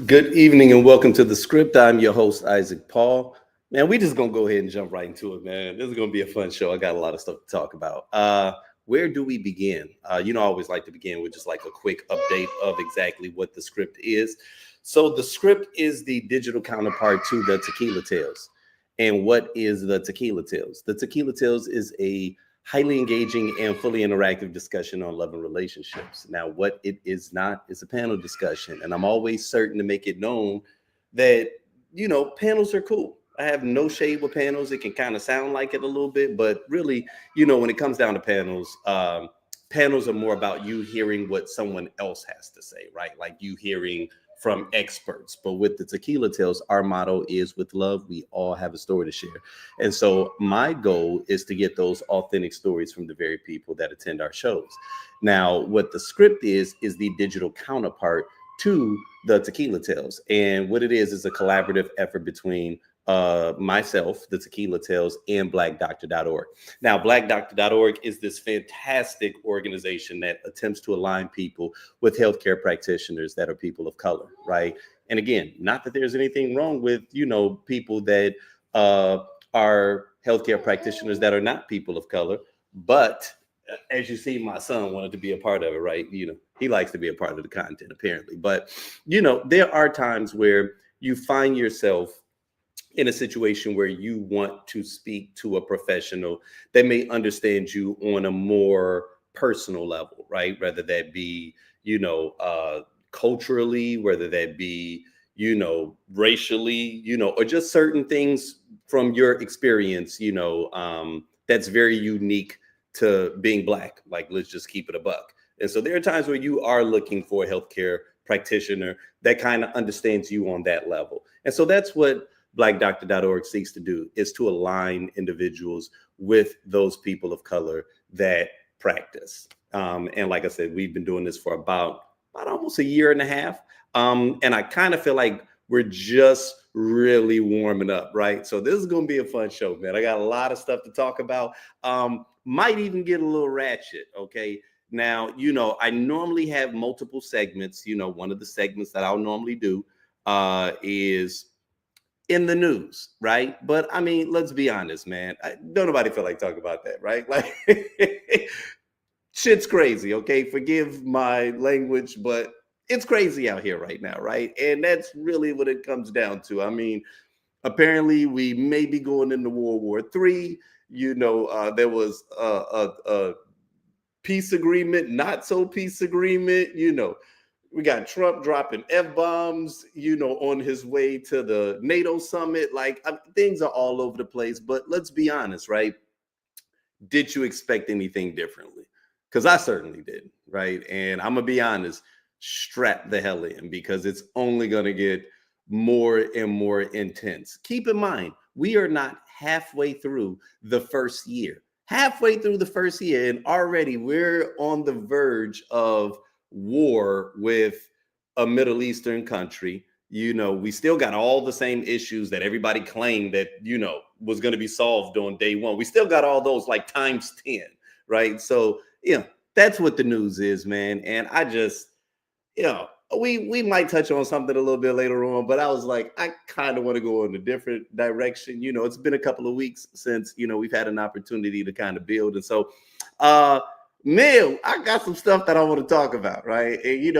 Good evening and welcome to the script. I'm your host, Isaac Paul. Man, we just gonna go ahead and jump right into it, man. This is gonna be a fun show. I got a lot of stuff to talk about. Where do we begin? I always like to begin with just like a quick update of exactly what the script is. So the script is the digital counterpart to the Tequila Tales. And what is the Tequila Tales? The Tequila Tales is a highly engaging and fully interactive discussion on love and relationships. Now, what it is not is a panel discussion, and I'm always certain to make it known that panels are cool. I have no shade with panels. It can kind of sound like it a little bit, but really, when it comes down to panels, panels are more about you hearing what someone else has to say, right? Like you hearing from experts. But with the Tequila Tales, our motto is with love, we all have a story to share. And so my goal is to get those authentic stories from the very people that attend our shows. Now, what the script is the digital counterpart to the Tequila Tales. And what it is a collaborative effort between myself, the Tequila Tales, and blackdoctor.org. Now, blackdoctor.org is this fantastic organization that attempts to align people with healthcare practitioners that are people of color, right? And again, not that there's anything wrong with, people that are healthcare practitioners that are not people of color, but as you see, my son wanted to be a part of it, right? He likes to be a part of the content, apparently. But, there are times where you find yourself in a situation where you want to speak to a professional that may understand you on a more personal level, right? Whether that be, culturally, whether that be, racially, or just certain things from your experience, that's very unique to being black. Like, let's just keep it a buck. And so there are times where you are looking for a healthcare practitioner that kind of understands you on that level. And so that's what blackdoctor.org seeks to do, is to align individuals with those people of color that practice. And like I said, we've been doing this for about almost a year and a half. And I kind of feel like we're just really warming up, right? So this is going to be a fun show, man. I got a lot of stuff to talk about. Might even get a little ratchet, okay? Now, I normally have multiple segments. One of the segments that I'll normally do is in the news, right? But I mean, let's be honest, man. Don't nobody feel like talking about that, right? Like, shit's crazy, okay? Forgive my language, but it's crazy out here right now, right? And that's really what it comes down to. I mean, apparently we may be going into World War III. There was a peace agreement, not so peace agreement, we got Trump dropping F-bombs, on his way to the NATO summit. Like, things are all over the place. But let's be honest, right? Did you expect anything differently? Because I certainly did, right? And I'm going to be honest, strap the hell in, because it's only going to get more and more intense. Keep in mind, we are not halfway through the first year. Halfway through the first year, and already we're on the verge of war with a Middle Eastern country. We still got all the same issues that everybody claimed that, was going to be solved on day one. We still got all those like times 10, right? So, that's what the news is, man. And I just, we might touch on something a little bit later on, but I was like, I kind of want to go in a different direction. It's been a couple of weeks since, we've had an opportunity to kind of build. And so, man, I got some stuff that I want to talk about, right? And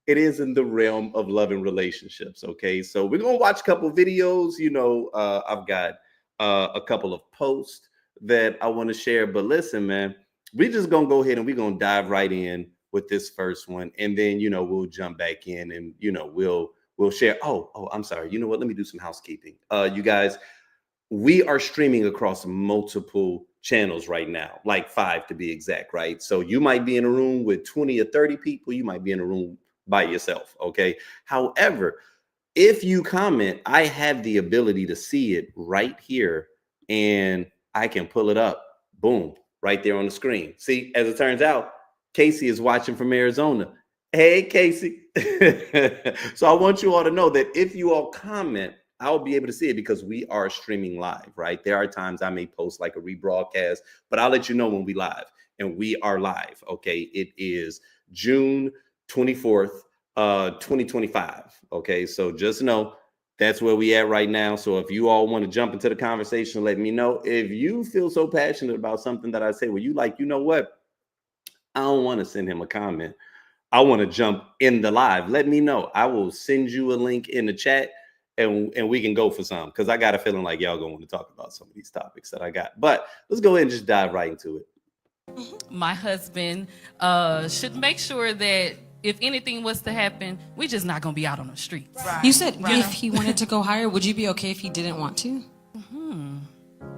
it is in the realm of love and relationships. Okay, so we're gonna watch a couple of videos. I've got a couple of posts that I want to share. But listen, man, we're just gonna go ahead and we're gonna dive right in with this first one, and then we'll jump back in and we'll share. Oh, I'm sorry. You know what? Let me do some housekeeping. You guys, we are streaming across multiple channels right now, like 5 to be exact, right? So you might be in a room with 20 or 30 people. You might be in a room by yourself, okay? However, if you comment, I have the ability to see it right here, and I can pull it up, boom, right there on the screen. See, as it turns out, Casey is watching from Arizona. Hey, Casey. So I want you all to know that if you all comment, I'll be able to see it because we are streaming live, right? There are times I may post like a rebroadcast, but I'll let you know when we live, and we are live. Okay. It is June 24th, 2025. Okay, so just know that's where we at right now. So if you all want to jump into the conversation, let me know. If you feel so passionate about something that I say, well, you like, you know what? I don't want to send him a comment. I want to jump in the live. Let me know. I will send you a link in the chat, and we can go for some, because I got a feeling like y'all gonna want to talk about some of these topics that I got. But let's go ahead and just dive right into it. My husband should make sure that if anything was to happen, we're just not gonna be out on the streets. Right. You said if he wanted to go higher, would you be okay if he didn't want to?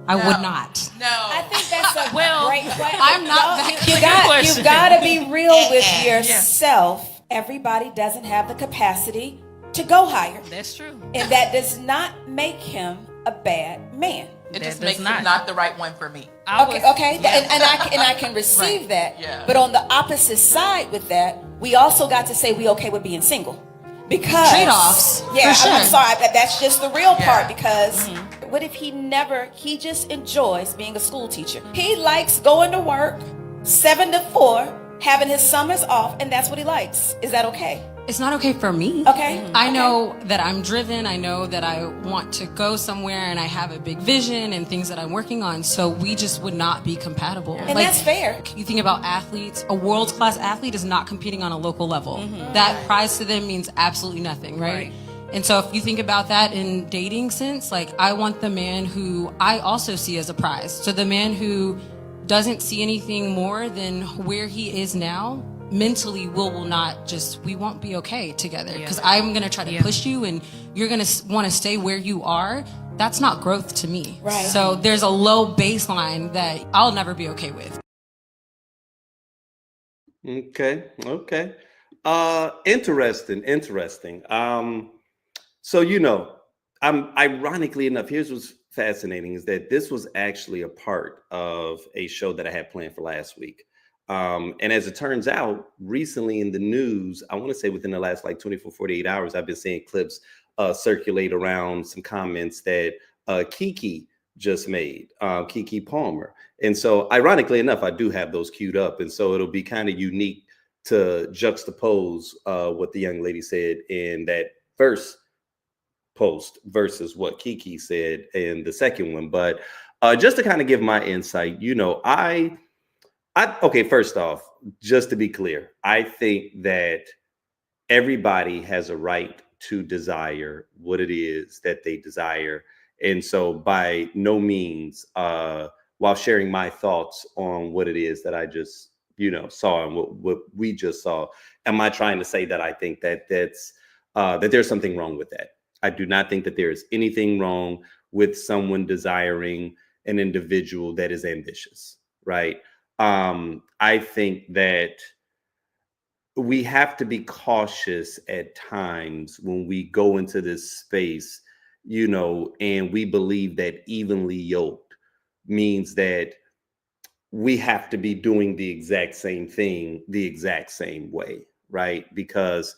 I would not. No. I think that's a great question. I'm not that You got to be real with yourself. Everybody doesn't have the capacity to go higher. That's true. And that does not make him a bad man. It just makes him not the right one for me. Okay. And I can receive that. Yeah. But on the opposite side with that, we also got to say we okay with being single. Because trade-offs. Yeah, for sure. I'm sorry. That's just the real part, because what if he just enjoys being a school teacher? He likes going to work 7 to 4, having his summers off, and that's what he likes. Is that okay? It's not okay for me. Okay. I know that I'm driven. I know that I want to go somewhere, and I have a big vision and things that I'm working on. So we just would not be compatible. And that's fair. You think about athletes. A world-class athlete is not competing on a local level. That prize to them means absolutely nothing, right? And so if you think about that in dating sense, like, I want the man who I also see as a prize. So the man who doesn't see anything more than where he is now, mentally we won't be okay together, because I'm going to try to push you and you're going to want to stay where you are. That's not growth to me. Right. So there's a low baseline that I'll never be okay with. Okay. Interesting. So, I'm ironically enough, here's what's fascinating, is that this was actually a part of a show that I had planned for last week. And as it turns out, recently in the news, I want to say within the last 24, 48 hours, I've been seeing clips circulate around some comments that Keke just made, Keke Palmer. And so ironically enough, I do have those queued up. And so it'll be kind of unique to juxtapose what the young lady said in that first post versus what Keke said in the second one. But just to kind of give my insight, okay, first off, just to be clear, I think that everybody has a right to desire what it is that they desire. And so by no means, while sharing my thoughts on what it is that I just, saw and what we just saw, am I trying to say that I think that there's something wrong with that? I do not think that there is anything wrong with someone desiring an individual that is ambitious, right? I think that we have to be cautious at times when we go into this space, and we believe that evenly yoked means that we have to be doing the exact same thing the exact same way, right? Because,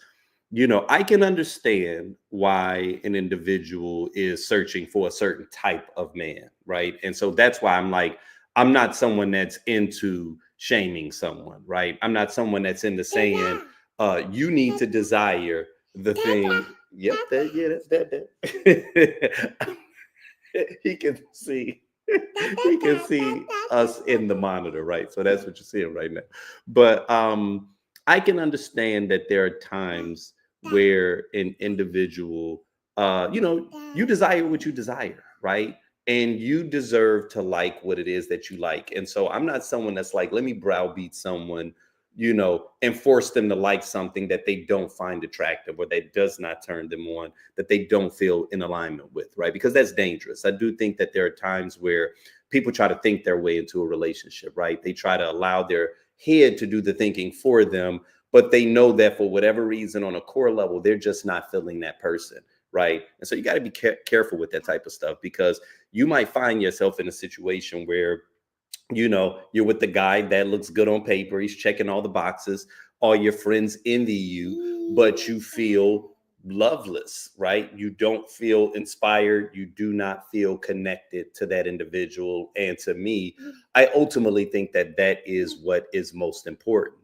I can understand why an individual is searching for a certain type of man, right? And so that's why I'm not someone that's into shaming someone, right? I'm not someone that's into saying, you need to desire the thing. Yep, that's that. He can see us in the monitor, right? So that's what you're seeing right now. But I can understand that there are times where an individual, you desire what you desire, right? And you deserve to like what it is that you like. And so I'm not someone that's like, let me browbeat someone, and force them to like something that they don't find attractive or that does not turn them on, that they don't feel in alignment with, right? Because that's dangerous. I do think that there are times where people try to think their way into a relationship, right? They try to allow their head to do the thinking for them, but they know that for whatever reason on a core level, they're just not feeling that person, right? And so you got to be careful with that type of stuff, because you might find yourself in a situation where, you're with the guy that looks good on paper. He's checking all the boxes. All your friends envy you, but you feel loveless, right? You don't feel inspired. You do not feel connected to that individual. And to me, I ultimately think that is what is most important.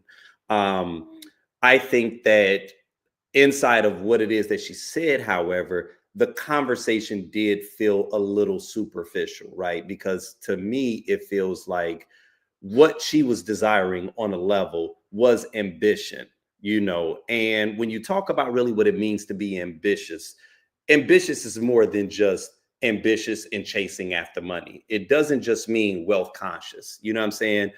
I think that inside of what it is that she said, however, the conversation did feel a little superficial, right? Because to me, it feels like what she was desiring on a level was ambition, and when you talk about really what it means to be ambitious, ambitious is more than just ambitious in chasing after money. It doesn't just mean wealth conscious. You know what I'm saying?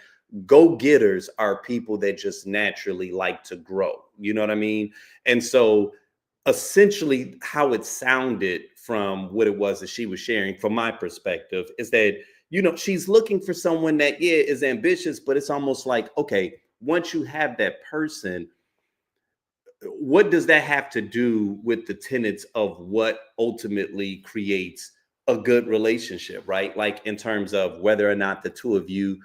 Go-getters are people that just naturally like to grow. You know what I mean? And so essentially how it sounded from what it was that she was sharing from my perspective is that, she's looking for someone that, yeah, is ambitious, but it's almost like, okay, once you have that person, what does that have to do with the tenets of what ultimately creates a good relationship, right? Like in terms of whether or not the two of you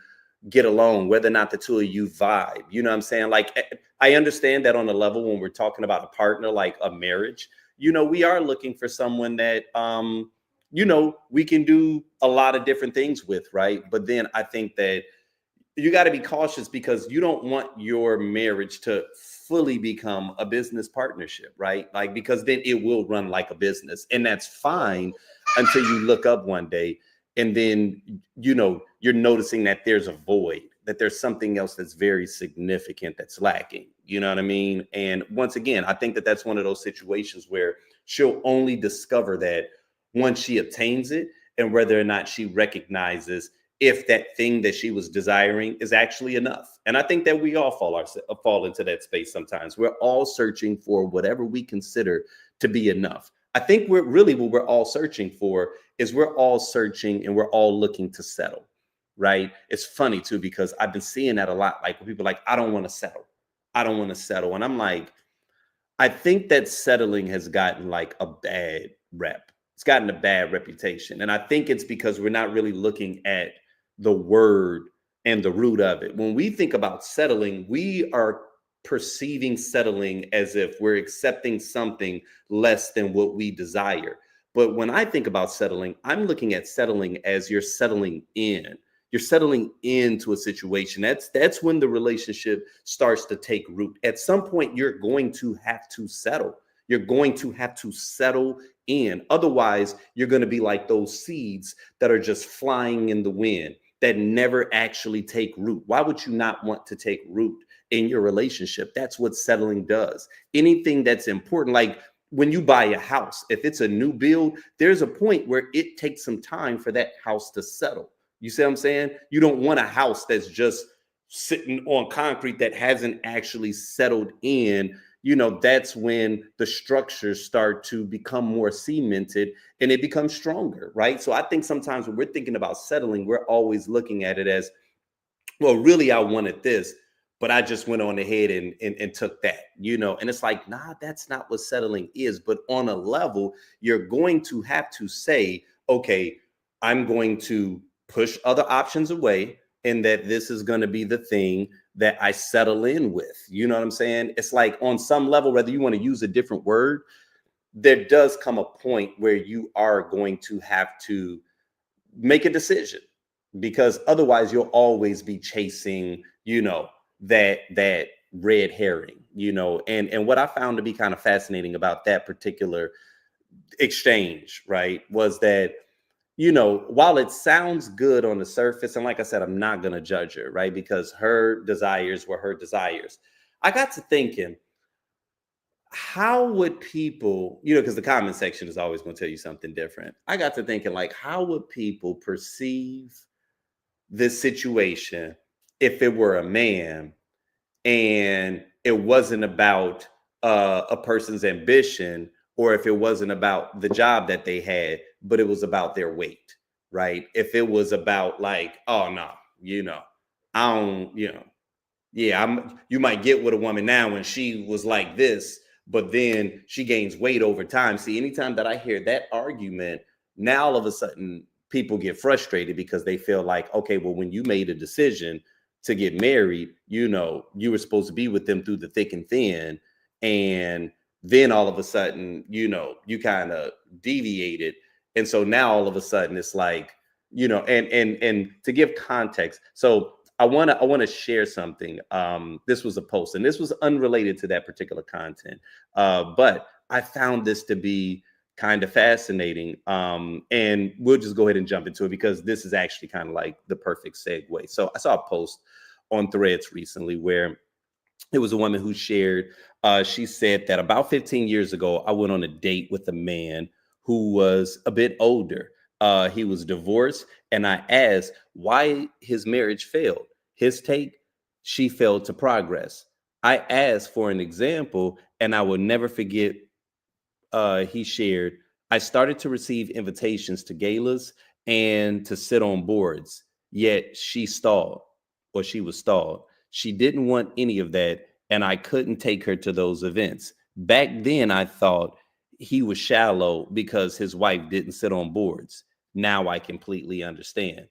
get along, whether or not the two of you vibe. You know what I'm saying? Like, I understand that on a level when we're talking about a partner, like a marriage, we are looking for someone that, we can do a lot of different things with, right? But then I think that you got to be cautious because you don't want your marriage to fully become a business partnership, right? Like, because then it will run like a business, and that's fine until you look up one day and then, you're noticing that there's a void, that there's something else that's very significant that's lacking. You know what I mean? And once again, I think that that's one of those situations where she'll only discover that once she obtains it, and whether or not she recognizes if that thing that she was desiring is actually enough. And I think that we all fall into that space sometimes. We're all searching for whatever we consider to be enough. I think what we're all searching for is we're all searching and we're all looking to settle, right? It's funny too, because I've been seeing that a lot. Like when people are like, I don't want to settle. I don't want to settle. And I'm like, I think that settling has gotten like a bad rep. It's gotten a bad reputation. And I think it's because we're not really looking at the word and the root of it. When we think about settling, we are perceiving settling as if we're accepting something less than what we desire. But when I think about settling, I'm looking at settling as you're settling in. You're settling into a situation. That's when the relationship starts to take root. At some point, you're going to have to settle. You're going to have to settle in. Otherwise, you're going to be like those seeds that are just flying in the wind that never actually take root. Why would you not want to take root in your relationship? That's what settling does. Anything that's important, like when you buy a house, if it's a new build, there's a point where it takes some time for that house to settle. You see what I'm saying? You don't want a house that's just sitting on concrete that hasn't actually settled in. That's when the structures start to become more cemented and it becomes stronger, right? So I think sometimes when we're thinking about settling, we're always looking at it as, well, really, I wanted this, but I just went on ahead and took that, and it's like, nah, that's not what settling is. But on a level, you're going to have to say, okay, I'm going to push other options away, and that this is going to be the thing that I settle in with. You know what I'm saying? It's like on some level, whether you want to use a different word, there does come a point where you are going to have to make a decision, because otherwise you'll always be chasing, that red herring, and what I found to be kind of fascinating about that particular exchange, right, was that, while it sounds good on the surface, and like I said, I'm not going to judge her, right? Because her desires were her desires. I got to thinking, how would people, because the comment section is always going to tell you something different. I got to thinking, like, how would people perceive this situation if it were a man and it wasn't about a person's ambition, or if it wasn't about the job that they had, but it was about their weight, right? If it was about like, oh no, I don't, yeah, you might get with a woman now when she was like this, but then she gains weight over time. See, anytime that I hear that argument, now all of a sudden people get frustrated because they feel like, okay, well, when you made a decision to get married, you were supposed to be with them through the thick and thin. And then all of a sudden, you kind of deviated. And so now all of a sudden it's like, and to give context. So I want to share something. This was a post, and this was unrelated to that particular content, but I found this to be kind of fascinating. And we'll just go ahead and jump into it because this is actually kind of like the perfect segue. So I saw a post on Threads recently where it was a woman who shared, she said that about 15 years ago, I went on a date with a man who was a bit older. He was divorced, and I asked why his marriage failed. His take, she failed to progress. I asked for an example, and I will never forget, he shared, I started to receive invitations to galas and to sit on boards, yet she was stalled. She didn't want any of that, and I couldn't take her to those events. Back then, I thought he was shallow because his wife didn't sit on boards. Now I completely understand.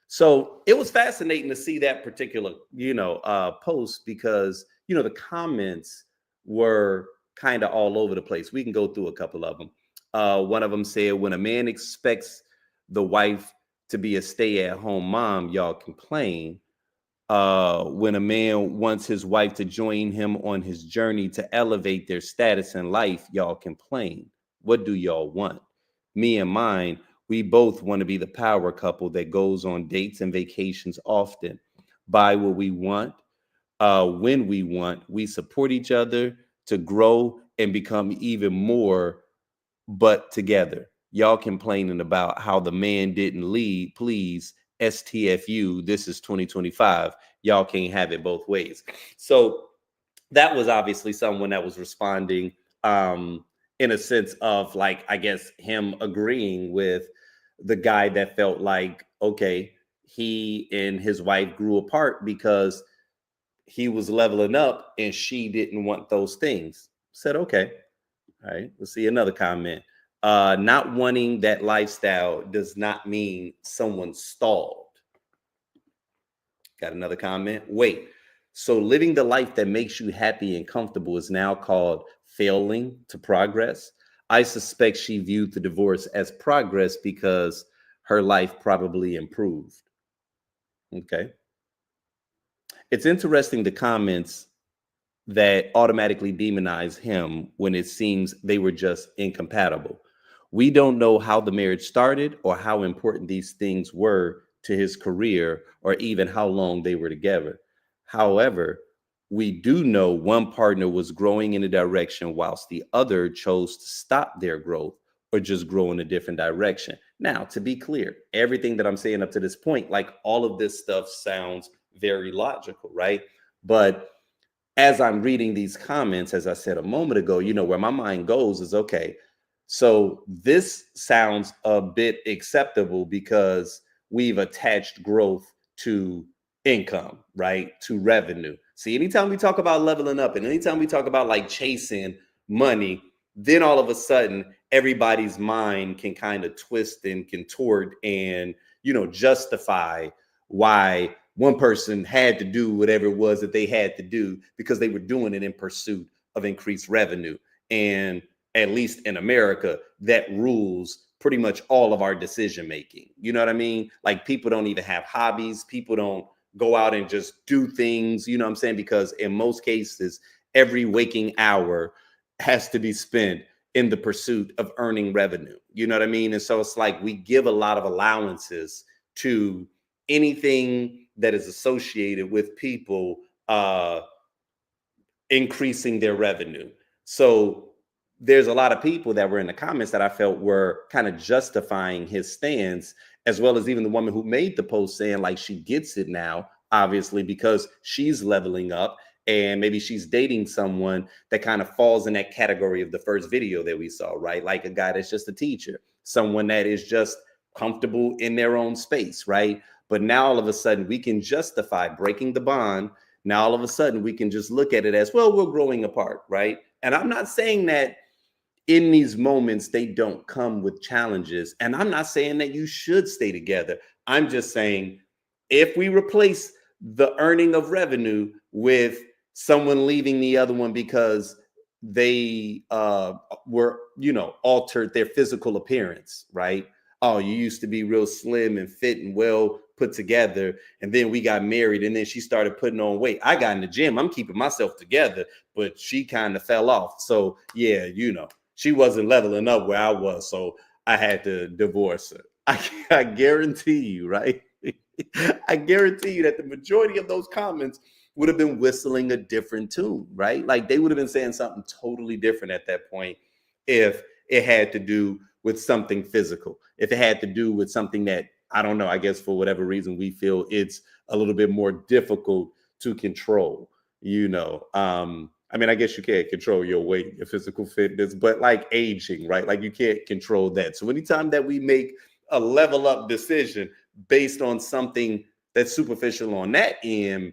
So it was fascinating to see that particular, post because, the comments were kind of all over the place. We can go through a couple of them. One of them said, when a man expects the wife to be a stay-at-home mom, y'all complain. When a man wants his wife to join him on his journey to elevate their status in life, y'all complain. What do y'all want? Me and mine, we both want to be the power couple that goes on dates and vacations often, buy what we want, when we want. We support each other to grow and become even more, but together. Y'all complaining about how the man didn't lead. Please, STFU, this is 2025. Y'all can't have it both ways. So that was obviously someone that was responding in a sense of, like, I guess him agreeing with the guy that felt like, okay, he and his wife grew apart because he was leveling up and she didn't want those things. Said, okay. All right, let's see another comment. Not wanting that lifestyle does not mean someone stalled. Got another comment. Wait, so living the life that makes you happy and comfortable is now called failing to progress? I suspect she viewed the divorce as progress because her life probably improved. Okay. It's interesting the comments that automatically demonize him when it seems they were just incompatible. We don't know how the marriage started or how important these things were to his career or even how long they were together. However, we do know one partner was growing in a direction whilst the other chose to stop their growth or just grow in a different direction. Now, to be clear, everything that I'm saying up to this point, like all of this stuff sounds very logical, right? But as I'm reading these comments, as I said a moment ago, where my mind goes is, okay, so this sounds a bit acceptable because we've attached growth to income, right? To revenue. See, anytime we talk about leveling up and anytime we talk about like chasing money, then all of a sudden everybody's mind can kind of twist and contort and, justify why one person had to do whatever it was that they had to do because they were doing it in pursuit of increased revenue. And at least in America, that rules pretty much all of our decision making. You know what I mean? Like, people don't even have hobbies. People don't go out and just do things, you know what I'm saying? Because in most cases, every waking hour has to be spent in the pursuit of earning revenue. You know what I mean? And so it's like we give a lot of allowances to anything that is associated with people increasing their revenue. So there's a lot of people that were in the comments that I felt were kind of justifying his stance, as well as even the woman who made the post saying like she gets it now, obviously, because she's leveling up and maybe she's dating someone that kind of falls in that category of the first video that we saw, right? Like a guy that's just a teacher, someone that is just comfortable in their own space, right? But now all of a sudden we can justify breaking the bond. Now all of a sudden we can just look at it as, well, we're growing apart, right? And I'm not saying that in these moments they don't come with challenges. And I'm not saying that you should stay together. I'm just saying if we replace the earning of revenue with someone leaving the other one because they were, altered their physical appearance, right? Oh, you used to be real slim and fit and well put together, and then we got married, and then she started putting on weight. I got in the gym, I'm keeping myself together, but she kind of fell off. So yeah, you know, she wasn't leveling up where I was, so I had to divorce her. I guarantee you, right? I guarantee you that the majority of those comments would have been whistling a different tune, right? Like they would have been saying something totally different at that point if it had to do with something physical, if it had to do with something that, I don't know, I guess for whatever reason we feel it's a little bit more difficult to control, you know. I mean, I guess you can't control your weight, your physical fitness, but like aging, right? Like you can't control that. So anytime that we make a level up decision based on something that's superficial on that end,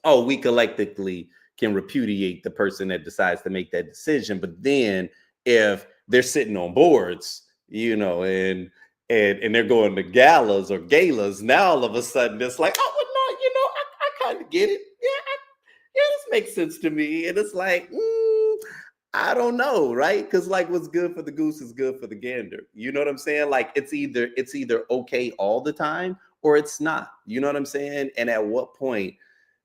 oh, we collectively can repudiate the person that decides to make that decision. But then if they're sitting on boards, you know, and they're going to galas, now all of a sudden it's like, oh, well, no, you know, I kind of get it. Yeah, this makes sense to me. And it's like, I don't know, right? Because like what's good for the goose is good for the gander. You know what I'm saying? Like it's either okay all the time or it's not. You know what I'm saying? And at what point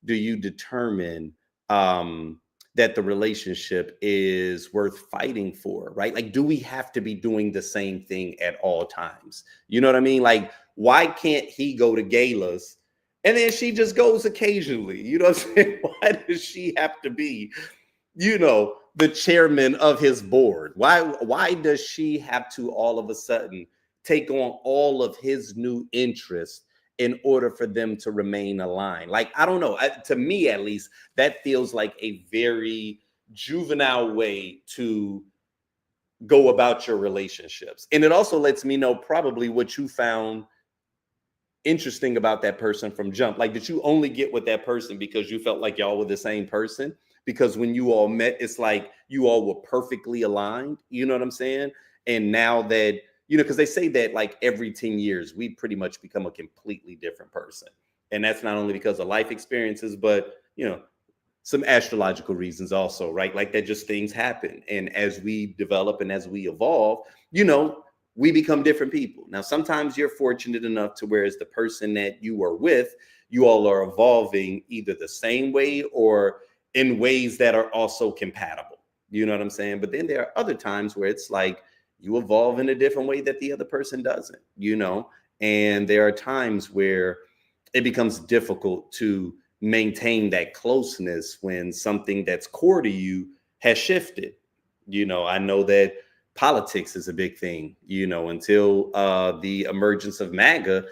do you determine that the relationship is worth fighting for, right? Like, do we have to be doing the same thing at all times? You know what I mean? Like, why can't he go to galas and then she just goes occasionally? You know what I'm saying? Why does she have to be, you know, the chairman of his board? Why does she have to all of a sudden take on all of his new interests in order for them to remain aligned? Like, I don't know. To me, at least, that feels like a very juvenile way to go about your relationships. And it also lets me know probably what you found interesting about that person from jump. Like, did you only get with that person because you felt like y'all were the same person? Because when you all met, it's like you all were perfectly aligned. You know what I'm saying? And now that, you know, because they say that like every 10 years, we pretty much become a completely different person. And that's not only because of life experiences, but, you know, some astrological reasons also, right? Like that just things happen. And as we develop and as we evolve, you know, we become different people. Now, sometimes you're fortunate enough to whereas the person that you are with, you all are evolving either the same way or in ways that are also compatible. You know what I'm saying? But then there are other times where it's like you evolve in a different way that the other person doesn't, you know? And there are times where it becomes difficult to maintain that closeness when something that's core to you has shifted. You know, I know that politics is a big thing, you know, until the emergence of MAGA.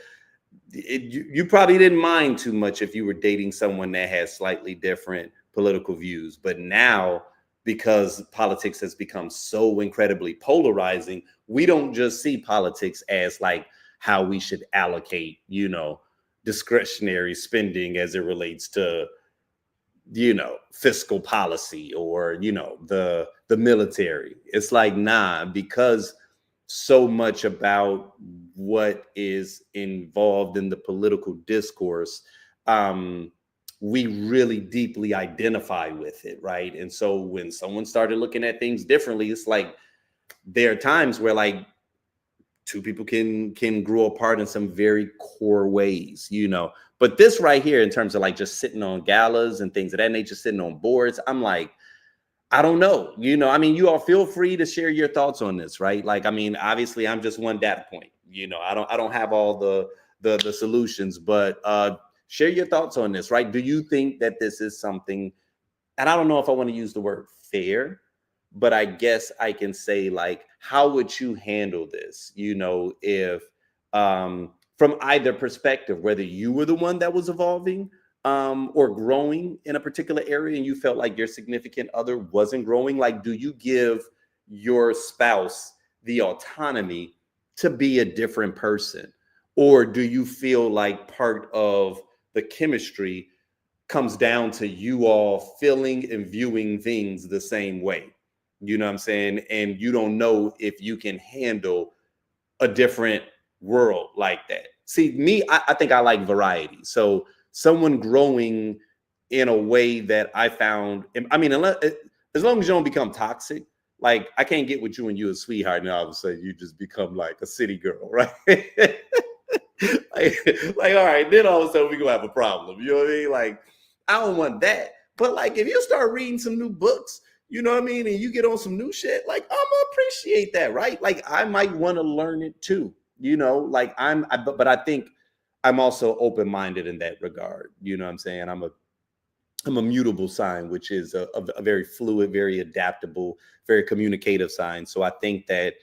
You probably didn't mind too much if you were dating someone that has slightly different political views. But now, because politics has become so incredibly polarizing, we don't just see politics as like how we should allocate, you know, discretionary spending as it relates to, you know, fiscal policy or, you know, the military. It's like, nah, because so much about what is involved in the political discourse, we really deeply identify with it, right? And so when someone started looking at things differently, it's like there are times where like two people can grow apart in some very core ways, you know. But this right here, in terms of like just sitting on galas and things of that nature, sitting on boards, I'm like, I don't know, you know. I mean, you all feel free to share your thoughts on this, right? Like, I mean, obviously, I'm just one data point, you know. I don't have all the solutions, but share your thoughts on this, right? Do you think that this is something, and I don't know if I want to use the word fair, but I guess I can say like, how would you handle this? You know, if from either perspective, whether you were the one that was evolving or growing in a particular area and you felt like your significant other wasn't growing, like, do you give your spouse the autonomy to be a different person? Or do you feel like part of the chemistry comes down to you all feeling and viewing things the same way? You know what I'm saying? And you don't know if you can handle a different world like that. See, me, I think I like variety. So someone growing in a way that I found, I mean, as long as you don't become toxic, like I can't get with you and you a sweetheart and all of a sudden you just become like a city girl, right? like, all right, then all of a sudden we gonna have a problem. You know what I mean? Like, I don't want that. But like, if you start reading some new books, you know what I mean, and you get on some new shit, like, I'm gonna appreciate that, right? Like, I might want to learn it too. You know, like but I think I'm also open-minded in that regard. You know what I'm saying? I'm a mutable sign, which is a very fluid, very adaptable, very communicative sign. So I think that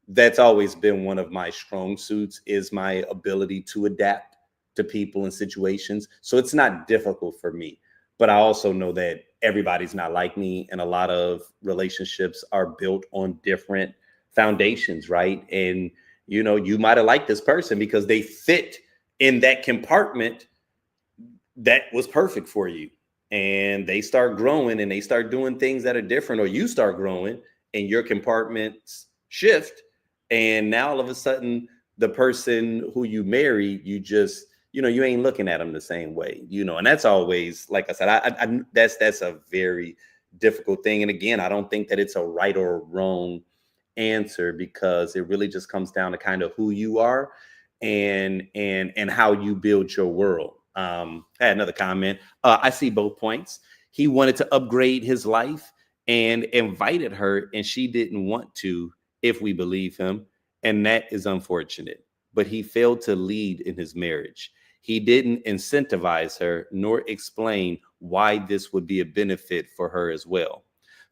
that's always been one of my strong suits, is my ability to adapt to people and situations. So it's not difficult for me. But I also know that everybody's not like me, and a lot of relationships are built on different foundations, right? And you know, you might have liked this person because they fit in that compartment that was perfect for you, and they start growing and they start doing things that are different, or you start growing and your compartments shift, and now all of a sudden the person who you marry, you just, you know, you ain't looking at them the same way, you know. And that's always, like I said, that's a very difficult thing. And again, I don't think that it's a right or a wrong answer, because it really just comes down to kind of who you are and how you build your world. I had another comment. I see both points. He wanted to upgrade his life and invited her, and she didn't want to, if we believe him. And that is unfortunate. But he failed to lead in his marriage. He didn't incentivize her nor explain why this would be a benefit for her as well.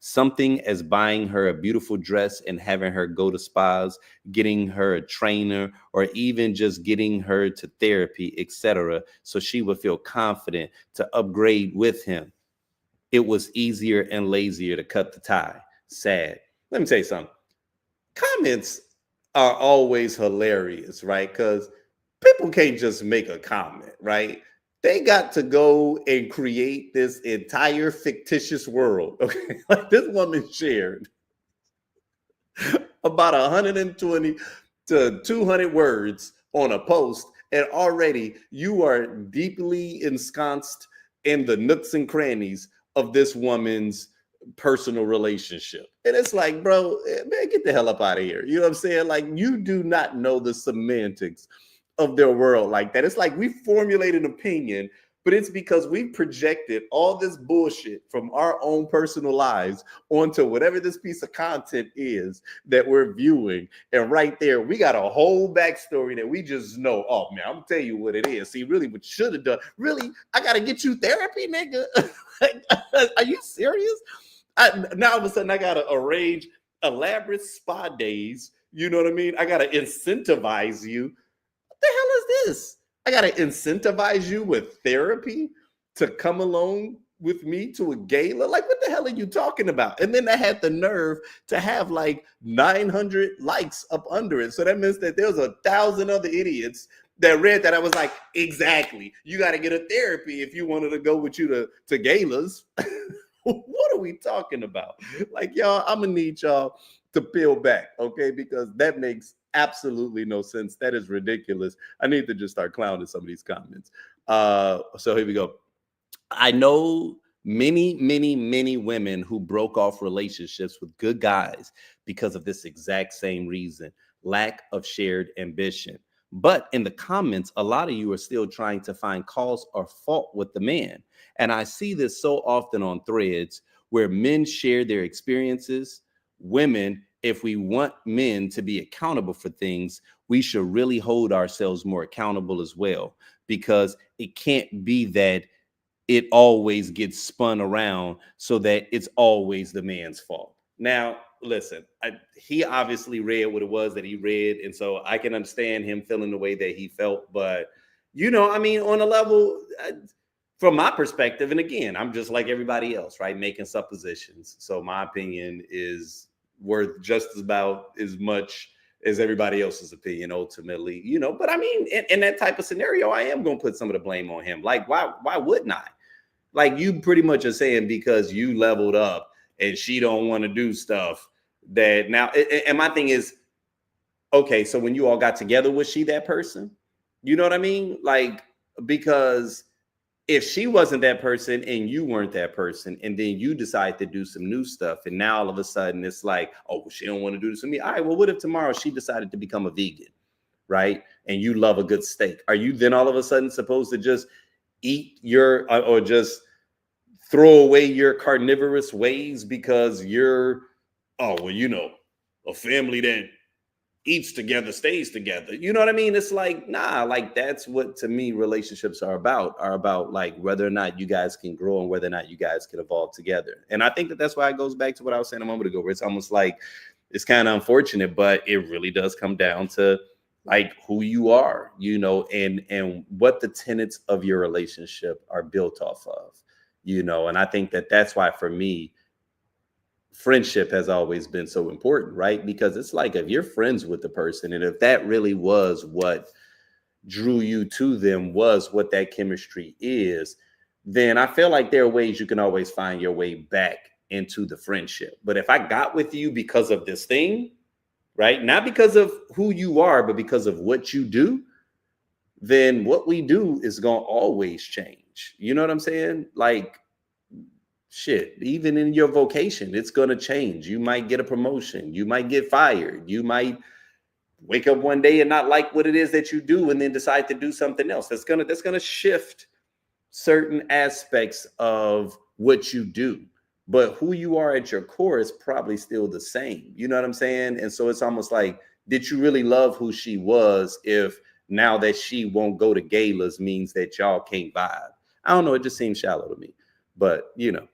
Something as buying her a beautiful dress and having her go to spas, getting her a trainer, or even just getting her to therapy, etc., so she would feel confident to upgrade with him. It was easier and lazier to cut the tie. Sad. Let me tell you something. Comments are always hilarious, right? Because people can't just make a comment, right? They got to go and create this entire fictitious world. Okay, like this woman shared about 120 to 200 words on a post, and already you are deeply ensconced in the nooks and crannies of this woman's personal relationship. And it's like, bro, man, get the hell up out of here. You know what I'm saying? Like, you do not know the semantics of their world like that. It's like we formulate an opinion, but it's because we projected all this bullshit from our own personal lives onto whatever this piece of content is that we're viewing. And right there, we got a whole backstory that we just know. Oh man, I'm gonna tell you what it is. See, really, what should have done? Really, I gotta get you therapy, nigga. Are you serious? Now all of a sudden I gotta arrange elaborate spa days. You know what I mean? I gotta incentivize you. The hell is this? I got to incentivize you with therapy to come along with me to a gala? Like, what the hell are you talking about? And then I had the nerve to have like 900 likes up under it. So that means that there's 1,000 other idiots that read that. I was like, exactly. You got to get a therapy if you wanted to go with you to galas. What are we talking about? Like, y'all, I'm going to need y'all to peel back, okay? Because that makes absolutely no sense. That is ridiculous. I need to just start clowning some of these comments. So here we go. I know many women who broke off relationships with good guys because of this exact same reason: lack of shared ambition. But in the comments, a lot of you are still trying to find cause or fault with the man. And I see this so often on threads where men share their experiences. Women, if we want men to be accountable for things, we should really hold ourselves more accountable as well, because it can't be that it always gets spun around so that it's always the man's fault. Now, listen, he obviously read what it was that he read, and so I can understand him feeling the way that he felt. But, you know, I mean, on a level, from my perspective, and again, I'm just like everybody else, right? Making suppositions. So my opinion is worth just about as much as everybody else's opinion ultimately, you know. But I mean, in that type of scenario, I am going to put some of the blame on him. Like, why wouldn't I? Like, you pretty much are saying because you leveled up and she don't want to do stuff that now, and my thing is, okay, so when you all got together, was she that person? You know what I mean? Like, because if she wasn't that person and you weren't that person, and then you decide to do some new stuff, and now all of a sudden it's like, oh, she don't want to do this with me. All right, well, what if tomorrow she decided to become a vegan, right? and you love a good steak, are you then all of a sudden supposed to just eat your or just throw away your carnivorous ways because you're, oh, well, you know, a family that eats together stays together? You know what I mean? It's like, nah, like that's what to me relationships are about like whether or not you guys can grow and whether or not you guys can evolve together. And I think that that's why it goes back to what I was saying a moment ago, where it's almost like it's kind of unfortunate, but it really does come down to like who you are, you know, and what the tenets of your relationship are built off of, you know. And I think that that's why for me friendship has always been so important, right? Because it's like if you're friends with the person and if that really was what drew you to them, was what that chemistry is, then I feel like there are ways you can always find your way back into the friendship. But if I got with you because of this thing, right, not because of who you are, but because of what you do, then what we do is going to always change. You know what I'm saying? Like, shit, even in your vocation, it's going to change. You might get a promotion. You might get fired. You might wake up one day and not like what it is that you do and then decide to do something else. That's going to shift certain aspects of what you do. But who you are at your core is probably still the same. You know what I'm saying? And so it's almost like, did you really love who she was if now that she won't go to galas means that y'all can't vibe? I don't know. It just seems shallow to me. But, you know,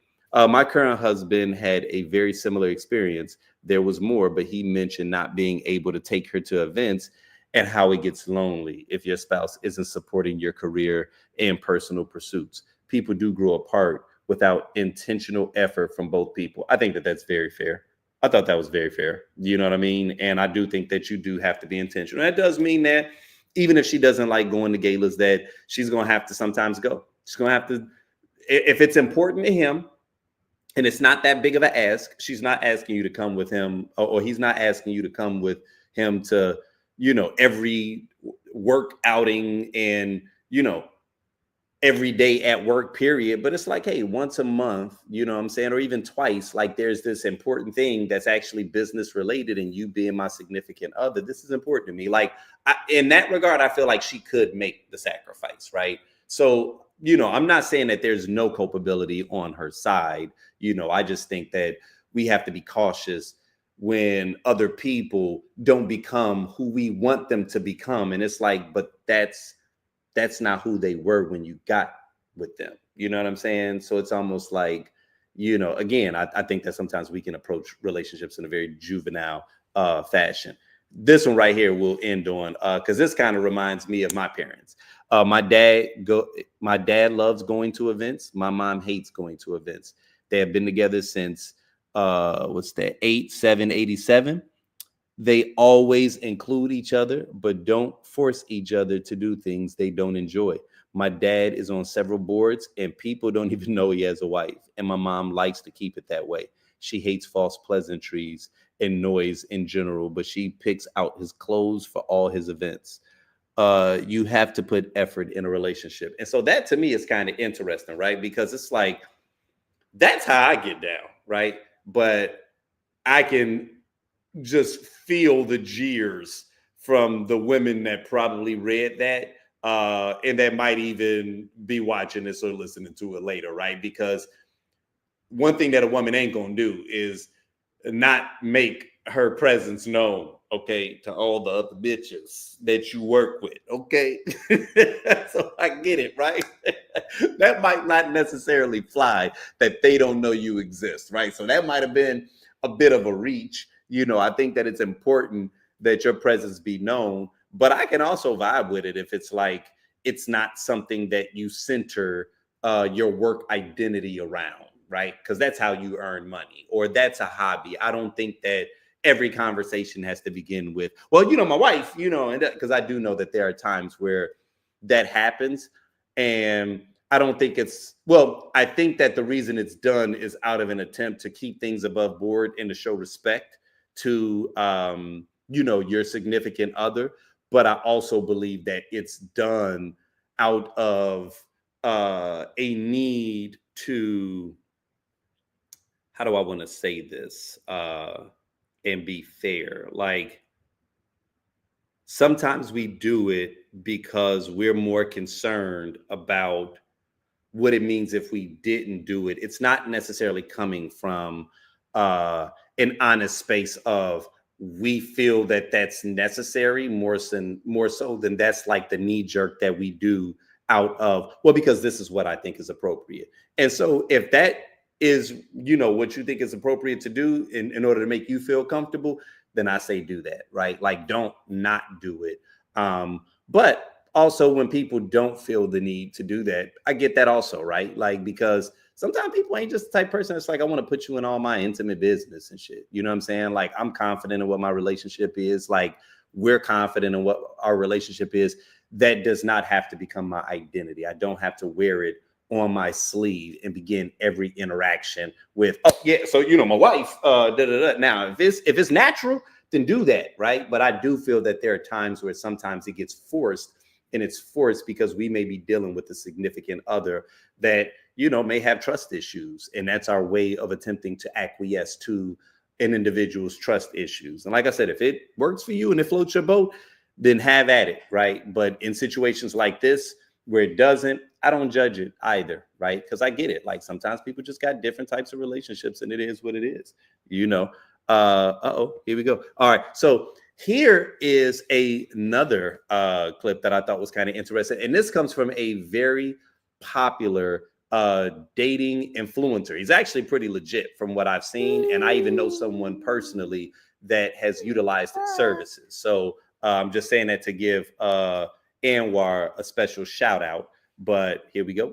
my current husband had a very similar experience. There was more, but he mentioned not being able to take her to events and how it gets lonely if your spouse isn't supporting your career and personal pursuits. People do grow apart without intentional effort from both people. I think that that's very fair. I thought that was very fair. You know what I mean? And I do think that you do have to be intentional. That does mean that even if she doesn't like going to galas, that she's going to have to sometimes go. She's going to have to, if it's important to him, and it's not that big of an ask, she's not asking you to come with him, or he's not asking you to come with him to, you know, every work outing and, you know, every day at work period. But it's like, hey, once a month, you know what I'm saying, or even twice, like there's this important thing that's actually business related, and you being my significant other, this is important to me. Like in that regard, I feel like she could make the sacrifice, right? So, you know, I'm not saying that there's no culpability on her side. You know, I just think that we have to be cautious when other people don't become who we want them to become. And it's like, but that's not who they were when you got with them. You know what I'm saying? So it's almost like, you know, again, I think that sometimes we can approach relationships in a very juvenile fashion. This one right here will end on, because this kind of reminds me of my parents. My dad loves going to events. My mom hates going to events. They have been together since, 87. They always include each other, but don't force each other to do things they don't enjoy. My dad is on several boards and people don't even know he has a wife. And my mom likes to keep it that way. She hates false pleasantries and noise in general, but she picks out his clothes for all his events. You have to put effort in a relationship. And so that to me is kind of interesting, right? Because it's like, that's how I get down, right? But I can just feel the jeers from the women that probably read that and that might even be watching this or listening to it later, right? Because one thing that a woman ain't gonna do is not make her presence known, okay, to all the other bitches that you work with, okay? So I get it, right? That might not necessarily fly, that they don't know you exist, right? So that might have been a bit of a reach. You know, I think that it's important that your presence be known, but I can also vibe with it if it's like, it's not something that you center your work identity around, right? Because that's how you earn money, or that's a hobby. I don't think that every conversation has to begin with, well, you know, my wife, you know, and because I do know that there are times where that happens. And I don't think I think that the reason it's done is out of an attempt to keep things above board and to show respect to, you know, your significant other. But I also believe that it's done out of a need to, how do I want to say this and be fair? Like, sometimes we do it because we're more concerned about what it means if we didn't do it. It's not necessarily coming from an honest space of we feel that that's necessary more so than that's like the knee jerk that we do out of, well, because this is what I think is appropriate. And so if that is, what you think is appropriate to do in order to make you feel comfortable, then I say do that, right? Like, don't not do it. But also when people don't feel the need to do that, I get that also, right? Like, because sometimes people ain't just the type of person that's like, I want to put you in all my intimate business and shit. You know what I'm saying? Like, I'm confident in what my relationship is. Like, we're confident in what our relationship is. That does not have to become my identity. I don't have to wear it on my sleeve and begin every interaction with, oh yeah, so my wife, Now, if it's natural, then do that, right? But I do feel that there are times where sometimes it gets forced, and it's forced because we may be dealing with a significant other that may have trust issues, and that's our way of attempting to acquiesce to an individual's trust issues. And like I said, if it works for you and it floats your boat, then have at it, right? But in situations like this where it doesn't, I don't judge it either, right? Because I get it. Like, sometimes people just got different types of relationships, and it is what it is, here we go. All right, so here is another clip that I thought was kind of interesting, and this comes from a very popular dating influencer. He's actually pretty legit from what I've seen, and I even know someone personally that has utilized his services. So I'm just saying that to give Anwar a special shout out, but here we go.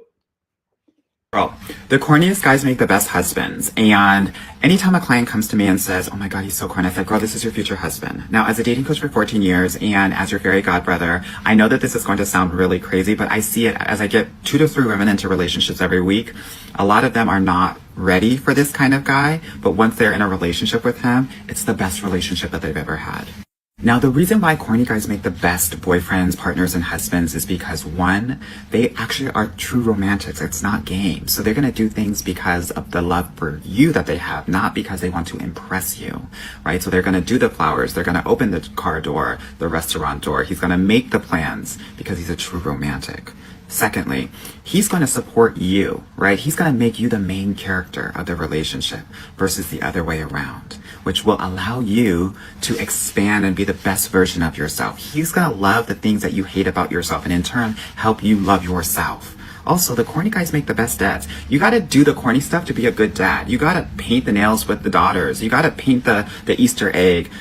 Girl, the corniest guys make the best husbands. And anytime a client comes to me and says, oh my God, he's so corny, I said, girl, this is your future husband. Now, as a dating coach for 14 years and as your fairy godbrother, I know that this is going to sound really crazy, but I see it as I get 2 to 3 women into relationships every week. A lot of them are not ready for this kind of guy, but once they're in a relationship with him, it's the best relationship that they've ever had. Now, the reason why corny guys make the best boyfriends, partners, and husbands is because, one, they actually are true romantics. It's not games. So they're going to do things because of the love for you that they have, not because they want to impress you, right? So they're going to do the flowers. They're going to open the car door, the restaurant door. He's going to make the plans because he's a true romantic. Secondly, he's going to support you, right? He's going to make you the main character of the relationship versus the other way around, which will allow you to expand and be the best version of yourself. He's going to love the things that you hate about yourself and in turn help you love yourself. Also, the corny guys make the best dads. You got to do the corny stuff to be a good dad. You got to paint the nails with the daughters. You got to paint the Easter egg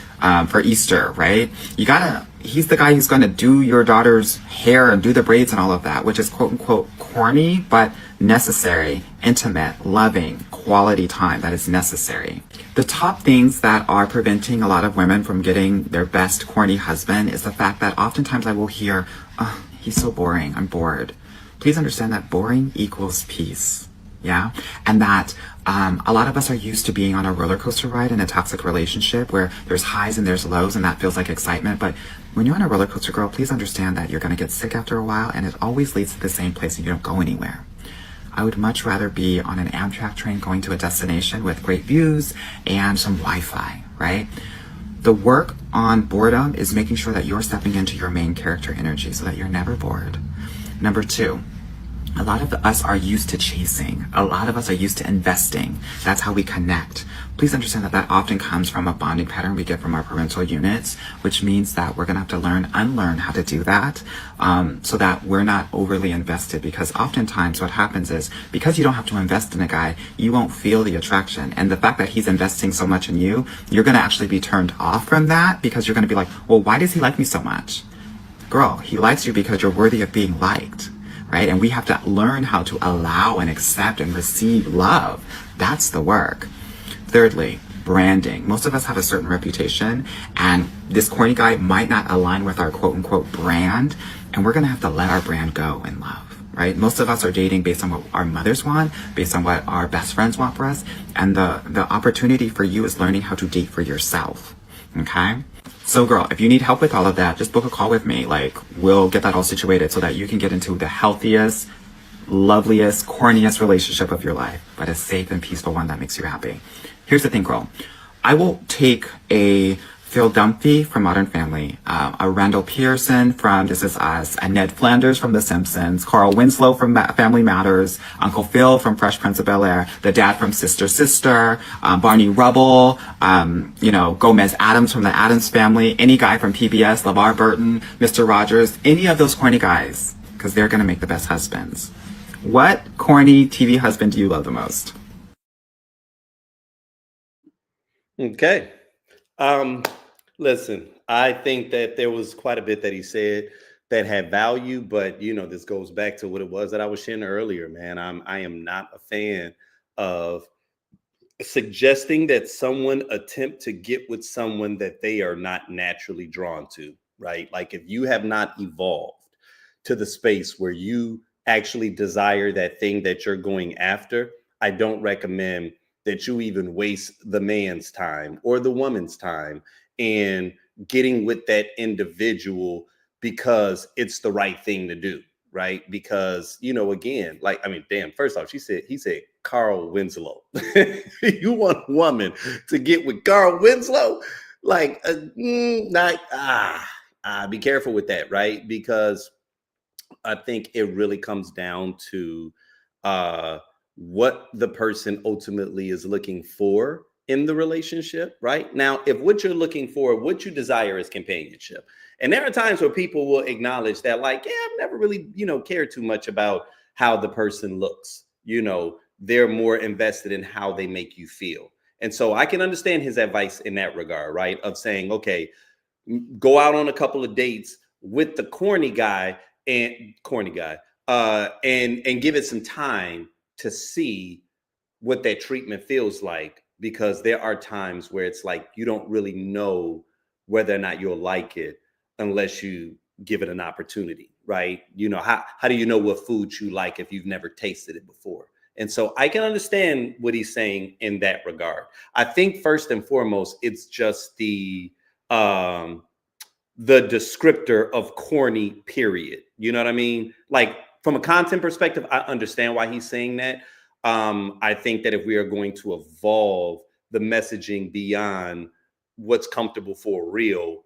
for Easter, right? He's the guy who's going to do your daughter's hair and do the braids and all of that, which is quote unquote corny, but necessary, intimate, loving, quality time that is necessary. The top things that are preventing a lot of women from getting their best corny husband is the fact that oftentimes I will hear, oh, he's so boring, I'm bored. Please understand that boring equals peace. Yeah. And that a lot of us are used to being on a roller coaster ride in a toxic relationship where there's highs and there's lows, and that feels like excitement. But when you're on a roller coaster, girl, please understand that you're going to get sick after a while, and it always leads to the same place and you don't go anywhere. I would much rather be on an Amtrak train going to a destination with great views and some Wi-Fi, right? The work on boredom is making sure that you're stepping into your main character energy so that you're never bored. Number 2, a lot of us are used to chasing. A lot of us are used to investing. That's how we connect. Please understand that often comes from a bonding pattern we get from our parental units, which means that we're going to have to unlearn how to do that so that we're not overly invested. Because oftentimes what happens is because you don't have to invest in a guy, you won't feel the attraction. And the fact that he's investing so much in you, you're going to actually be turned off from that because you're going to be like, well, why does he like me so much? Girl, he likes you because you're worthy of being liked. Right? And we have to learn how to allow and accept and receive love. That's the work. Thirdly, branding. Most of us have a certain reputation, and this corny guy might not align with our quote unquote brand, and we're going to have to let our brand go in love. Right? Most of us are dating based on what our mothers want, based on what our best friends want for us, and the opportunity for you is learning how to date for yourself. Okay? So girl, if you need help with all of that, just book a call with me. Like, we'll get that all situated so that you can get into the healthiest, loveliest, corniest relationship of your life, but a safe and peaceful one that makes you happy. Here's the thing, girl. I will take a Phil Dunphy from Modern Family, a Randall Pearson from This Is Us, a Ned Flanders from The Simpsons, Carl Winslow from Family Matters, Uncle Phil from Fresh Prince of Bel-Air, the dad from Sister Sister, Barney Rubble, Gomez Adams from The Addams Family, any guy from PBS, LeVar Burton, Mr. Rogers, any of those corny guys, because they're going to make the best husbands. What corny TV husband do you love the most? Okay. Listen, I think that there was quite a bit that he said that had value, but this goes back to what it was that I was sharing earlier, man. I am not a fan of suggesting that someone attempt to get with someone that they are not naturally drawn to, right? Like if you have not evolved to the space where you actually desire that thing that you're going after, I don't recommend that you even waste the man's time or the woman's time in getting with that individual because it's the right thing to do, right? Because, again, first off, he said Carl Winslow. You want a woman to get with Carl Winslow? Be careful with that, right? Because I think it really comes down to what the person ultimately is looking for in the relationship, right? Now, if what you're looking for, what you desire is companionship. And there are times where people will acknowledge that, I've never really, cared too much about how the person looks. They're more invested in how they make you feel. And so I can understand his advice in that regard, right? Of saying, okay, go out on a couple of dates with the corny guy and give it some time to see what that treatment feels like, because there are times where it's like you don't really know whether or not you'll like it unless you give it an opportunity, right? How do you know what food you like if you've never tasted it before? And so I can understand what he's saying in that regard. I think first and foremost, it's just the descriptor of corny, period. You know what I mean? Like from a content perspective, I understand why he's saying that. I think that if we are going to evolve the messaging beyond what's comfortable for real,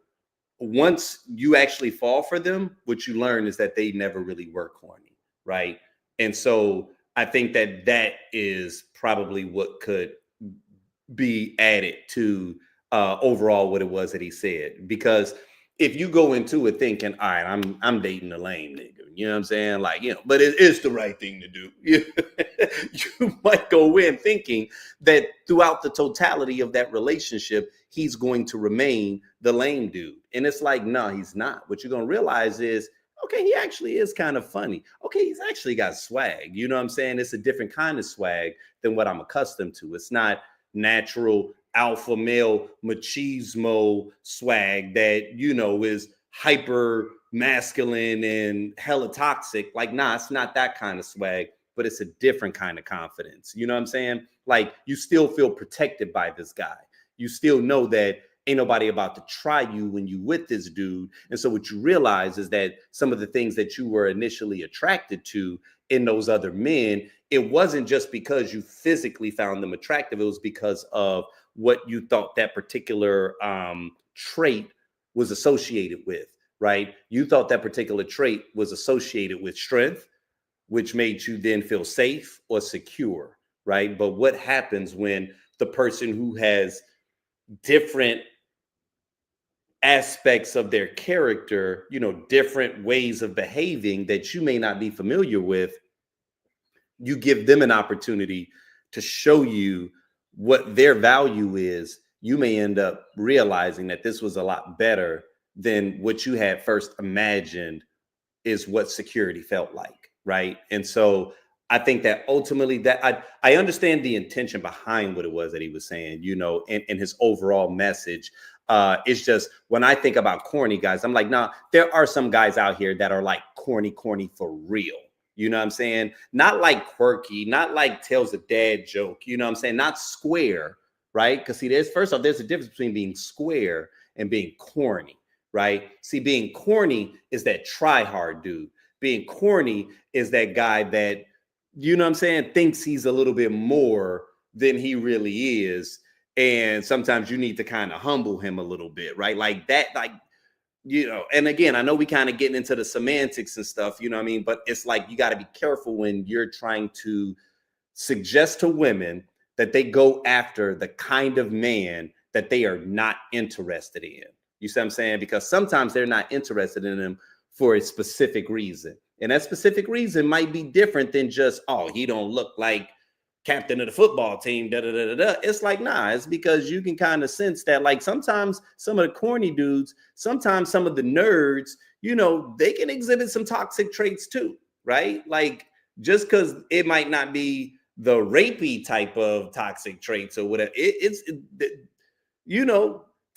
once you actually fall for them, what you learn is that they never really were corny, right? And so I think that is probably what could be added to overall what it was that he said. Because if you go into it thinking, all right, I'm dating a lame nigga, you know what I'm saying? But it's the right thing to do. You might go in thinking that throughout the totality of that relationship, he's going to remain the lame dude. And it's like, no, he's not. What you're going to realize is, okay, he actually is kind of funny. Okay, he's actually got swag. You know what I'm saying? It's a different kind of swag than what I'm accustomed to. It's not natural alpha male machismo swag that is hyper masculine and hella toxic. It's not that kind of swag, but it's a different kind of confidence. You know what I'm saying? You still feel protected by this guy. You still know that ain't nobody about to try you when you with this dude. And so what you realize is that some of the things that you were initially attracted to in those other men, it wasn't just because you physically found them attractive. It was because of what you thought that particular trait was associated with, right? You thought that particular trait was associated with strength, which made you then feel safe or secure, right? But what happens when the person who has different aspects of their character, different ways of behaving that you may not be familiar with, you give them an opportunity to show you what their value is, you may end up realizing that this was a lot better than what you had first imagined is what security felt like, right? And so I think that ultimately that I understand the intention behind what it was that he was saying, and his overall message. It's just when I think about corny guys, I'm like, nah, there are some guys out here that are like corny for real. You know what I'm saying? Not like quirky, not like tells a dad joke. You know what I'm saying? Not square, right? Because see, there's a difference between being square and being corny, right? See, being corny is that try hard dude. Being corny is that guy that, you know what I'm saying, thinks he's a little bit more than he really is. And sometimes you need to kind of humble him a little bit, right? Like that, like, and again, I know we kind of getting into the semantics and stuff, you know what I mean? But it's like, you got to be careful when you're trying to suggest to women that they go after the kind of man that they are not interested in. You see what I'm saying? Because sometimes they're not interested in him for a specific reason. And that specific reason might be different than just, oh, he don't look like captain of the football team, da da da da da. It's like, nah, it's because you can kind of sense that, like, sometimes some of the corny dudes, sometimes some of the nerds, they can exhibit some toxic traits too, right? Like, just because it might not be the rapey type of toxic traits or whatever,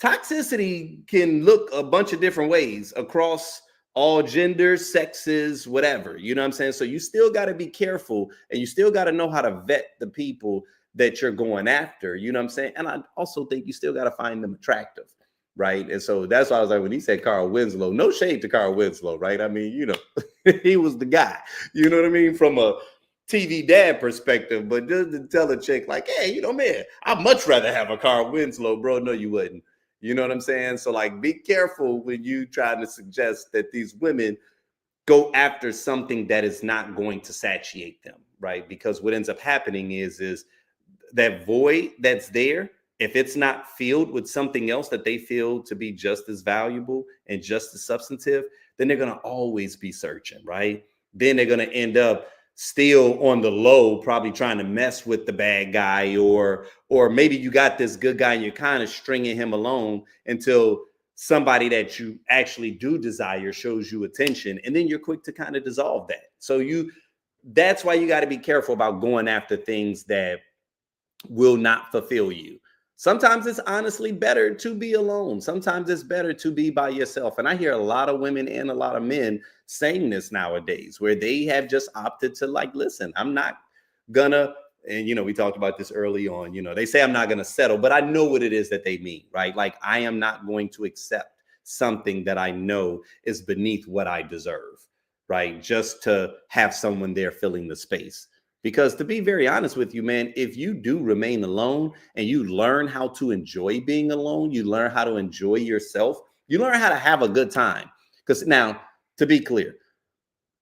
toxicity can look a bunch of different ways across all genders, sexes, whatever. You know what I'm saying? So you still got to be careful, and you still got to know how to vet the people that you're going after. You know what I'm saying? And I also think you still got to find them attractive, right? And so that's why I was like, when he said Carl Winslow, no shade to Carl Winslow, right? I mean, he was the guy, you know what I mean? From a TV dad perspective, but just to tell a chick like, hey, man, I'd much rather have a Carl Winslow, bro. No, you wouldn't. You know what I'm saying? So, like, be careful when you try to suggest that these women go after something that is not going to satiate them, right? Because what ends up happening is that void that's there, if it's not filled with something else that they feel to be just as valuable and just as substantive, then they're going to always be searching, right? Then they're going to end up still on the low, probably trying to mess with the bad guy, or maybe you got this good guy and you're kind of stringing him along until somebody that you actually do desire shows you attention, and then you're quick to kind of dissolve that. So that's why you got to be careful about going after things that will not fulfill you. Sometimes it's honestly better to be alone. Sometimes it's better to be by yourself. And I hear a lot of women and a lot of men saying this nowadays, where they have just opted to, like, listen, I'm not gonna, and we talked about this early on, they say I'm not gonna settle, but I know what it is that they mean, right? Like, I am not going to accept something that I know is beneath what I deserve, right? Just to have someone there filling the space. Because to be very honest with you, man, if you do remain alone and you learn how to enjoy being alone, you learn how to enjoy yourself, you learn how to have a good time. Because now, to be clear,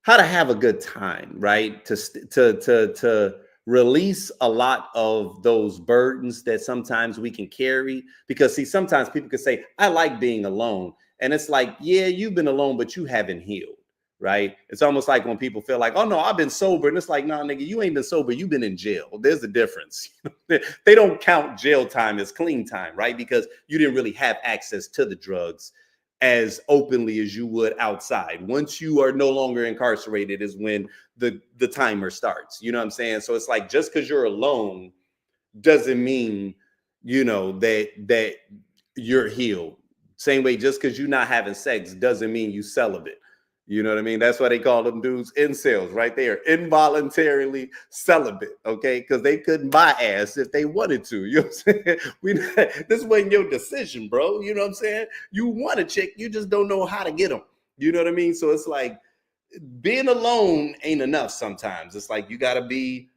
how to have a good time, right? To release a lot of those burdens that sometimes we can carry. Because see, sometimes people can say, I like being alone. And it's like, yeah, you've been alone, but you haven't healed. Right? It's almost like when people feel like, oh no, I've been sober. And it's like, no, nigga, you ain't been sober. You've been in jail. There's a difference. They don't count jail time as clean time, right? Because you didn't really have access to the drugs as openly as you would outside. Once you are no longer incarcerated is when the timer starts. You know what I'm saying? So it's like, just because you're alone doesn't mean, that you're healed. Same way, just because you're not having sex doesn't mean you celibate. You know what I mean? That's why they call them dudes incels, right there. Involuntarily celibate, okay? Because they couldn't buy ass if they wanted to. You know what I'm saying? This wasn't your decision, bro. You know what I'm saying? You want a chick, you just don't know how to get them. You know what I mean? So it's like, being alone ain't enough sometimes. It's like, you got to be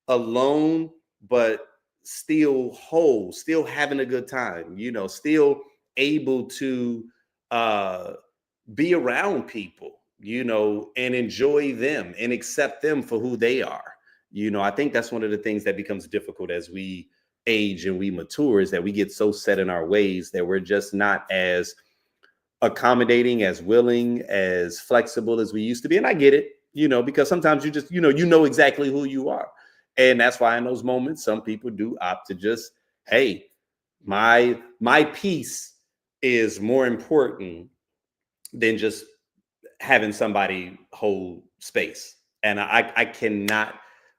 alone, but still whole, still having a good time, still able to be around people, and enjoy them and accept them for who they are. I think that's one of the things that becomes difficult as we age and we mature, is that we get so set in our ways that we're just not as accommodating, as willing, as flexible as we used to be. And I get it, because sometimes you just, you know exactly who you are. And that's why in those moments, some people do opt to just, hey, my peace is more important than just having somebody hold space. And I cannot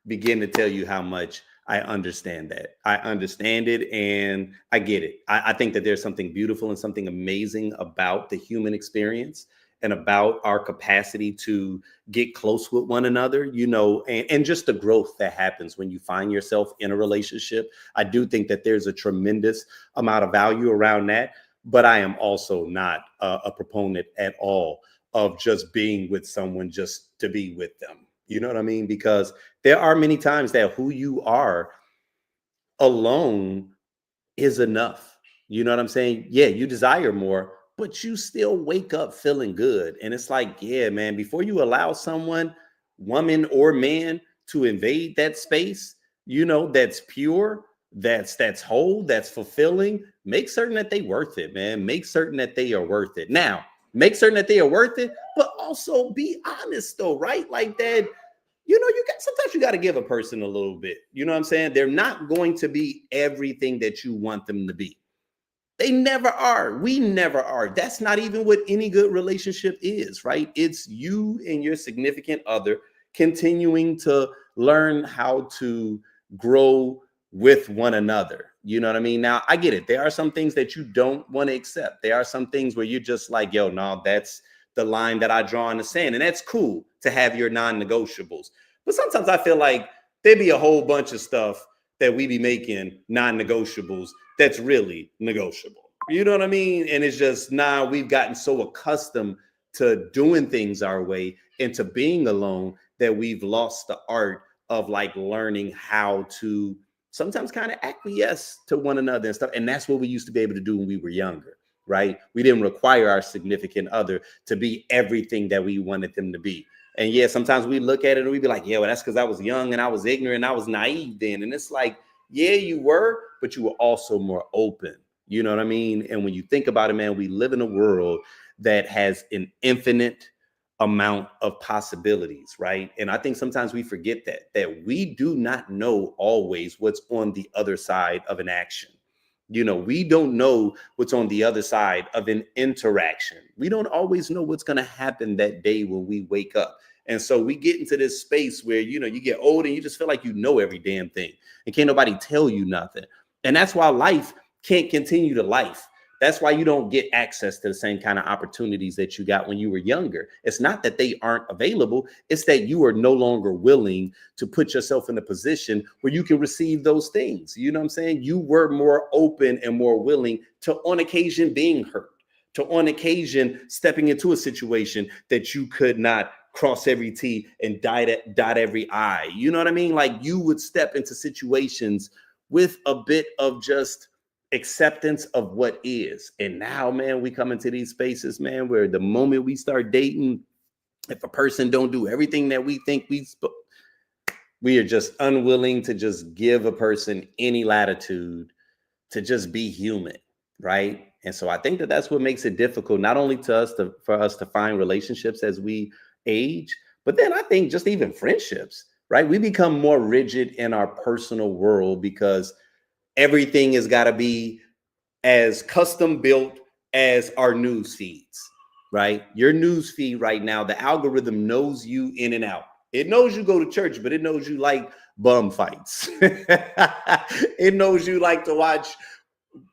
begin to tell you how much I understand that. I understand it and I get it. I think that there's something beautiful and something amazing about the human experience and about our capacity to get close with one another, and just the growth that happens when you find yourself in a relationship. I do think that there's a tremendous amount of value around that. But I am also not a proponent at all of just being with someone just to be with them. You know what I mean? Because there are many times that who you are alone is enough. You know what I'm saying? Yeah, you desire more, but you still wake up feeling good. And it's like, yeah, man, before you allow someone, woman or man, to invade that space, that's pure, that's whole, that's fulfilling, make certain that they worth it, man. Make certain that they are worth it. Now, make certain that they are worth it, but also be honest though, right? Like that, sometimes you got to give a person a little bit. You know what I'm saying? They're not going to be everything that you want them to be. They never are. We never are. That's not even what any good relationship is, right? It's you and your significant other continuing to learn how to grow with one another. You know what I mean? Now, I get it. There are some things that you don't want to accept. There are some things where you're just like, yo, no, that's the line that I draw in the sand. And that's cool to have your non-negotiables. But sometimes I feel like there'd be a whole bunch of stuff that we be making non-negotiables that's really negotiable. You know what I mean? And it's just we've gotten so accustomed to doing things our way and to being alone that we've lost the art of like learning how to sometimes kind of acquiesce to one another and stuff. And that's what we used to be able to do when we were younger, right? We didn't require our significant other to be everything that we wanted them to be. And yeah, sometimes we look at it and we be like, yeah, well, that's because I was young and I was ignorant. I was naive then. And it's like, yeah, you were, but you were also more open. You know what I mean? And when you think about it, man, we live in a world that has an infinite amount of possibilities, right? And I think sometimes we forget that we do not know always what's on the other side of an action. We don't know what's on the other side of an interaction. We don't always know what's going to happen that day when we wake up. And so we get into this space where, you get old and you just feel like you know every damn thing and can't nobody tell you nothing. And that's why life can't continue to life. That's why you don't get access to the same kind of opportunities that you got when you were younger. It's not that they aren't available. It's that you are no longer willing to put yourself in a position where you can receive those things. You know what I'm saying? You were more open and more willing to, on occasion, being hurt, to, on occasion, stepping into a situation that you could not cross every T and dot every I. You know what I mean? Like you would step into situations with a bit of just acceptance of what is. And now, man, we come into these spaces, man, where the moment we start dating, if a person don't do everything that we think we are just unwilling to just give a person any latitude to just be human, right? And so I think that that's what makes it difficult, not only for us to find relationships as we age, but then I think just even friendships, right? We become more rigid in our personal world because everything has got to be as custom built as our news feeds, right? Your news feed right now, the algorithm knows you in and out. It knows you go to church, but it knows you like bum fights. It knows you like to watch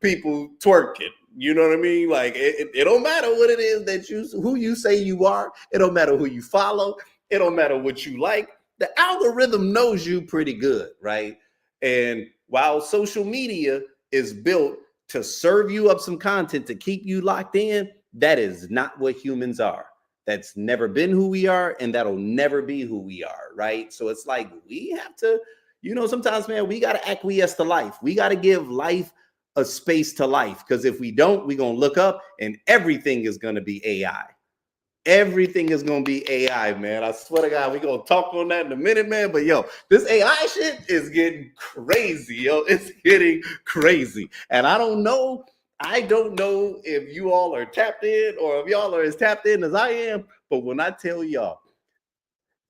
people twerking. You know what I mean? Like it don't matter what it is who you say you are. It don't matter who you follow. It don't matter what you like. The algorithm knows you pretty good, right? And while social media is built to serve you up some content to keep you locked in, that is not what humans are. That's never been who we are, and that'll never be who we are, right? So it's like we have to, sometimes, man, we got to acquiesce to life. We got to give life a space to life, because if we don't, we're going to look up and everything is going to be AI. Everything is going to be AI, man. I swear to God, we're going to talk on that in a minute, man. But yo, this AI shit is getting crazy, yo. It's getting crazy. And I don't know if you all are tapped in or if y'all are as tapped in as I am. But when I tell y'all,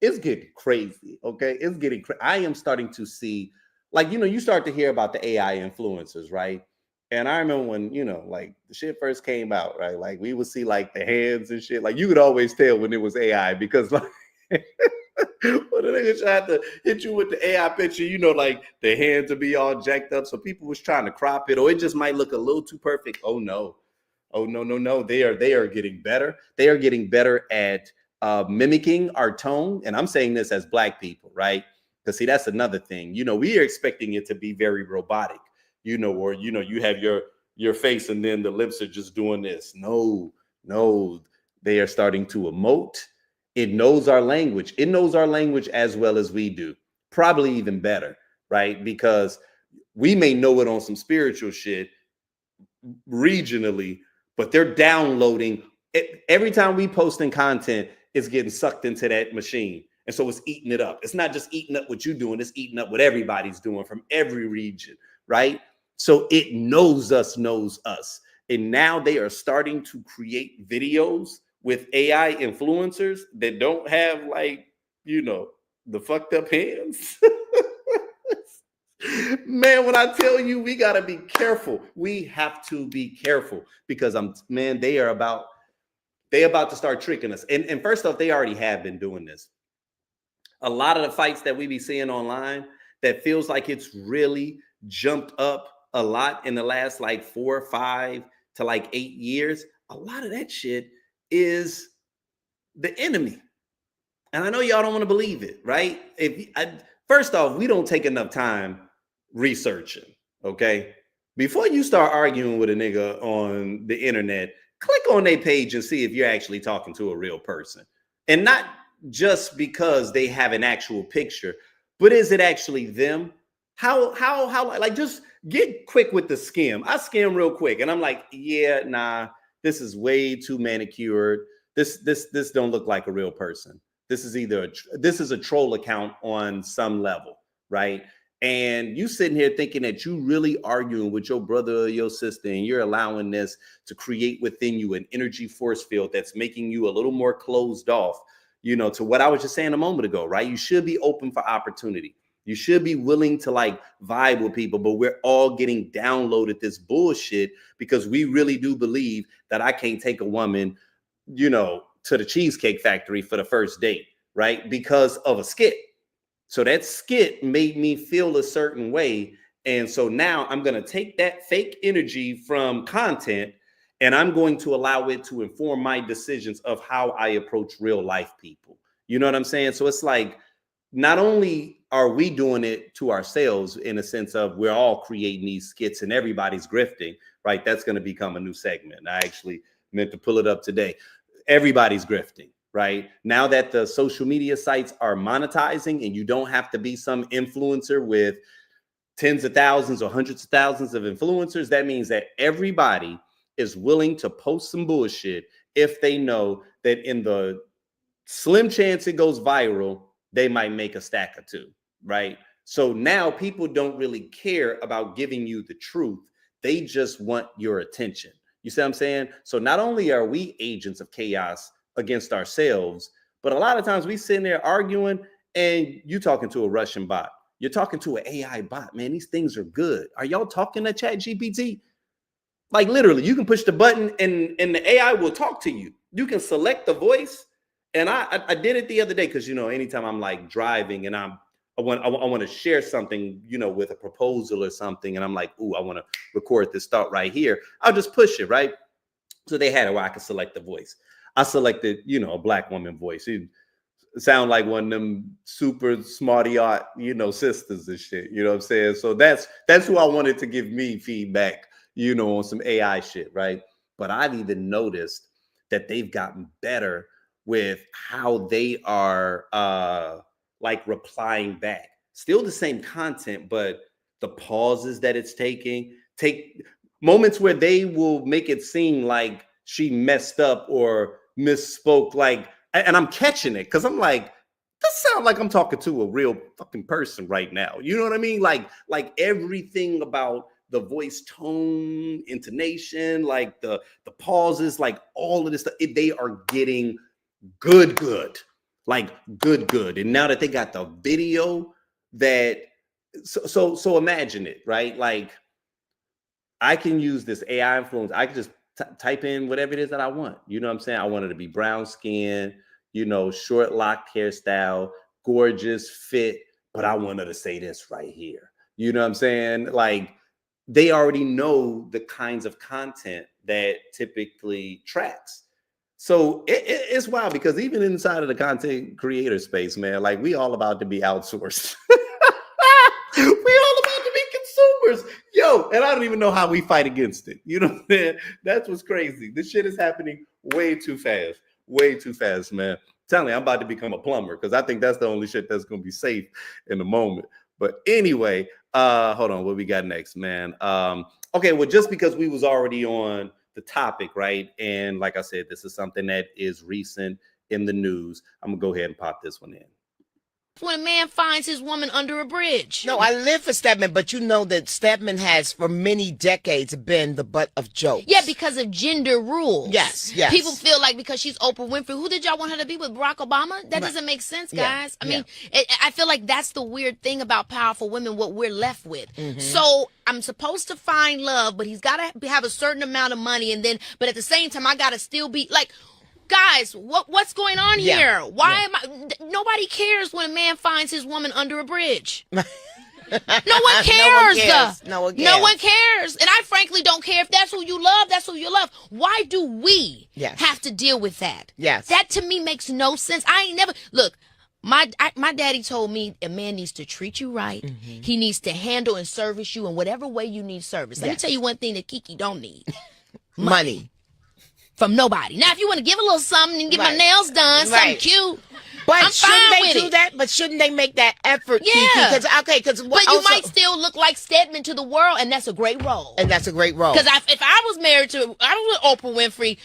it's getting crazy, okay? It's getting crazy. I am starting to see, like, you start to hear about the AI influencers, right? And I remember when, like the shit first came out, right? Like we would see like the hands and shit. Like you could always tell when it was AI because like when the nigga tried to hit you with the AI picture, like the hands would be all jacked up. So people was trying to crop it, or it just might look a little too perfect. Oh no. They are getting better. They are getting better at mimicking our tone. And I'm saying this as Black people, right? Because see, that's another thing. We are expecting it to be very robotic. Or you have your face and then the lips are just doing this. No, they are starting to emote. It knows our language. It knows our language as well as we do, probably even better, right? Because We may know it on some spiritual shit regionally, but they're downloading it. Every time we posting content, it's getting sucked into that machine. And so it's eating it up. It's not just eating up what you're doing, it's eating up what everybody's doing from every region, right? So it knows us. And now they are starting to create videos with AI influencers that don't have, like, you know, the fucked up hands. Man, when I tell you, we got to be careful. We have to be careful because they about to start tricking us. And first off, they already have been doing this. A lot of the fights that we be seeing online that feels like it's really jumped up a lot in the last like 4 or 5 to like 8 years. A lot of that shit is the enemy. And I know y'all don't want to believe it, right? First off, we don't take enough time researching, okay? Before you start arguing with a nigga on the internet, click on their page and see if you're actually talking to a real person. And not just because they have an actual picture, but is it actually them? How like, just get quick with the skim. I skim real quick and I'm like, yeah, nah, this is way too manicured. This don't look like a real person. This is a troll account on some level, right? And you sitting here thinking that you really arguing with your brother or your sister, and you're allowing this to create within you an energy force field that's making you a little more closed off, you know, to what I was just saying a moment ago, right? You should be open for opportunity. You should be willing to like vibe with people, but we're all getting downloaded this bullshit because we really do believe that I can't take a woman, you know, to the Cheesecake Factory for the first date, right? Because of a skit. So that skit made me feel a certain way. And so now I'm going to take that fake energy from content and I'm going to allow it to inform my decisions of how I approach real life people. You know what I'm saying? So it's like, not only are we doing it to ourselves in a sense of we're all creating these skits and everybody's grifting, right? That's going to become a new segment. I actually meant to pull it up today. Everybody's grifting. Right now that the social media sites are monetizing and you don't have to be some influencer with tens of thousands or hundreds of thousands of influencers, that means that everybody is willing to post some bullshit if they know that in the slim chance it goes viral, they might make a stack or two, right? So now people don't really care about giving you the truth. They just want your attention. You see what I'm saying? So not only are we agents of chaos against ourselves, but a lot of times we sitting there arguing and you talking to a Russian bot. You're talking to an AI bot, man. These things are good. Are y'all talking to ChatGPT? Like literally, you can push the button and the AI will talk to you. You can select the voice. And I did it the other day because, you know, anytime I'm like driving and I want to share something, you know, with a proposal or something, and I'm like, ooh, I want to record this thought right here. I'll just push it, right? So they had it where I could select the voice. I selected, you know, a black woman voice. It sound like one of them super smarty art, you know, sisters and shit. You know what I'm saying? So that's who I wanted to give me feedback, you know, on some AI shit, right? But I've even noticed that they've gotten better with how they are like replying back. Still the same content, but the pauses that it's taking, take moments where they will make it seem like she messed up or misspoke, like, and I'm catching it because I'm like, this sounds like I'm talking to a real fucking person right now. You know what I mean? Like everything about the voice tone, intonation, like the pauses, like all of this stuff, they are getting good, like good. And now that they got the video, that so imagine it, right? Like I can use this AI influence. I can just type in whatever it is that I want. You know what I'm saying? I want it to be brown skin, you know, short locked hairstyle, gorgeous fit, but I want her to say this right here. You know what I'm saying? Like they already know the kinds of content that typically tracks. So it's wild because even inside of the content creator space, man, like we all about to be outsourced. We all about to be consumers. Yo, and I don't even know how we fight against it. You know what I'm saying? That's what's crazy. This shit is happening way too fast, man. I'm telling you, I'm about to become a plumber because I think that's the only shit that's going to be safe in the moment. But anyway, Hold on, what we got next, man? Okay, well, just because we was already on the topic, right? And like I said, this is something that is recent in the news. I'm gonna go ahead and pop this one in. When a man finds his woman under a bridge. No, I live for Stedman, but you know that Stedman has for many decades been the butt of jokes. Yeah, because of gender rules. Yes. People feel like because she's Oprah Winfrey, who did y'all want her to be with, Barack Obama? That doesn't make sense, guys. I mean, I feel like that's the weird thing about powerful women, what we're left with. So I'm supposed to find love, but he's got to have a certain amount of money, and then, but at the same time, I got to still be like, guys, what's going on here? Why am I? Nobody cares when a man finds his woman under a bridge. No one cares. No one cares. And I frankly don't care if that's who you love. That's who you love. Why do we have to deal with that? Yes. That to me makes no sense. I ain't never look. My daddy told me a man needs to treat you right. He needs to handle and service you in whatever way you need service. Let me tell you one thing that Kiki don't need: money. From nobody. Now, if you want to give a little something and get my nails done, something cute, but I'm shouldn't fine they with do it. that? But shouldn't they make that effort? Yeah. But you might still look like Stedman to the world, and that's a great role. And that's a great role. Because if I was married to, I was with Oprah Winfrey.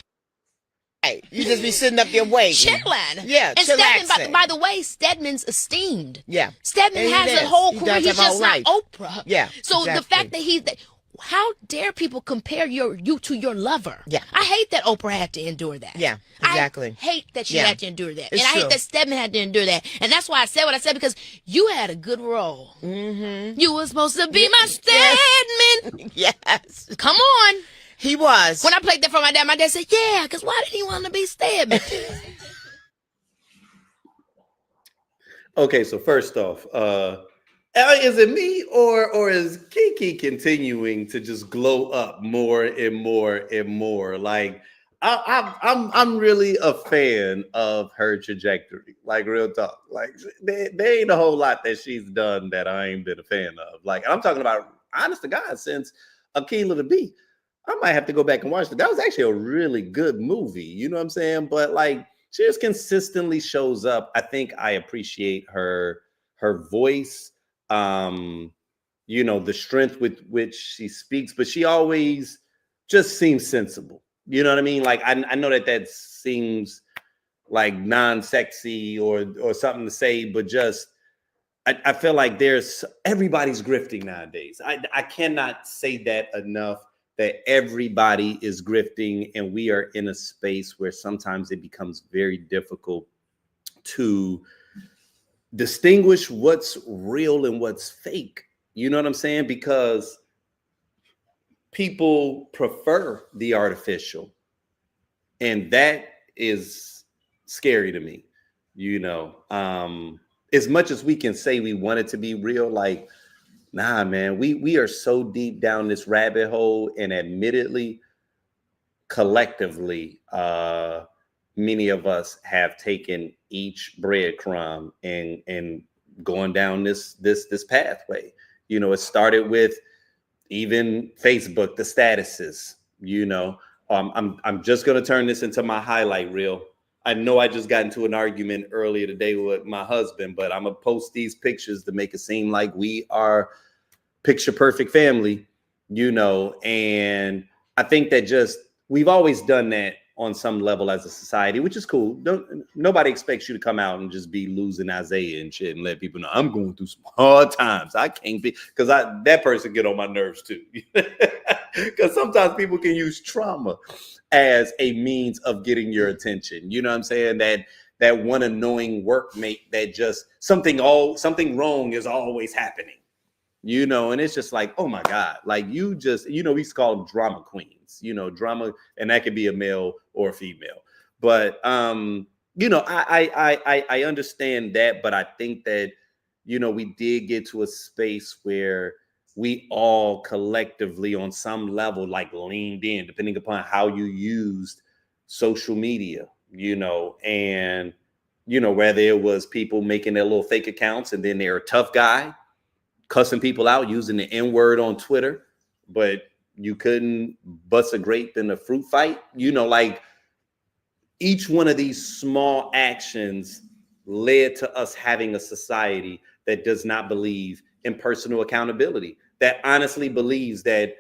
Hey, you just be sitting up there waiting. Chilling. Yeah, and Stedman, by the way, Stedman's esteemed. Yeah. Stedman has a whole He career. does He's have a just whole not Oprah. Yeah, So exactly. the fact that how dare people compare you to your lover? Yeah. I hate that Oprah had to endure that. Yeah, exactly. I hate that she had to endure that. It's and I true. hate that Stedman had to endure that. And that's why I said what I said, because you had a good role. You were supposed to be my Stedman. Yes. Come on. He was. When I played that for my dad said, yeah, because why did he want to be Stedman? Okay, so first off, is it me or is Kiki continuing to just glow up more and more and more? Like I'm really a fan of her trajectory. Like real talk. Like there ain't a whole lot that she's done that I ain't been a fan of. Like I'm talking about honest to God since Akilah the Bee. I might have to go back and watch it. That was actually a really good movie. You know what I'm saying? But like she just consistently shows up. I think I appreciate her voice. You know, the strength with which she speaks, but she always just seems sensible. You know what I mean? Like I know that seems like non-sexy or something to say, but just I feel like everybody's grifting nowadays. I cannot say that enough, that everybody is grifting, and we are in a space where sometimes it becomes very difficult to distinguish what's real and what's fake. You know what I'm saying? Because people prefer the artificial, and that is scary to me. You know, as much as we can say we want it to be real, like, nah, man, we are so deep down this rabbit hole, and admittedly, collectively, many of us have taken each breadcrumb and going down this pathway. You know, it started with even Facebook, the statuses. You know, I'm just gonna turn this into my highlight reel. I know I just got into an argument earlier today with my husband, but I'm gonna post these pictures to make it seem like we are picture perfect family, you know. And I think that we've always done that on some level as a society, which is cool. Nobody expects you to come out and just be losing Isaiah and shit and let people know I'm going through some hard times. I can't be, because that person get on my nerves too. Because sometimes people can use trauma as a means of getting your attention. You know what I'm saying? That one annoying workmate that just something wrong is always happening. You know, and it's just like, oh my God, like you just, you know, we used to call them drama queens, you know, drama, and that could be a male or a female. But you know, I understand that, but I think that, you know, we did get to a space where we all collectively on some level like leaned in, depending upon how you used social media, you know, and you know, whether it was people making their little fake accounts and then they're a tough guy cussing people out, using the N-word on Twitter, but you couldn't bust a grape in a fruit fight. You know, like each one of these small actions led to us having a society that does not believe in personal accountability, that honestly believes that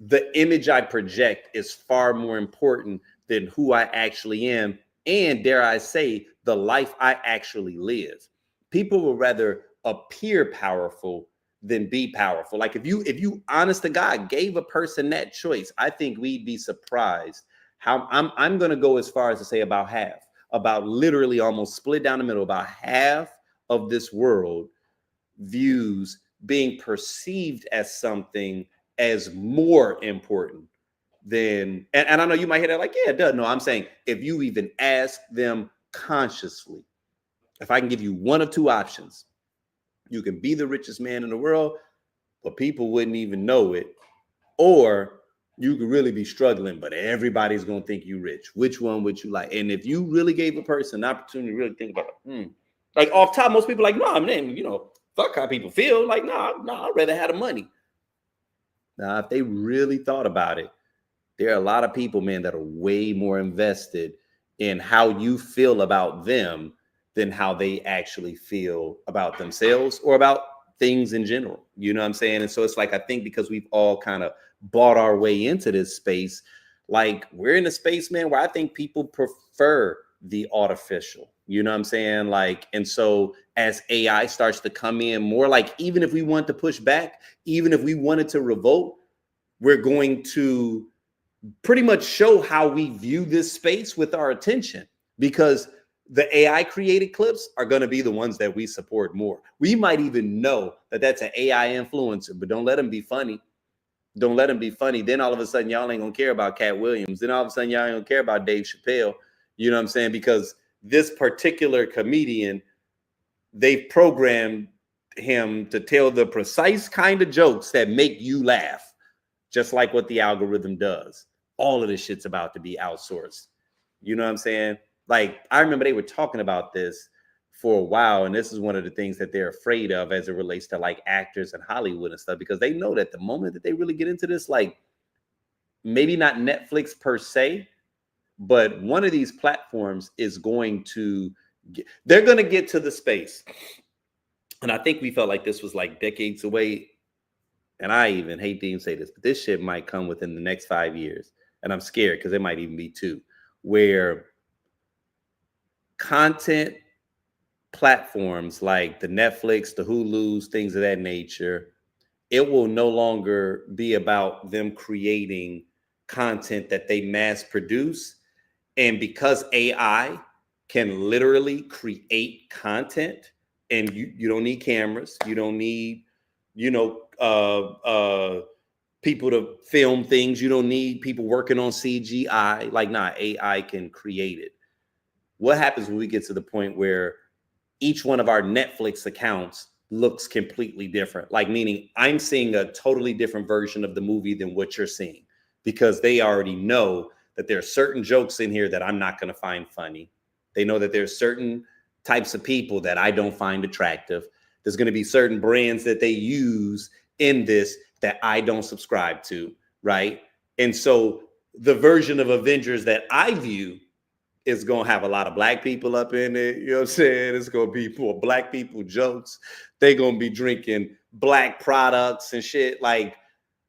the image I project is far more important than who I actually am, and dare I say, the life I actually live. People will rather appear powerful than be powerful. Like if you honest to God gave a person that choice, I think we'd be surprised how I'm gonna go as far as to say about half, about literally almost split down the middle, about half of this world views being perceived as something as more important than, and I know you might hear that like, yeah, it does. No, I'm saying if you even ask them consciously, if I can give you one of two options, you can be the richest man in the world, but people wouldn't even know it, or you could really be struggling, but everybody's gonna think you rich. Which one would you like? And if you really gave a person an opportunity to really think about it, like off top, most people are like, no, man, fuck how people feel. Like, no, I'd rather have the money. Now, if they really thought about it, there are a lot of people, man, that are way more invested in how you feel about them than how they actually feel about themselves or about things in general. You know what I'm saying? And so it's like, I think because we've all kind of bought our way into this space, like we're in a space, man, where I think people prefer the artificial. You know what I'm saying? Like, and so as AI starts to come in more, like even if we want to push back, even if we wanted to revolt, we're going to pretty much show how we view this space with our attention, because the AI created clips are going to be the ones that we support more. We might even know that that's an AI influencer, but don't let them be funny. Don't let them be funny. Then all of a sudden, y'all ain't going to care about Cat Williams. Then all of a sudden, y'all ain't going to care about Dave Chappelle. You know what I'm saying? Because this particular comedian, they've programmed him to tell the precise kind of jokes that make you laugh, just like what the algorithm does. All of this shit's about to be outsourced. You know what I'm saying? Like, I remember they were talking about this for a while, and this is one of the things that they're afraid of as it relates to like actors and Hollywood and stuff, because they know that the moment that they really get into this, like maybe not Netflix per se, but one of these platforms is going to they're going to get to the space. And I think we felt like this was like decades away. And I even hate to even say this, but this shit might come within the next 5 years. And I'm scared because it might even be 2, where content platforms like the Netflix, the Hulus, things of that nature, it will no longer be about them creating content that they mass produce. And because AI can literally create content, and you don't need cameras, you don't need, people to film things, you don't need people working on CGI. Like, nah, AI can create it. What happens when we get to the point where each one of our Netflix accounts looks completely different? Like, meaning I'm seeing a totally different version of the movie than what you're seeing, because they already know that there are certain jokes in here that I'm not going to find funny. They know that there's certain types of people that I don't find attractive. There's going to be certain brands that they use in this that I don't subscribe to, right? And so the version of Avengers that I view is going to have a lot of black people up in it. You know what I'm saying? It's going to be for black people jokes. They're going to be drinking black products and shit. Like,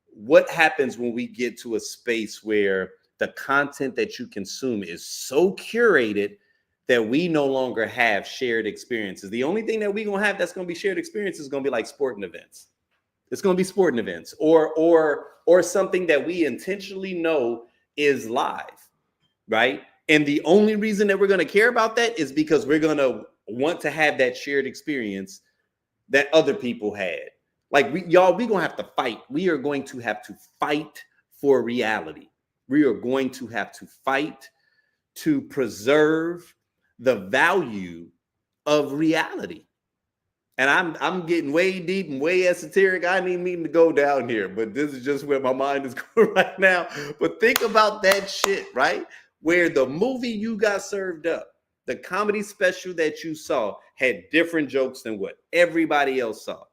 what happens when we get to a space where the content that you consume is so curated that we no longer have shared experiences? The only thing that we're going to have that's going to be shared experiences is going to be like sporting events. It's going to be sporting events or something that we intentionally know is live, right? And the only reason that we're going to care about that is because we're going to want to have that shared experience that other people had. Like, we're going to have to fight. We are going to have to fight for reality. We are going to have to fight to preserve the value of reality. And I'm getting way deep and way esoteric. I didn't mean to go down here, but this is just where my mind is going right now. But think about that shit, right? Where the movie you got served up, the comedy special that you saw had different jokes than what everybody else saw,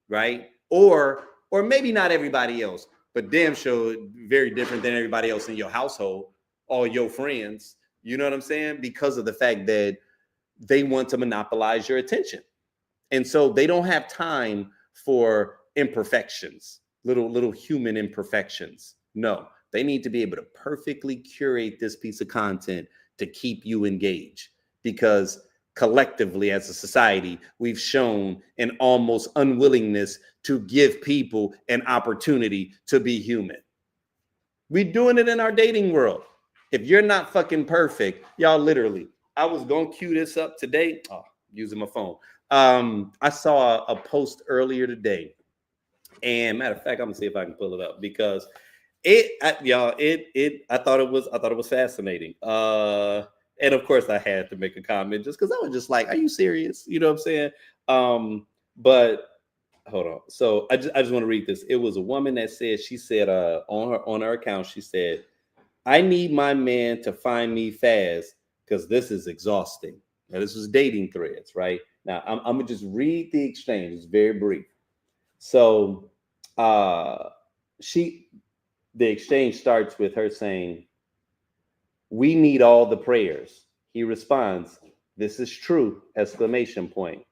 right? Or maybe not everybody else, but damn sure very different than everybody else in your household, all your friends. You know what I'm saying? Because of the fact that they want to monopolize your attention. And so they don't have time for imperfections, little human imperfections. No, they need to be able to perfectly curate this piece of content to keep you engaged, because collectively as a society, we've shown an almost unwillingness to give people an opportunity to be human. We're doing it in our dating world. If you're not fucking perfect, y'all, literally, I was gonna cue this up today. Oh, using my phone. I saw a post earlier today, and matter of fact, I'm gonna see if I can pull it up, because I thought it was fascinating. And of course I had to make a comment just because I was just like, are you serious? You know what I'm saying? But hold on. So I just want to read this. It was a woman that said, she said on her account, she said, I need my man to find me fast because this is exhausting. Now, this was dating threads, right? Now I'm gonna just read the exchange. It's very brief. So the exchange starts with her saying, we need all the prayers. He responds, this is true, exclamation point.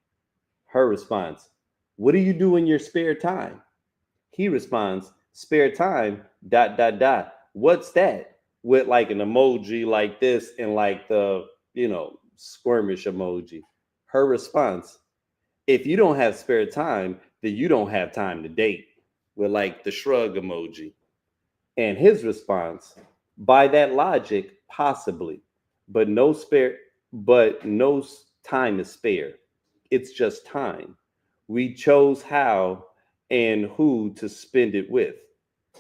Her response, what do you do in your spare time? He responds, spare time, ... What's that? With like an emoji like this and like the, squirmish emoji. Her response, if you don't have spare time, then you don't have time to date, with like the shrug emoji. And his response, by that logic, possibly, but no time is spare. It's just time. We chose how and who to spend it with.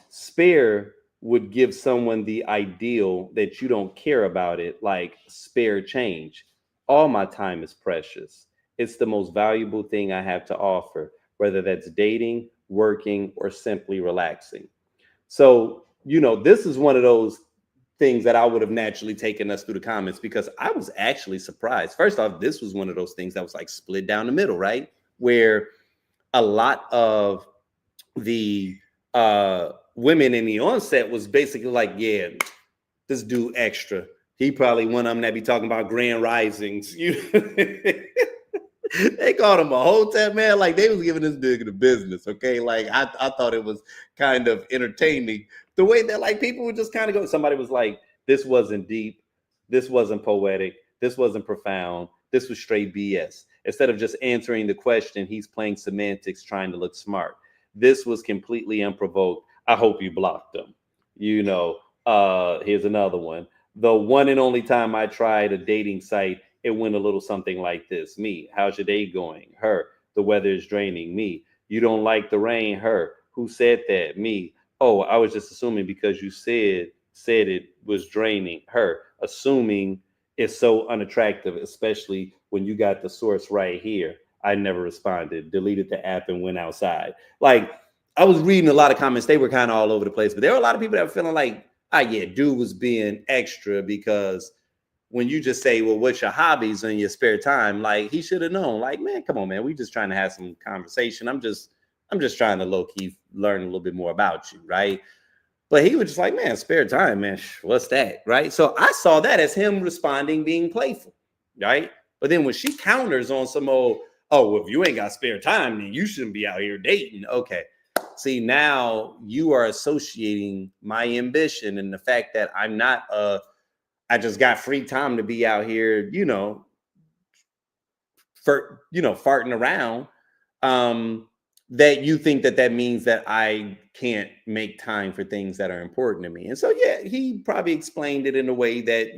Spare would give someone the ideal that you don't care about it, like spare change. All my time is precious. It's the most valuable thing I have to offer, whether that's dating, working, or simply relaxing. So, this is one of those things that I would have naturally taken us through the comments, because I was actually surprised. First off, this was one of those things that was like split down the middle, right? Where a lot of the women in the onset was basically like, yeah, this dude extra. He probably one of them that be talking about grand risings. They called him a hotel man, like they was giving this nigga the business. Okay, like I thought it was kind of entertaining the way that like people would just kind of go. Somebody was like, this wasn't deep, this wasn't poetic, this wasn't profound, this was straight BS. Instead of just answering the question, he's playing semantics, trying to look smart. This was completely unprovoked. I hope you blocked him. Here's another one. The one and only time I tried a dating site, it went a little something like this. Me, how's your day going? Her, the weather is draining. Me, you don't like the rain. Her, who said that? Me, oh, I was just assuming because you said it was draining. Her, assuming it's so unattractive, especially when you got the source right here. I never responded, deleted the app and went outside. Like, I was reading a lot of comments. They were kind of all over the place, but there were a lot of people that were feeling like, yeah, dude was being extra, because when you just say, well, what's your hobbies in your spare time? Like, he should have known, like, man, come on, man. We just trying to have some conversation. I'm just trying to low key learn a little bit more about you. Right. But he was just like, man, spare time, man. What's that? Right. So I saw that as him responding, being playful. Right. But then when she counters on some old, oh, well, if you ain't got spare time, then you shouldn't be out here dating. Okay. See, now you are associating my ambition and the fact that I'm not I just got free time to be out here, farting around. That you think that means that I can't make time for things that are important to me. And so, yeah, he probably explained it in a way that,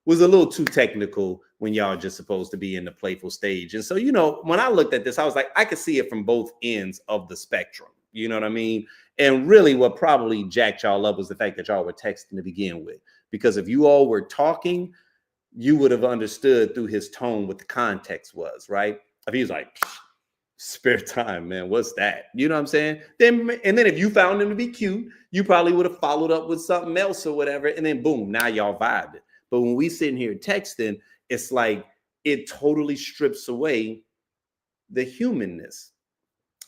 was a little too technical when y'all just supposed to be in the playful stage. And so, when I looked at this, I was like, I could see it from both ends of the spectrum. You know what I mean? And really what probably jacked y'all up was the fact that y'all were texting to begin with. Because if you all were talking, you would have understood through his tone what the context was, right? If he was like, spare time, man, what's that? You know what I'm saying? Then if you found him to be cute, you probably would have followed up with something else or whatever. And then boom, now y'all vibed it. But when we sitting here texting, it's like it totally strips away the humanness.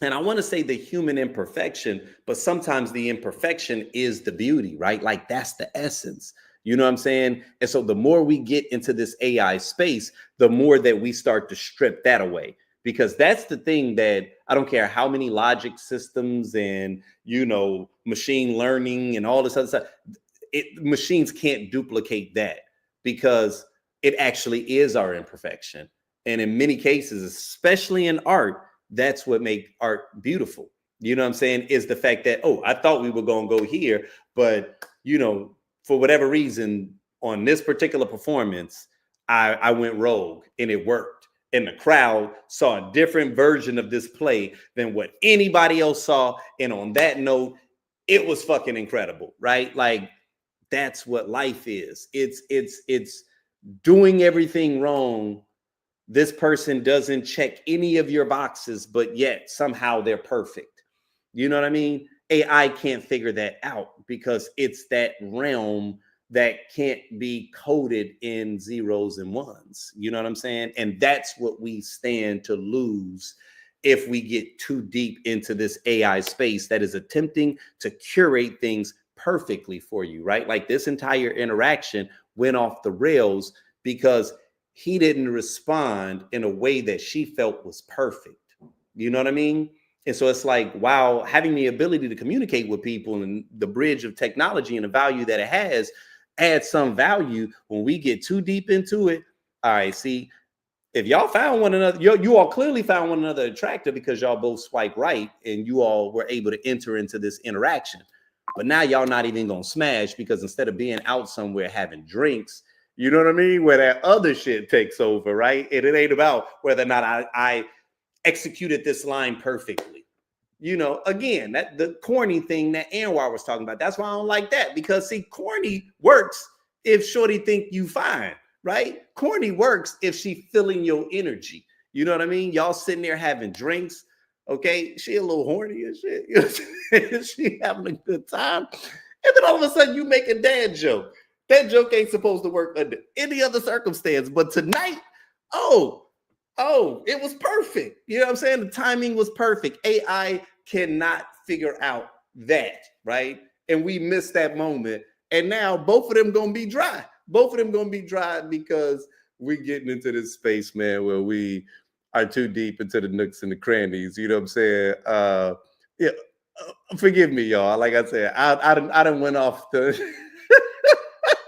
And I want to say the human imperfection, but sometimes the imperfection is the beauty, right? Like that's the essence. You know what I'm saying? And so the more we get into this AI space, the more that we start to strip that away, because that's the thing that I don't care how many logic systems and, machine learning and all this other stuff. Machines can't duplicate that because it actually is our imperfection. And in many cases, especially in art, that's what makes art beautiful. You know what I'm saying? Is the fact that, I thought we were going to go here, but, for whatever reason, on this particular performance, I went rogue and it worked. And the crowd saw a different version of this play than what anybody else saw. And on that note, it was fucking incredible, right? Like, that's what life is. It's doing everything wrong. This person doesn't check any of your boxes, but yet somehow they're perfect. You know what I mean? AI can't figure that out because it's that realm that can't be coded in zeros and ones. You know what I'm saying? And that's what we stand to lose if we get too deep into this AI space that is attempting to curate things perfectly for you, right? Like this entire interaction went off the rails because he didn't respond in a way that she felt was perfect. You know what I mean? And so it's like, wow, having the ability to communicate with people and the bridge of technology and the value that it has adds some value. When we get too deep into it, all right, see, if y'all found one another, you all clearly found one another attractive because y'all both swipe right and you all were able to enter into this interaction. But now y'all not even gonna smash because instead of being out somewhere having drinks, you know what I mean? Where that other shit takes over, right? And it ain't about whether or not I executed this line perfectly. Again, that the corny thing that Anwar was talking about. That's why I don't like that, because see, corny works if shorty think you fine, right? Corny works if she feeling your energy. You know what I mean? Y'all sitting there having drinks. Okay, she a little horny and shit. You know what I'm saying? She having a good time. And then all of a sudden you make a dad joke. That joke ain't supposed to work under any other circumstance. But tonight, it was perfect. You know what I'm saying? The timing was perfect. AI cannot figure out that, right? And we missed that moment. And now both of them going to be dry. Both of them going to be dry because we're getting into this space, man, where we are too deep into the nooks and the crannies. You know what I'm saying? Forgive me, y'all. Like I said, I done went off the...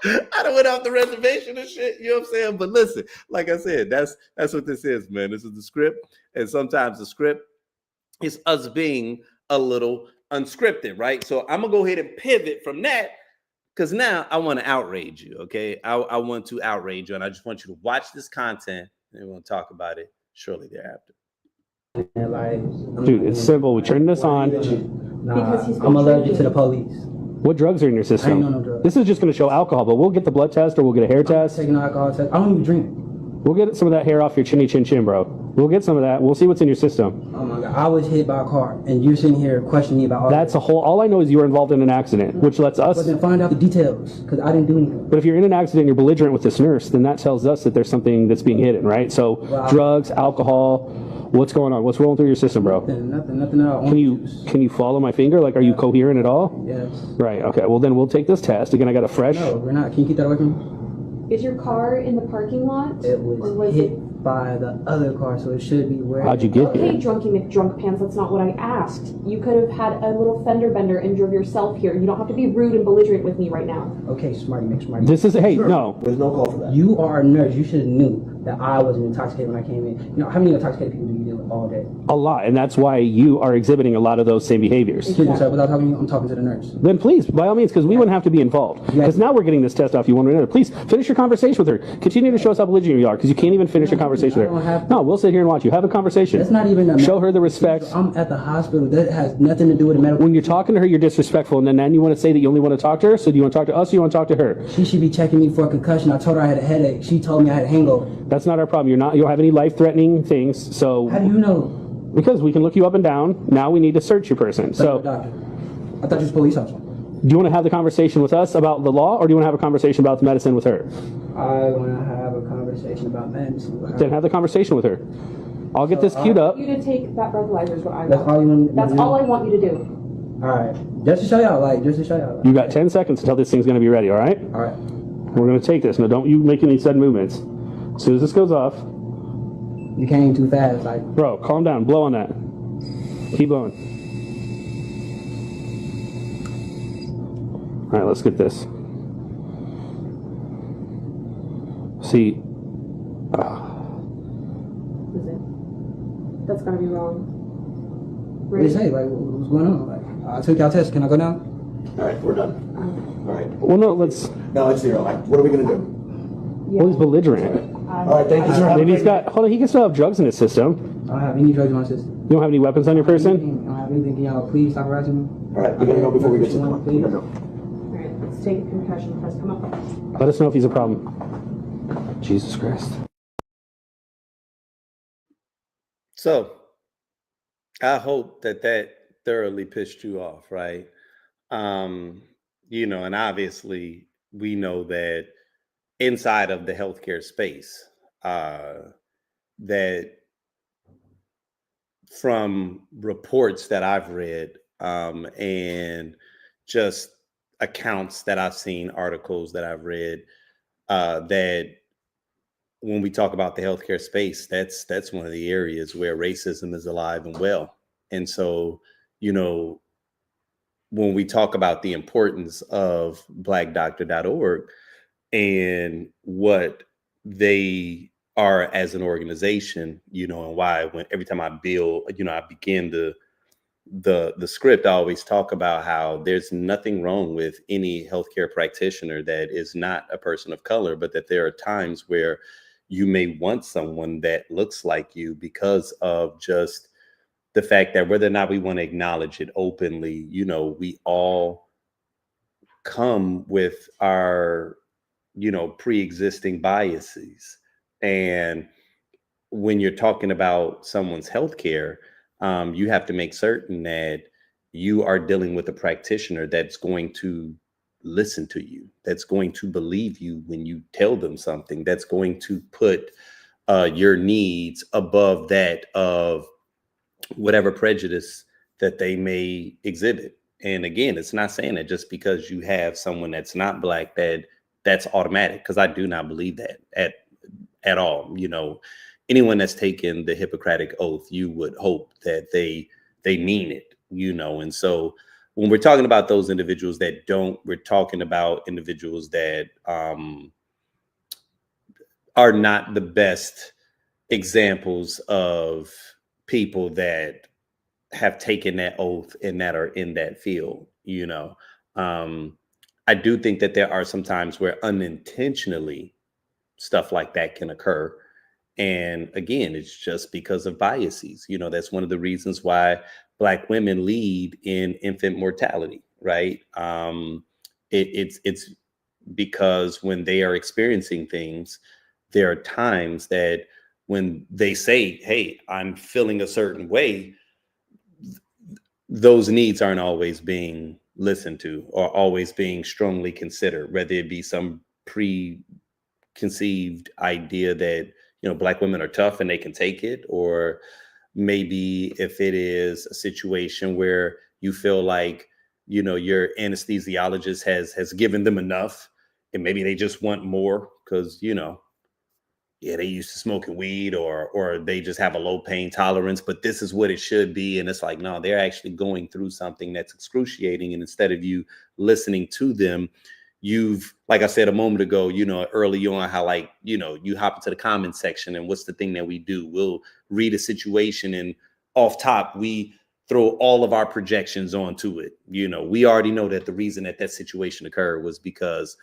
I done went off the reservation and shit, you know what I'm saying? But listen, like I said, that's what this is, man. This is the script. And sometimes the script is us being a little unscripted, right? So I'm going to go ahead and pivot from that because now I want to outrage you, okay? I want to outrage you, and I just want you to watch this content, and we're going to talk about it shortly thereafter. Dude, it's simple. We turn this on. Because I'm allergic to the police. What drugs are in your system? I ain't no drugs. This is just going to show alcohol, but we'll get the blood test or we'll get a hair test. Taking an alcohol test. I don't even drink. We'll get some of that hair off your chinny chin chin, bro. We'll get some of that. We'll see what's in your system. Oh my God. I was hit by a car and you're sitting here questioning me about all That's a whole, all I know is you were involved in an accident, which lets us. But then find out the details because I didn't do anything. But if you're in an accident and you're belligerent with this nurse, then that tells us that there's something that's being hidden, right? So drugs, alcohol, what's going on? What's rolling through your system, bro? Nothing at all. Can you follow my finger? Like, are you coherent at all? Yes. Right, okay. Well, then we'll take this test. Again, I got a fresh. No, we're not. Can you keep that away from me? Is your car in the parking lot? It was hit by the other car, so it should be where. How'd you get here? Okay, drunky McDrunk pants, that's not what I asked. You could have had a little fender bender and drove yourself here. You don't have to be rude and belligerent with me right now. Okay, Smarty McSmarty. This is, hey, sure. No. There's no call for that. You are a nurse. You should have knew that I wasn't intoxicated when I came in. You know, how many intoxicated people do you deal with all day? A lot, and that's why you are exhibiting a lot of those same behaviors. Excuse me, sir, without talking to you, I'm talking to the nurse. Then please, by all means, because we wouldn't have to be involved. Because now we're getting this test off you one way or another. Please, finish your conversation with her. Continue to show us how belligerent you are, because you can't even finish your conversation with her. No, we'll sit here and watch you. Have a conversation. That's not even a show her the respect. I'm at the hospital. That has nothing to do with the medical. When you're talking to her, you're disrespectful, and then you want to say that you only want to talk to her? So do you want to talk to us or you want to talk to her? She should be checking me for a concussion. I told her I had a headache. She told me I had a hangover. That's not our problem. You don't have any life-threatening things, so... How do you know? Because we can look you up and down. Now we need to search your person. So, doctor, I thought you was a police officer. Do you want to have the conversation with us about the law, or do you want to have a conversation about the medicine with her? I want to have a conversation about medicine with her. Then have the conversation with her. I'll get this queued up. You to take that breathalyzer is what I want. That's all you want. That's all I want you to do. All right, just to show y'all, You got 10 seconds until this thing's going to be ready. All right. All right. We're going to take this. Now, don't you make any sudden movements. As soon as this goes off. You came too fast, like. Bro, calm down. Blow on that. Keep going. All right, let's get this. See, Is it? That's gotta be wrong. What do you say? Like, what's going on? Like, I took y'all test. Can I go now? All right, we're done. All right. well, no, let's. Now it's zero. What are we gonna do? Well, he's belligerent. All right, thank you, sir. Maybe he's got. Hold on, he can still have drugs in his system. I don't have any drugs in my system. You don't have any weapons on your person? I don't have anything. Can y'all please stop harassing me? All right, we're gonna go before we get to the point. Please. Alright, let's take a concussion test. Come up. Let us know if he's a problem. Jesus Christ. So, I hope that thoroughly pissed you off, right? And obviously we know that inside of the healthcare space, that from reports that I've read, and just accounts that I've seen, articles that I've read, that when we talk about the healthcare space, that's one of the areas where racism is alive and well. And so, when we talk about the importance of blackdoctor.org and what they are as an organization, and why every time I I begin the script, I always talk about how there's nothing wrong with any healthcare practitioner that is not a person of color, but that there are times where you may want someone that looks like you because of just the fact that whether or not we want to acknowledge it openly, we all come with our, pre-existing biases. And when you're talking about someone's healthcare, you have to make certain that you are dealing with a practitioner that's going to listen to you, that's going to believe you when you tell them something, that's going to put your needs above that of whatever prejudice that they may exhibit. And again, it's not saying that just because you have someone that's not Black that's automatic, because I do not believe that at all. Anyone that's taken the Hippocratic Oath, you would hope that they mean it, and so when we're talking about those individuals that don't, we're talking about individuals that are not the best examples of people that have taken that oath and that are in that field. I do think that there are some times where unintentionally stuff like that can occur. And again, it's just because of biases. That's one of the reasons why Black women lead in infant mortality, right? It's because when they are experiencing things, there are times that when they say, hey, I'm feeling a certain way, those needs aren't always being listened to or always being strongly considered, whether it be some preconceived idea that, Black women are tough and they can take it, or maybe if it is a situation where you feel like, your anesthesiologist has given them enough and maybe they just want more because, they used to smoking weed or they just have a low pain tolerance, but this is what it should be. And it's like, no, they're actually going through something that's excruciating. And instead of you listening to them, you've, like I said a moment ago, early on, how you hop into the comment section and what's the thing that we do? We'll read a situation and off top, we throw all of our projections onto it. We already know that the reason that situation occurred was because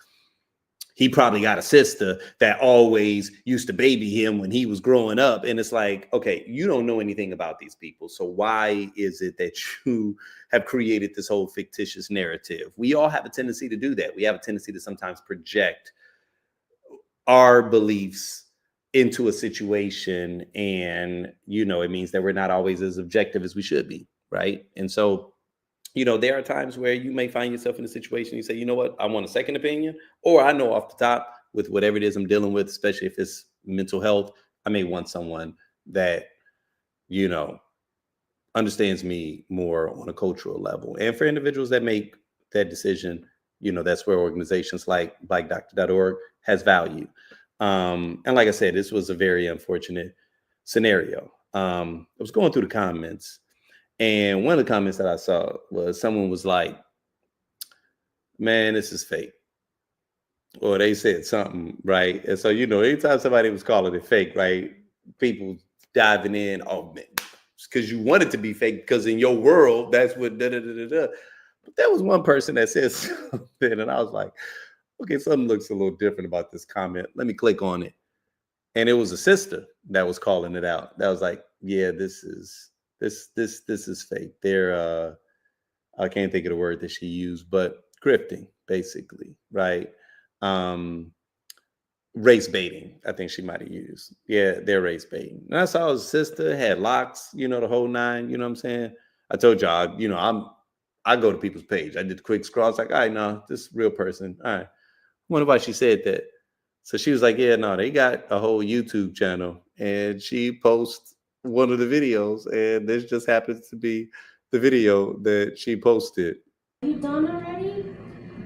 he probably got a sister that always used to baby him when he was growing up. And it's like, okay, you don't know anything about these people. So why is it that you have created this whole fictitious narrative? We all have a tendency to do that. We have a tendency to sometimes project our beliefs into a situation. And, it means that we're not always as objective as we should be. Right. And so, there are times where you may find yourself in a situation, you say, you know what, I want a second opinion, or I know off the top with whatever it is I'm dealing with, especially if it's mental health, I may want someone that, understands me more on a cultural level. And for individuals that make that decision, that's where organizations like blackdoctor.org has value. And like I said, this was a very unfortunate scenario. I was going through the comments And one of the comments that I saw was someone was like, man, this is fake. Or they said something, right? And so, anytime somebody was calling it fake, right? People diving in, oh man, because you want it to be fake, because in your world, that's what da da da da da. But there was one person that said something, and I was like, okay, something looks a little different about this comment. Let me click on it. And it was a sister that was calling it out. That was like, yeah, this is fake. They're I can't think of the word that she used, but grifting, basically, right? Um, Race baiting, I think she might have used. Yeah, they're race baiting. And I saw his sister had locks, the whole nine, you know what I'm saying? I told y'all, I go to people's page. I did the quick scroll. I was like, all right, no, this real person. All right. Wonder why she said that. So she was like, yeah, no, they got a whole YouTube channel. And she posts one of the videos, and this just happens to be the video that she posted. Are you done already?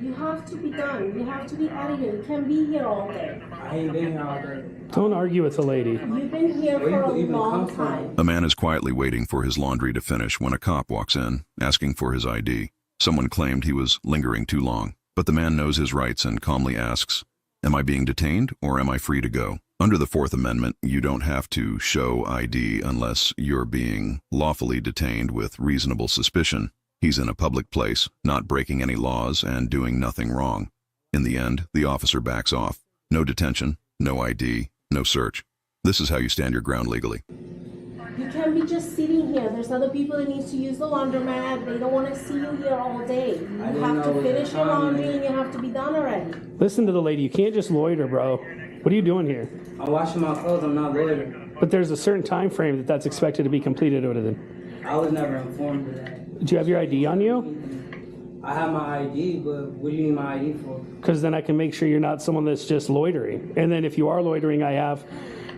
You have to be done. You have to be out of here. You can't be here all day. I ain't been here all day. Don't argue with the lady. You've been here for a long time. A man is quietly waiting for his laundry to finish when a cop walks in, asking for his ID. Someone claimed he was lingering too long, but the man knows his rights and calmly asks, am I being detained or am I free to go? Under the Fourth Amendment, you don't have to show ID unless you're being lawfully detained with reasonable suspicion. He's in a public place, not breaking any laws and doing nothing wrong. In the end, the officer backs off. No detention, no ID, no search. This is how you stand your ground legally. You can't be just sitting here. There's other people that need to use the laundromat. They don't want to see you here all day. You have to finish your laundry and you have to be done already. Listen to the lady. You can't just loiter, bro. What are you doing here? I'm washing my clothes. I'm not loitering. But there's a certain time frame that's expected to be completed within. I was never informed of that. Do you have your ID on you? I have my ID, but what do you need my ID for? Because then I can make sure you're not someone that's just loitering. And then if you are loitering, I have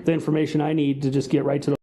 the information I need to just get right to the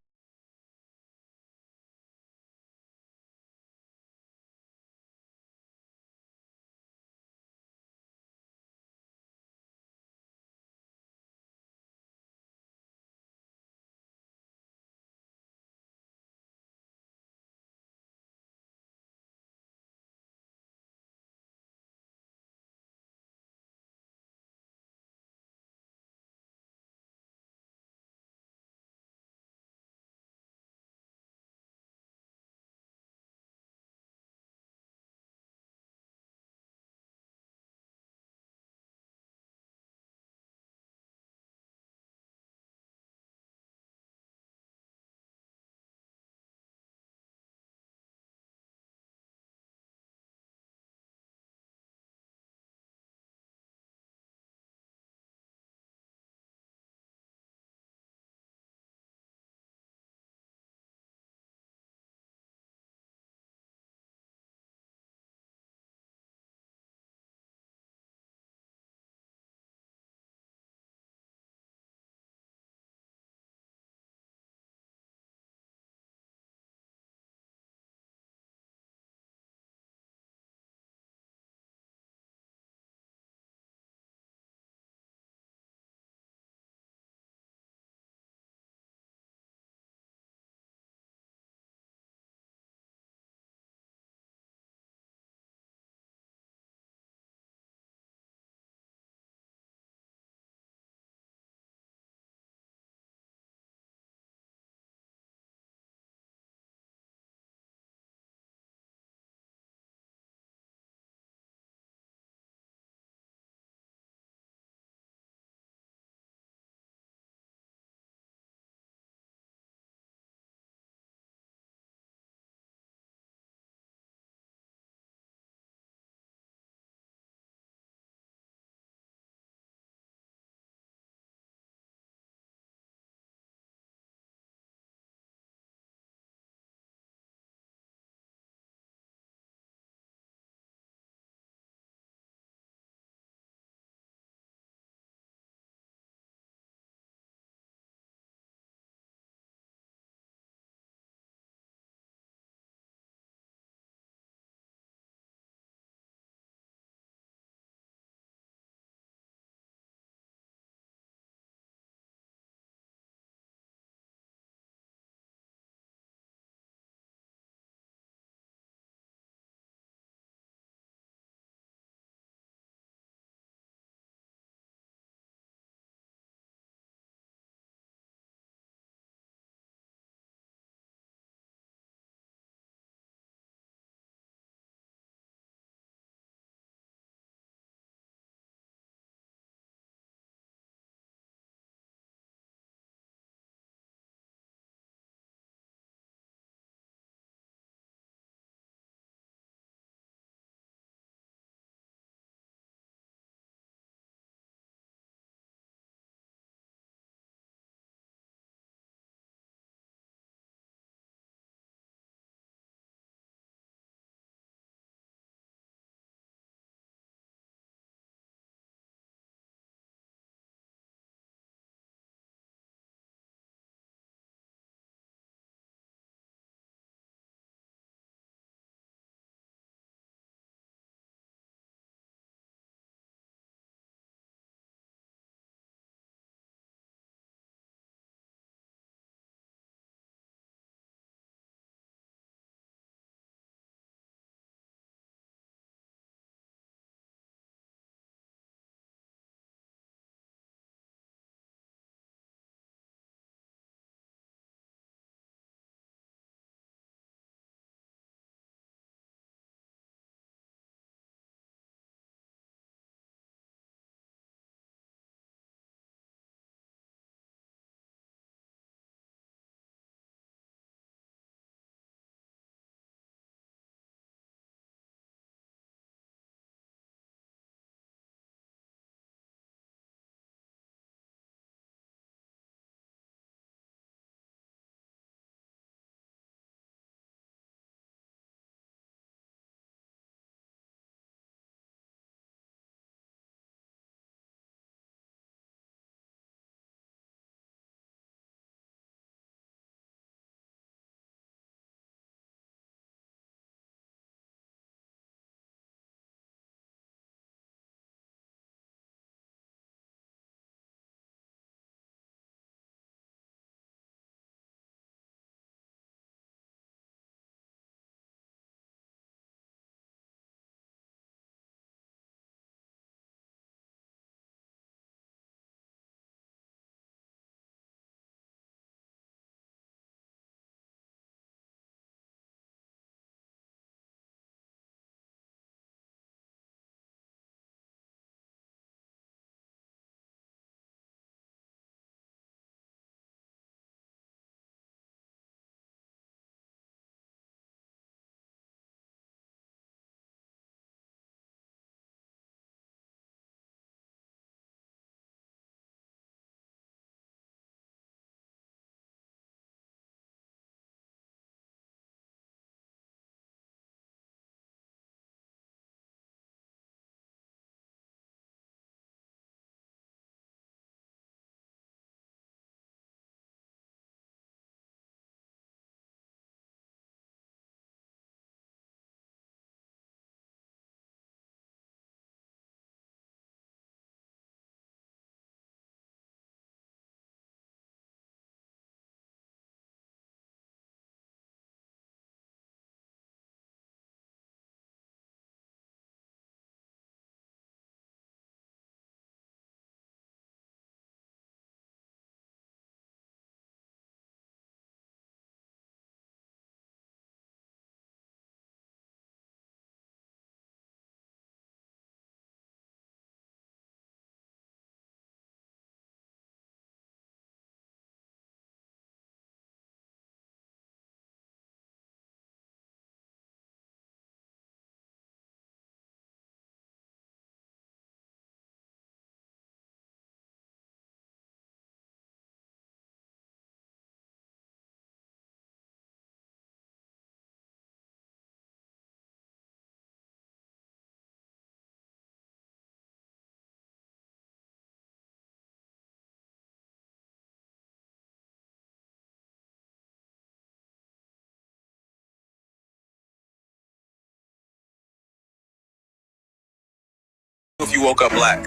if you woke up black?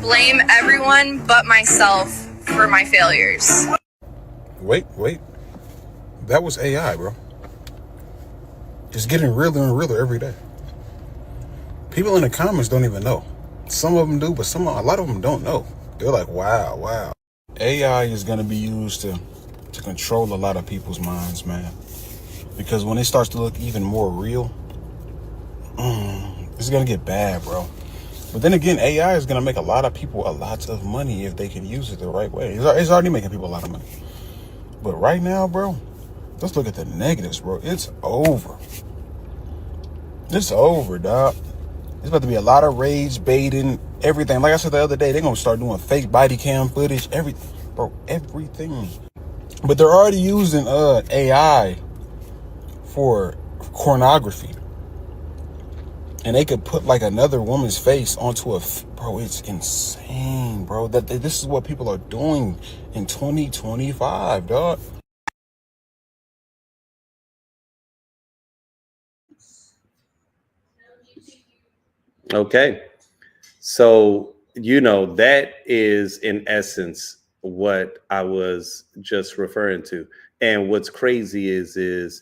Blame everyone but myself for my failures. Wait. That was AI, bro. It's getting realer and realer every day. People in the comments don't even know. Some of them do, but a lot of them don't know. They're like, wow. AI is going to be used to control a lot of people's minds, man. Because when it starts to look even more real, it's going to get bad, bro. But then again, AI is going to make a lot of people a lot of money if they can use it the right way. It's already making people a lot of money. But right now, bro, let's look at the negatives, bro. It's over. It's over, dog. There's about to be a lot of rage baiting, everything. Like I said the other day, they're going to start doing fake body cam footage, everything. But they're already using AI for pornography. And they could put like another woman's face onto bro, it's insane, bro. This is what people are doing in 2025, dog. Okay. So, that is in essence what I was just referring to. And what's crazy is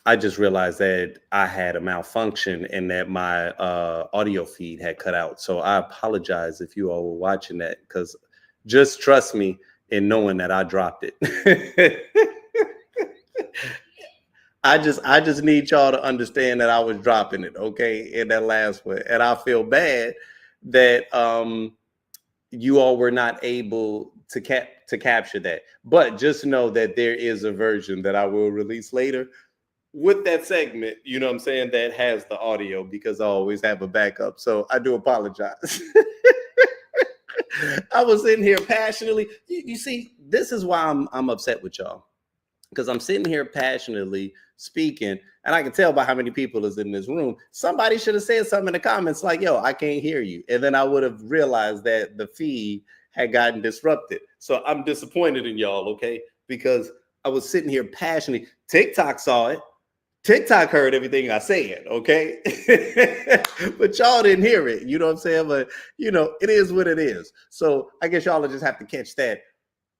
I just realized that I had a malfunction and that my audio feed had cut out. So I apologize if you all were watching that, because just trust me in knowing that I dropped it. I just need y'all to understand that I was dropping it, okay, in that last one. And I feel bad that you all were not able to capture that. But just know that there is a version that I will release later with that segment, you know what I'm saying, that has the audio, because I always have a backup. So I do apologize. I was sitting here passionately. You see, this is why I'm upset with y'all. Because I'm sitting here passionately speaking, and I can tell by how many people is in this room. Somebody should have said something in the comments like, yo, I can't hear you. And then I would have realized that the feed had gotten disrupted. So I'm disappointed in y'all, okay? Because I was sitting here passionately. TikTok saw it. TikTok heard everything I said, okay? But y'all didn't hear it, you know what I'm saying? But, it is what it is. So I guess y'all will just have to catch that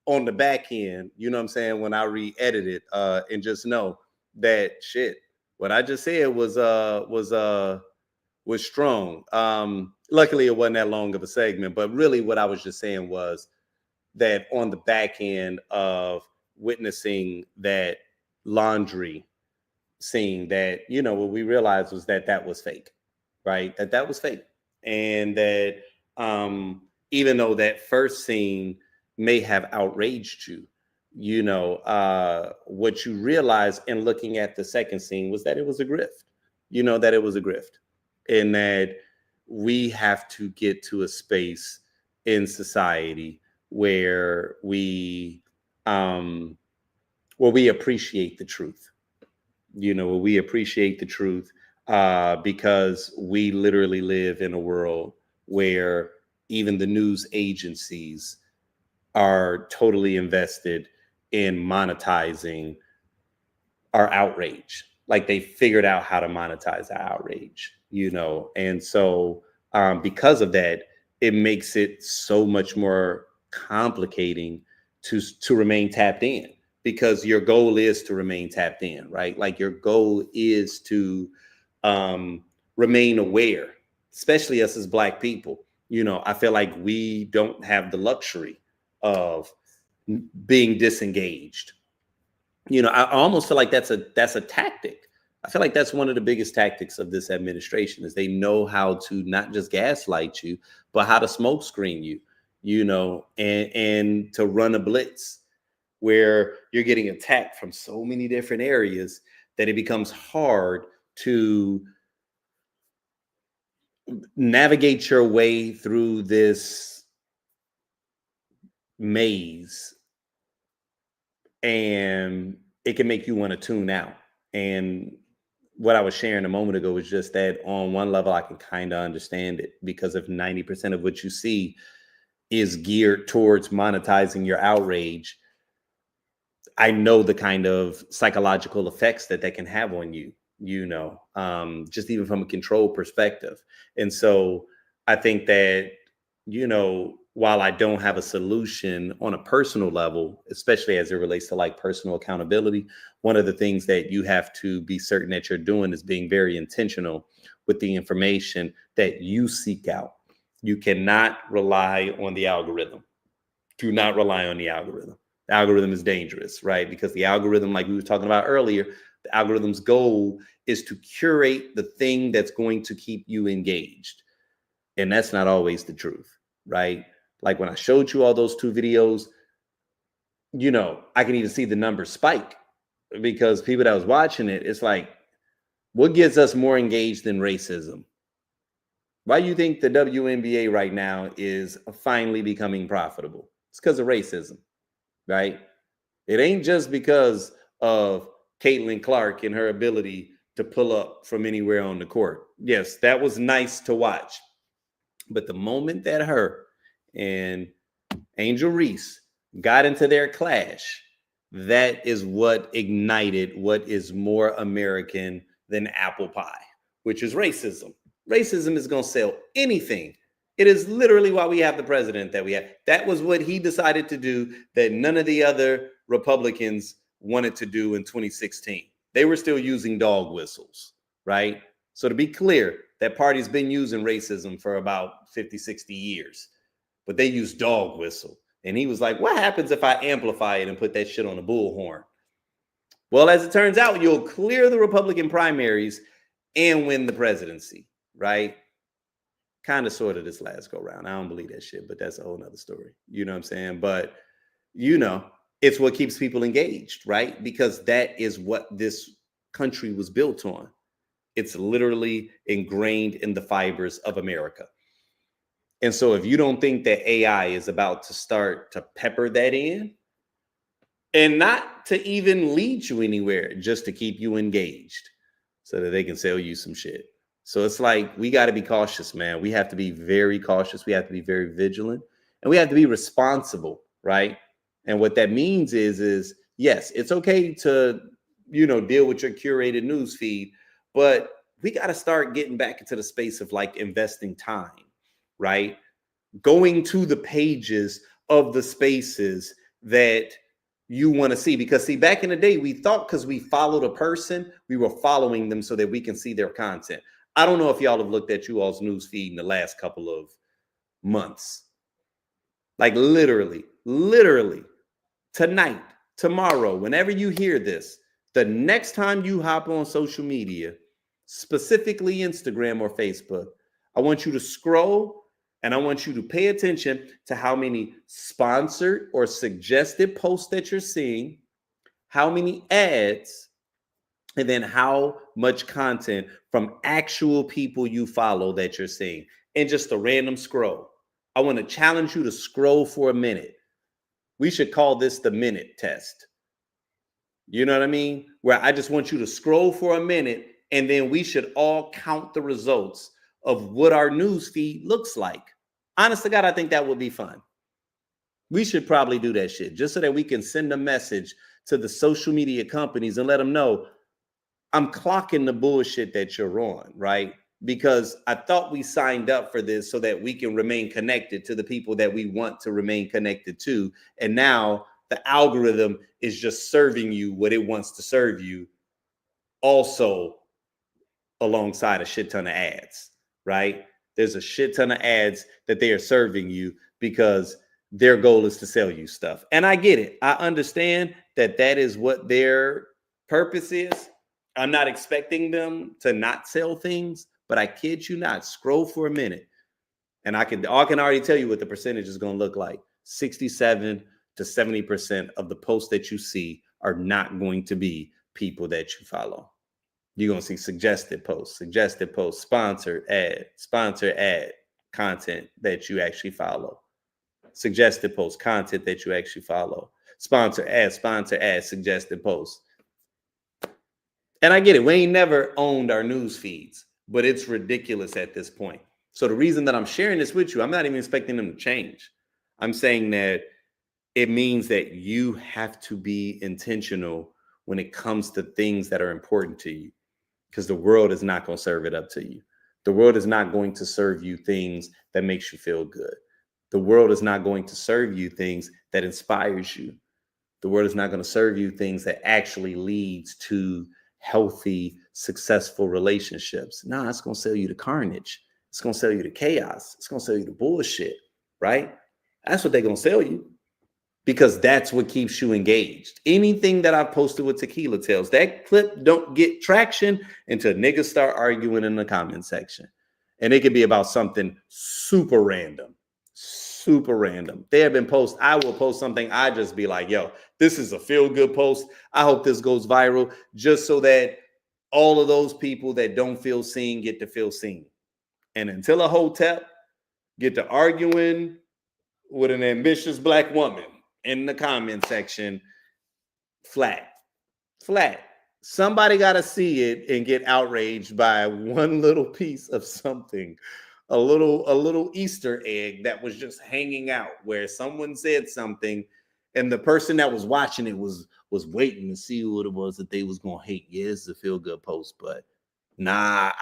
on the back end, you know what I'm saying, when I re-edit it, and just know that what I just said was strong. Luckily it wasn't that long of a segment, but really what I was just saying was that on the back end of witnessing that laundry scene, that what we realized was that was fake, right? That was fake. And that even though that first scene may have outraged you, what you realize in looking at the second scene was that it was a grift, that it was a grift. And that we have to get to a space in society where we appreciate the truth. We appreciate the truth, because we literally live in a world where even the news agencies are totally invested in monetizing our outrage. Like they figured out how to monetize our outrage, and so because of that, it makes it so much more complicating to remain tapped in. Because your goal is to remain tapped in, right? Like your goal is to remain aware, especially us as Black people. I feel like we don't have the luxury of being disengaged. I almost feel like that's a tactic. I feel like that's one of the biggest tactics of this administration, is they know how to not just gaslight you, but how to smoke screen you, and to run a blitz where you're getting attacked from so many different areas that it becomes hard to navigate your way through this maze, and it can make you want to tune out. And what I was sharing a moment ago was just that on one level, I can kind of understand it, because if 90% of what you see is geared towards monetizing your outrage, I know the kind of psychological effects that can have on you, just even from a control perspective. And so I think that, while I don't have a solution on a personal level, especially as it relates to like personal accountability, one of the things that you have to be certain that you're doing is being very intentional with the information that you seek out. You cannot rely on the algorithm. Do not rely on the algorithm. The algorithm is dangerous, right? Because the algorithm, like we were talking about earlier, the algorithm's goal is to curate the thing that's going to keep you engaged. And that's not always the truth, right? Like when I showed you all those 2 videos, I can even see the numbers spike because people that was watching it, it's like, what gets us more engaged than racism? Why do you think the WNBA right now is finally becoming profitable? It's because of racism, right? It ain't just because of Caitlin Clark and her ability to pull up from anywhere on the court. Yes, that was nice to watch. But the moment that her and Angel Reese got into their clash, that is what ignited what is more American than apple pie, which is racism. Racism is going to sell anything. It is literally why we have the president that we have. That was what he decided to do that none of the other Republicans wanted to do in 2016. They were still using dog whistles, right? So to be clear, that party's been using racism for about 50, 60 years, but they use dog whistle. And he was like, what happens if I amplify it and put that shit on a bullhorn? Well, as it turns out, you'll clear the Republican primaries and win the presidency, right? Kind of sort of this last go round. I don't believe that shit, but that's a whole nother story. You know what I'm saying? But, it's what keeps people engaged, right? Because that is what this country was built on. It's literally ingrained in the fibers of America. And so if you don't think that AI is about to start to pepper that in, and not to even lead you anywhere, just to keep you engaged so that they can sell you some shit. So it's like, we got to be cautious, man. We have to be very cautious. We have to be very vigilant, and we have to be responsible, right? And what that means is yes, it's okay to, deal with your curated news feed, but we got to start getting back into the space of like investing time, right? Going to the pages of the spaces that you want to see. Because see, back in the day, we thought because we followed a person, we were following them so that we can see their content. I don't know if y'all have looked at you all's news feed in the last couple of months. Like literally, tonight, tomorrow, whenever you hear this, the next time you hop on social media, specifically Instagram or Facebook, I want you to scroll and I want you to pay attention to how many sponsored or suggested posts that you're seeing, how many ads, and then how much content from actual people you follow that you're seeing, and just a random scroll. I want to challenge you to scroll for a minute. We should call this the minute test. You know what I mean? Where I just want you to scroll for a minute, and then we should all count the results of what our news feed looks like. Honest to God, I think that would be fun. We should probably do that shit just so that we can send a message to the social media companies and let them know, I'm clocking the bullshit that you're on, right? Because I thought we signed up for this so that we can remain connected to the people that we want to remain connected to. And now the algorithm is just serving you what it wants to serve you, also alongside a shit ton of ads, right? There's a shit ton of ads that they are serving you because their goal is to sell you stuff. And I get it. I understand that that is what their purpose is. I'm not expecting them to not sell things, but I kid you not, scroll for a minute. And I can already tell you what the percentage is going to look like. 67 to 70% of the posts that you see are not going to be people that you follow. You're going to see suggested posts, sponsored ad content that you actually follow. Suggested posts, content that you actually follow. Sponsor ad, suggested posts. And I get it. We ain't never owned our news feeds, but it's ridiculous at this point. So the reason that I'm sharing this with you, I'm not even expecting them to change. I'm saying that it means that you have to be intentional when it comes to things that are important to you. because the world is not going to serve it up to you. The world is not going to serve you things that makes you feel good. The world is not going to serve you things that inspires you. The world is not going to serve you things that actually leads to healthy, successful relationships. No, it's going to sell you the carnage. It's going to sell you the chaos. It's going to sell you the bullshit, right? That's what they're going to sell you, because that's what keeps you engaged. Anything that I posted with Tequila Tales, that clip don't get traction until niggas start arguing in the comment section. And it could be about something super random. Super random. There have been posts, I will post something, I just be like, yo, this is a feel-good post. I hope this goes viral, just so that all of those people that don't feel seen get to feel seen. And until a hotep get to arguing with an ambitious black woman in the comment section, flat. Somebody got to see it and get outraged by one little piece of something, a little Easter egg that was just hanging out, where someone said something and the person that was watching it was waiting to see what it was that they was going to hate. Yeah, it's a feel-good post, but nah,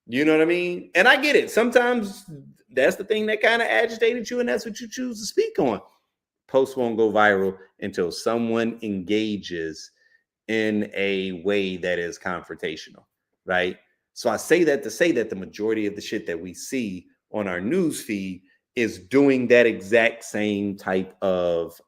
you know what I mean? And I get it. Sometimes that's the thing that kind of agitated you, and that's what you choose to speak on. Posts won't go viral until someone engages in a way that is confrontational, right? So I say that to say that the majority of the shit that we see on our news feed is doing that exact same type of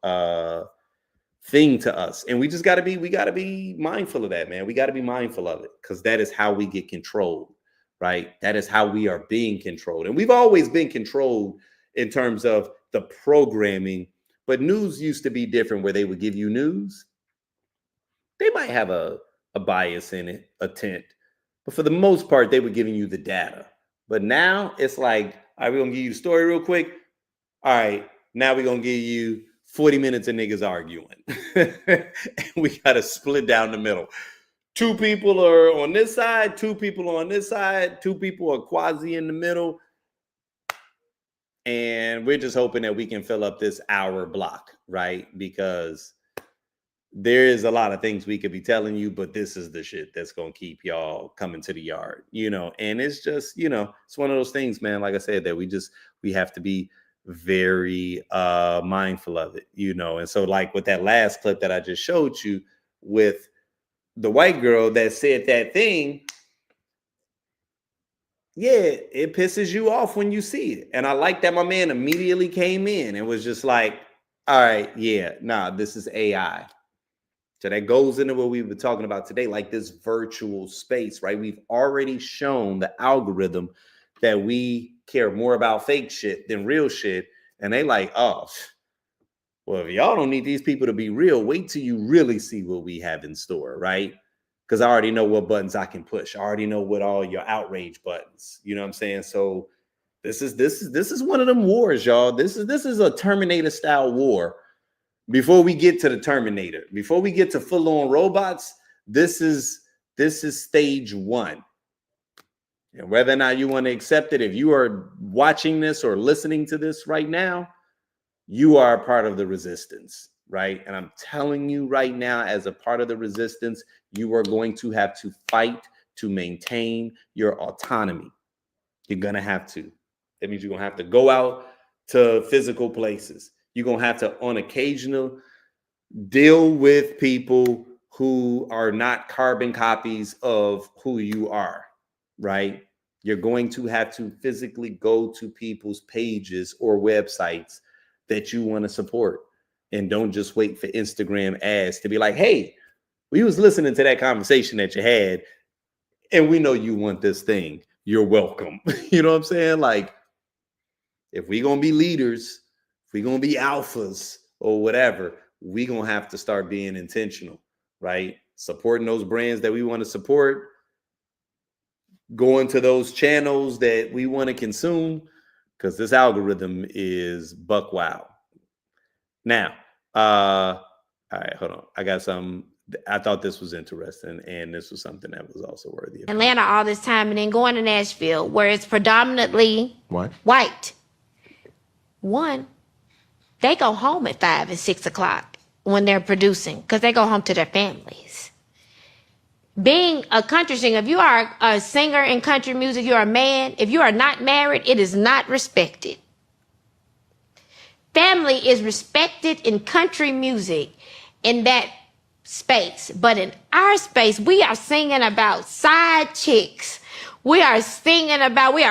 thing to us. And we just got to be mindful of that, man. We got to be mindful of it, because that is how we get controlled, right? That is how we are being controlled. And we've always been controlled in terms of the programming, but news used to be different, where they would give you news. They might have a bias in it, a tint, but for the most part, they were giving you the data. But now it's like, all right, we're going to give you the story real quick. All right, now we're going to give you 40 minutes of niggas arguing. And we got to split down the middle. 2 people are on this side, 2 people on this side, 2 people are quasi in the middle. And we're just hoping that we can fill up this hour block, right? Because there is a lot of things we could be telling you, but this is the shit that's going to keep y'all coming to the yard, you know? And it's just, you know, it's one of those things, man, like I said, that we have to be very mindful of it, you know? And so like with that last clip that I just showed you with the white girl that said that thing, yeah, it pisses you off when you see it. And I like that my man immediately came in and was just like, all right, yeah, nah, this is AI. So that goes into what we've been talking about today, like this virtual space, right? We've already shown the algorithm that we care more about fake shit than real shit. And they like, oh, well, if y'all don't need these people to be real, wait till you really see what we have in store, right? Because I already know what buttons I can push. I already know what all your outrage buttons, you know what I'm saying? So this is one of them wars, y'all. This is a Terminator style war. Before we get to the Terminator, before we get to full-on robots, this is stage 1. And whether or not you want to accept it, if you are watching this or listening to this right now, you are a part of the resistance, right? And I'm telling you right now, as a part of the resistance, you are going to have to fight to maintain your autonomy. You're going to have to. That means you're going to have to go out to physical places. You're going to have to, on occasional, deal with people who are not carbon copies of who you are, right? You're going to have to physically go to people's pages or websites that you want to support. And don't just wait for Instagram ads to be like, hey, we was listening to that conversation that you had, and we know you want this thing. You're welcome. You know what I'm saying? Like, if we're going to be leaders, if we're going to be alphas or whatever, we're going to have to start being intentional, right? Supporting those brands that we want to support, going to those channels that we want to consume, because this algorithm is buck wild. Now, all right, hold on. I got some. I thought this was interesting, and this was something that was also worthy of Atlanta all this time and then going to Nashville, where it's predominantly white. One, they go home at 5 and 6 o'clock when they're producing, because they go home to their families. Being a country singer, if you are a singer in country music, you're a man. If you are not married, it is not respected. Family is respected in country music in that space. But in our space, we are singing about side chicks. We are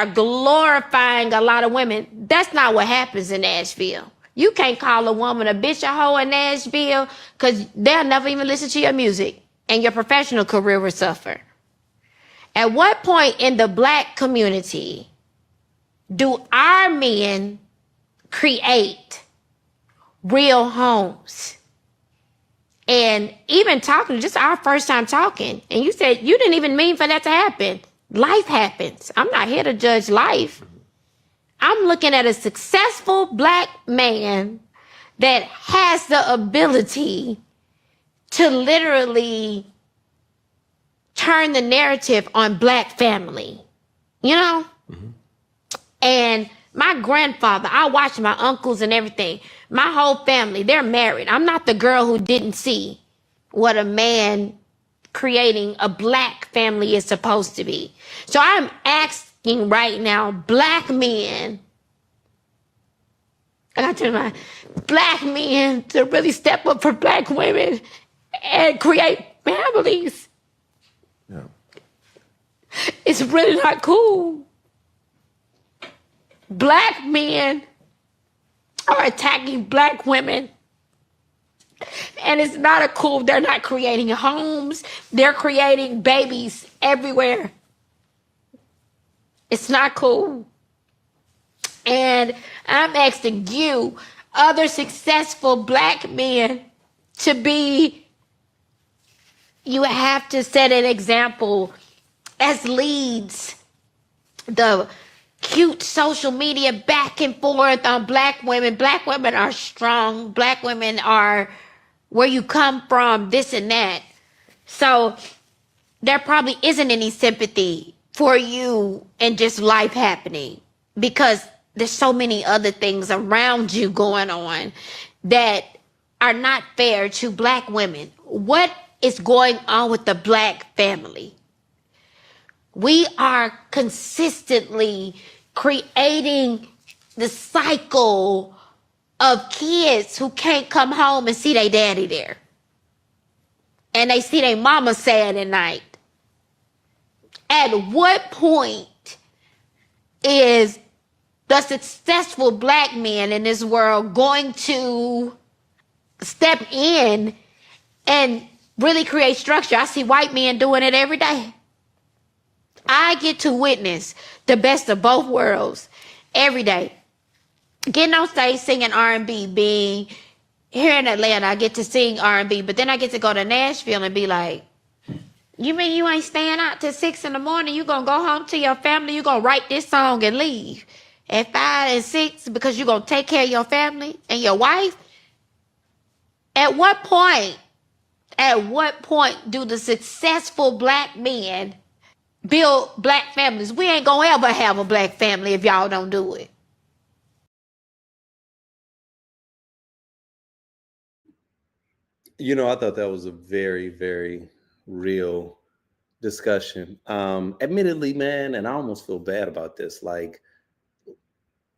glorifying a lot of women. That's not what happens in Nashville. You can't call a woman a bitch or hoe in Nashville because they'll never even listen to your music and your professional career will suffer. At what point in the black community do our men create real homes? And even talking, just our first time talking, and you said you didn't even mean for that to happen. Life happens. I'm not here to judge life. I'm looking at a successful black man that has the ability to literally turn the narrative on black family, you know? Mm-hmm. And my grandfather, I watched my uncles and everything. My whole family, they're married. I'm not the girl who didn't see what a man creating a black family is supposed to be. So I'm asking right now, black men, I got to turn my black men to really step up for black women and create families. Yeah. It's really not cool. Black men are attacking black women. And it's not a cool, they're not creating homes. They're creating babies everywhere. It's not cool. And I'm asking you, other successful black men, you have to set an example as leads. The cute social media back and forth on black women. Black women are strong. Black women are where you come from, this and that. So there probably isn't any sympathy for you and just life happening because there's so many other things around you going on that are not fair to black women. What is going on with the black family? We are consistently creating the cycle of kids who can't come home and see their daddy there. And they see their mama sad at night. At what point is the successful black man in this world going to step in and really create structure? I see white men doing it every day. I get to witness the best of both worlds every day. Getting on stage singing R&B, being here in Atlanta, I get to sing R&B, but then I get to go to Nashville and be like, you mean you ain't staying out till 6 a.m? You gonna go home to your family, you gonna write this song and leave at 5 and 6 because you gonna take care of your family and your wife? At what point do the successful black men build black families? We ain't gonna ever have a black family if y'all don't do it. You know, I thought that was a very, very real discussion. Admittedly, man, and I almost feel bad about this. Like,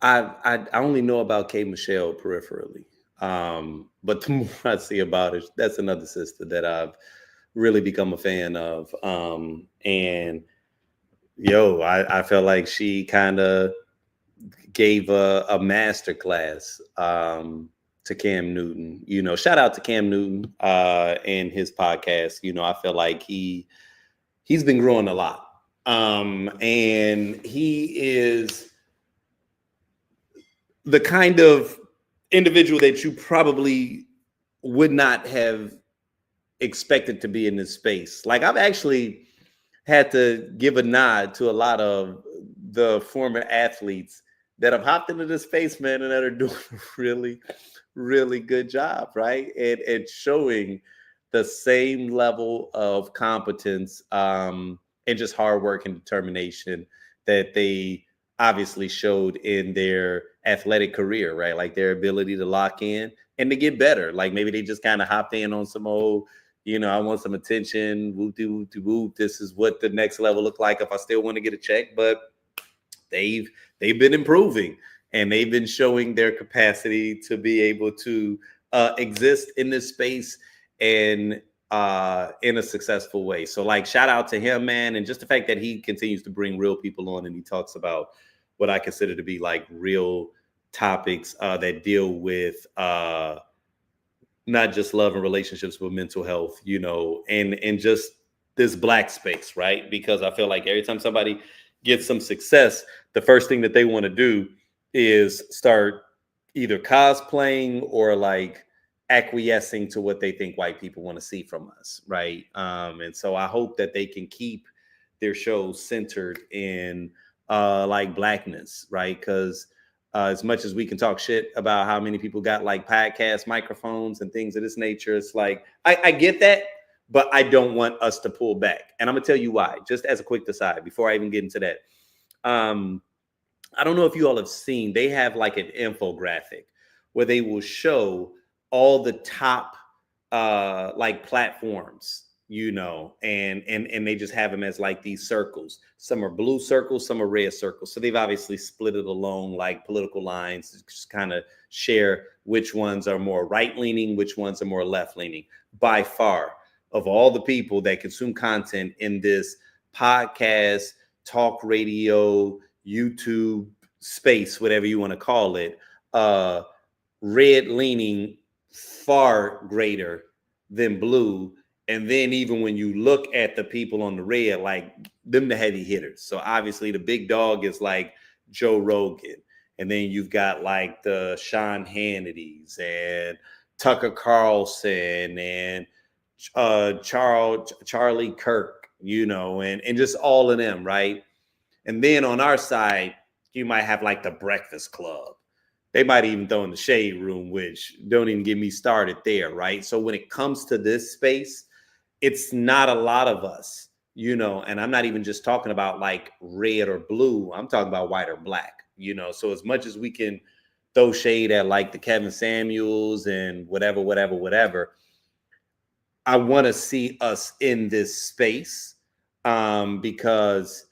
I only know about K. Michelle peripherally. But the more I see about it, that's another sister that I've really become a fan of. And I felt like she kind of gave a master class to Cam Newton. You know, shout out to Cam Newton and his podcast. You know, I feel like he's been growing a lot. And he is the kind of individual that you probably would not have expected to be in this space. Like, I've actually had to give a nod to a lot of the former athletes that have hopped into this space, man, and that are doing a really, really good job, right? And showing the same level of competence and just hard work and determination that they obviously showed in their athletic career, right? Like their ability to lock in and to get better. Like maybe they just kind of hopped in on some old, You know, I want some attention. Whoop. This is what the next level look like if I still want to get a check. But they've been improving, and they've been showing their capacity to be able to exist in this space and in a successful way. So like, shout out to him, man. And just the fact that he continues to bring real people on, and he talks about what I consider to be like real topics that deal with not just love and relationships, but mental health, you know, and just this Black space, right? Because I feel like every time somebody gets some success, the first thing that they want to do is start either cosplaying or like acquiescing to what they think white people want to see from us, right? And so I hope that they can keep their shows centered in like Blackness, right? Because as much as we can talk shit about how many people got like podcast microphones and things of this nature, it's like, I get that, but I don't want us to pull back. And I'm gonna tell you why, just as a quick aside, before I even get into that. I don't know if you all have seen, they have like an infographic where they will show all the top like platforms, you know, and they just have them as like these circles. Some are blue circles, some are red circles. So they've obviously split it along like political lines to just kind of share which ones are more right leaning, which ones are more left leaning. By far, of all the people that consume content in this podcast, talk radio, YouTube space, whatever you want to call it, red leaning far greater than blue. And then even when you look at the people on the red, like them, the heavy hitters. So obviously the big dog is like Joe Rogan. And then you've got like the Sean Hannitys and Tucker Carlson and Charlie Kirk, you know, and just all of them, right? And then on our side, you might have like the Breakfast Club. They might even throw in the Shade Room, which don't even get me started there, right? So when it comes to this space, it's not a lot of us, you know, and I'm not even just talking about like red or blue. I'm talking about white or Black, you know. So as much as we can throw shade at like the Kevin Samuels and whatever, I want to see us in this space because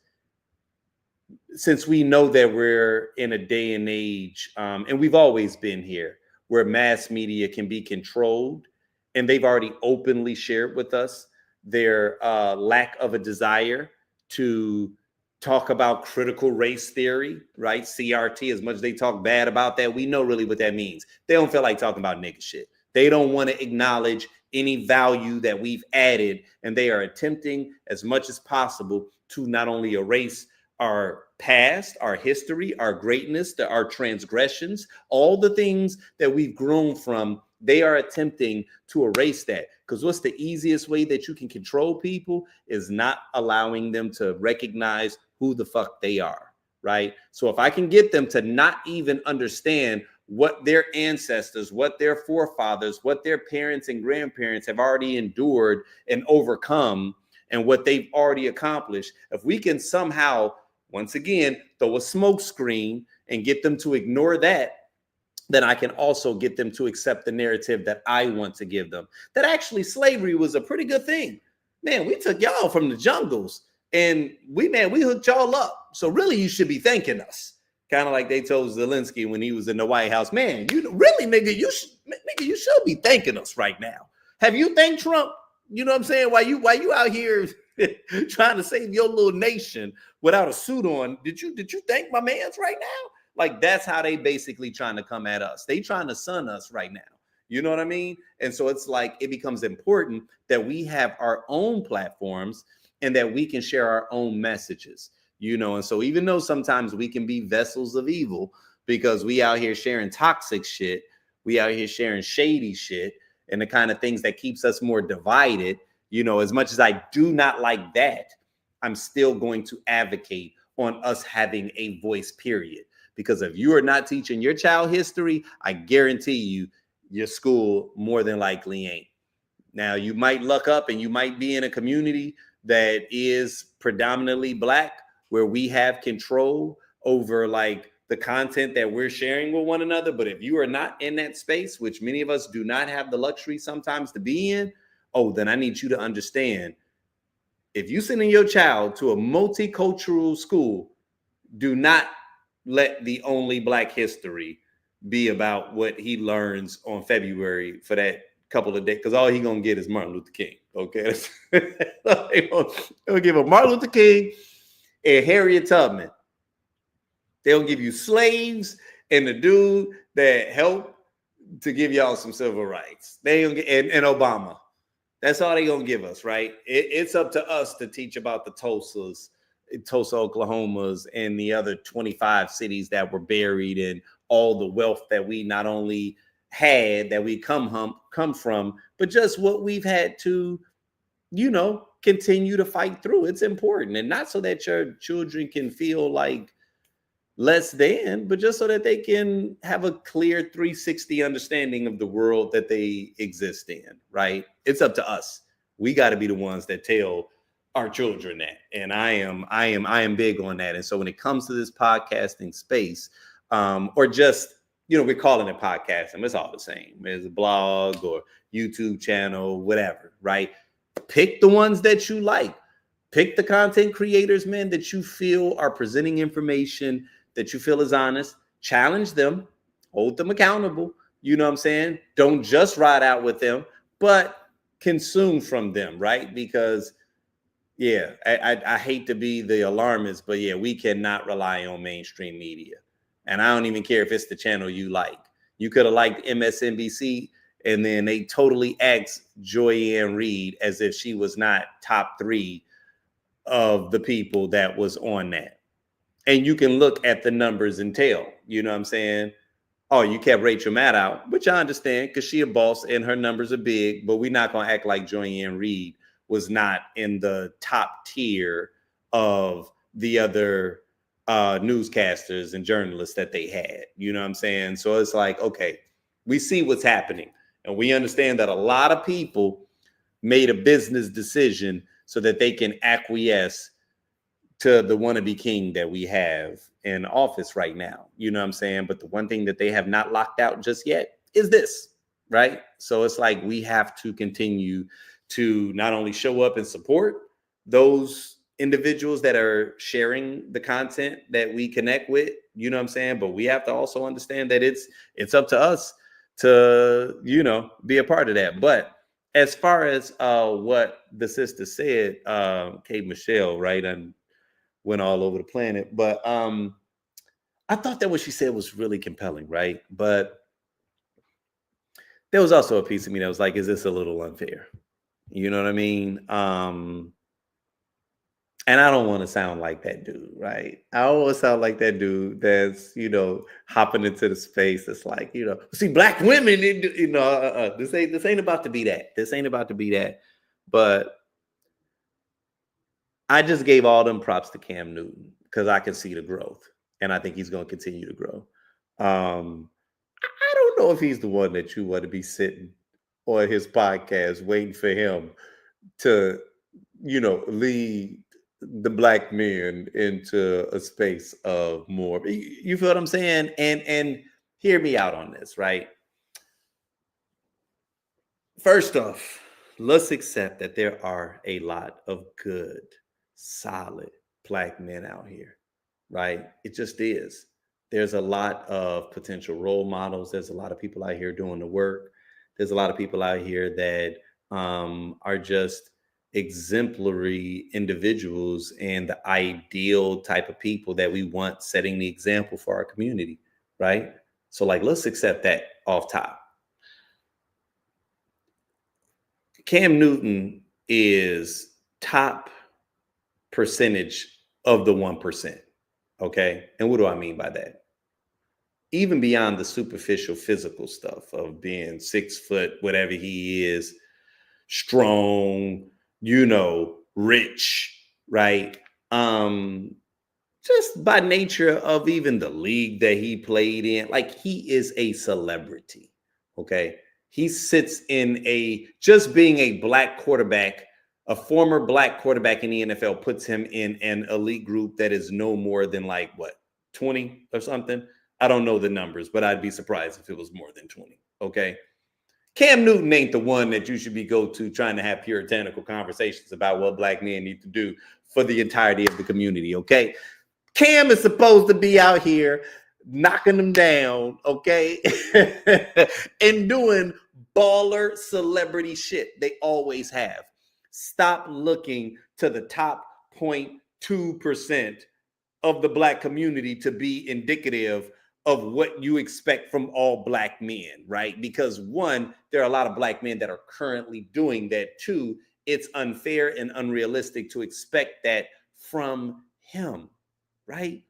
since we know that we're in a day and age, and we've always been here, where mass media can be controlled, and they've already openly shared with us their lack of a desire to talk about critical race theory, right? CRT, as much as they talk bad about that, we know really what that means. They don't feel like talking about nigga shit. They don't want to acknowledge any value that we've added, and they are attempting as much as possible to not only erase our past, our history, our greatness, our transgressions, all the things that we've grown from. They are attempting to erase that, because what's the easiest way that you can control people is not allowing them to recognize who the fuck they are, right? So if I can get them to not even understand what their ancestors, what their forefathers, what their parents and grandparents have already endured and overcome, and what they've already accomplished, if we can somehow, once again, throw a smoke screen and get them to ignore that, then I can also get them to accept the narrative that I want to give them. That actually slavery was a pretty good thing. Man, we took y'all from the jungles and we hooked y'all up. So really you should be thanking us. Kind of like they told Zelensky when he was in the White House, man, you really, nigga, you should be thanking us right now. Have you thanked Trump? You know what I'm saying? Why you out here trying to save your little nation without a suit on? Did you thank my mans right now? Like, that's how they basically trying to come at us. They trying to sun us right now. You know what I mean? And so it's like, it becomes important that we have our own platforms and that we can share our own messages, you know? And so even though sometimes we can be vessels of evil because we out here sharing toxic shit, we out here sharing shady shit and the kind of things that keeps us more divided, you know, as much as I do not like that, I'm still going to advocate on us having a voice, period. Because if you are not teaching your child history, I guarantee you, your school more than likely ain't. Now, you might luck up and you might be in a community that is predominantly Black, where we have control over like the content that we're sharing with one another. But if you are not in that space, which many of us do not have the luxury sometimes to be in, oh, then I need you to understand, if you sending your child to a multicultural school, do not let the only Black history be about what he learns on February for that couple of days, because all he gonna get is Martin Luther King. Okay, they'll give him Martin Luther King and Harriet Tubman. They'll give you slaves and the dude that helped to give y'all some civil rights. They don't get, and Obama. That's all they gonna give us, right? It's up to us to teach about the Tulsa, Oklahomas, and the other 25 cities that were buried, and all the wealth that we not only had, that we come from, but just what we've had to, continue to fight through. It's important, and not so that your children can feel like less than, but just so that they can have a clear 360 understanding of the world that they exist in, right? It's up to us. We got to be the ones that tell our children that. And I am big on that. And so when it comes to this podcasting space, or just, we're calling it podcasting, it's all the same. It's a blog or YouTube channel, whatever, right? Pick the ones that you like. Pick the content creators, man, that you feel are presenting information that you feel is honest. Challenge them, hold them accountable. You know what I'm saying? Don't just ride out with them, but consume from them, right? Because, I hate to be the alarmist, but we cannot rely on mainstream media. And I don't even care if it's the channel you like. You could have liked MSNBC, and then they totally axed Joy-Ann Reid as if she was not top 3 of the people that was on that. And you can look at the numbers and tell, you know what I'm saying? Oh, you kept Rachel Maddow, which I understand because she a boss and her numbers are big, but we're not going to act like Joy-Ann Reid was not in the top tier of the other newscasters and journalists that they had. You know what I'm saying? So it's like, okay, we see what's happening. And we understand that a lot of people made a business decision so that they can acquiesce to the wannabe king that we have in office right now. You know what I'm saying? But the one thing that they have not locked out just yet is this, right? So it's like we have to continue to not only show up and support those individuals that are sharing the content that we connect with, you know what I'm saying? But we have to also understand that it's up to us to, be a part of that. But as far as what the sister said, Kate Michelle, right? And went all over the planet. But I thought that what she said was really compelling, right? But there was also a piece of me that was like, is this a little unfair? You know what I mean? And I don't want to sound like that dude, right? I don't want to sound like that dude that's, hopping into the space. It's like, see, Black women, this ain't about to be that. This ain't about to be that. But I just gave all them props to Cam Newton because I can see the growth, and I think he's going to continue to grow. I don't know if he's the one that you want to be sitting on his podcast waiting for him to, lead the Black men into a space of more. You feel what I'm saying? And hear me out on this, right? First off, let's accept that there are a lot of good, solid Black men out here, right? It just is. There's a lot of potential role models. There's a lot of people out here doing the work. There's a lot of people out here that are just exemplary individuals and the ideal type of people that we want setting the example for our community, right? So let's accept that off top. Cam Newton is top percentage of the 1%. Okay. And what do I mean by that? Even beyond the superficial physical stuff of being 6 foot, whatever he is, strong, rich, right? Just by nature of even the league that he played in, he is a celebrity. Okay. He sits in just being a Black quarterback. A former Black quarterback in the NFL puts him in an elite group that is no more than 20 or something. I don't know the numbers, but I'd be surprised if it was more than 20. Okay. Cam Newton ain't the one that you should be go to trying to have puritanical conversations about what black men need to do for the entirety of the community, okay? Cam is supposed to be out here knocking them down, okay? And doing baller celebrity shit. They always have. Stop looking to the top 0.2% of the black community to be indicative of what you expect from all black men, right? Because one, there are a lot of black men that are currently doing that. Two, it's unfair and unrealistic to expect that from him, right?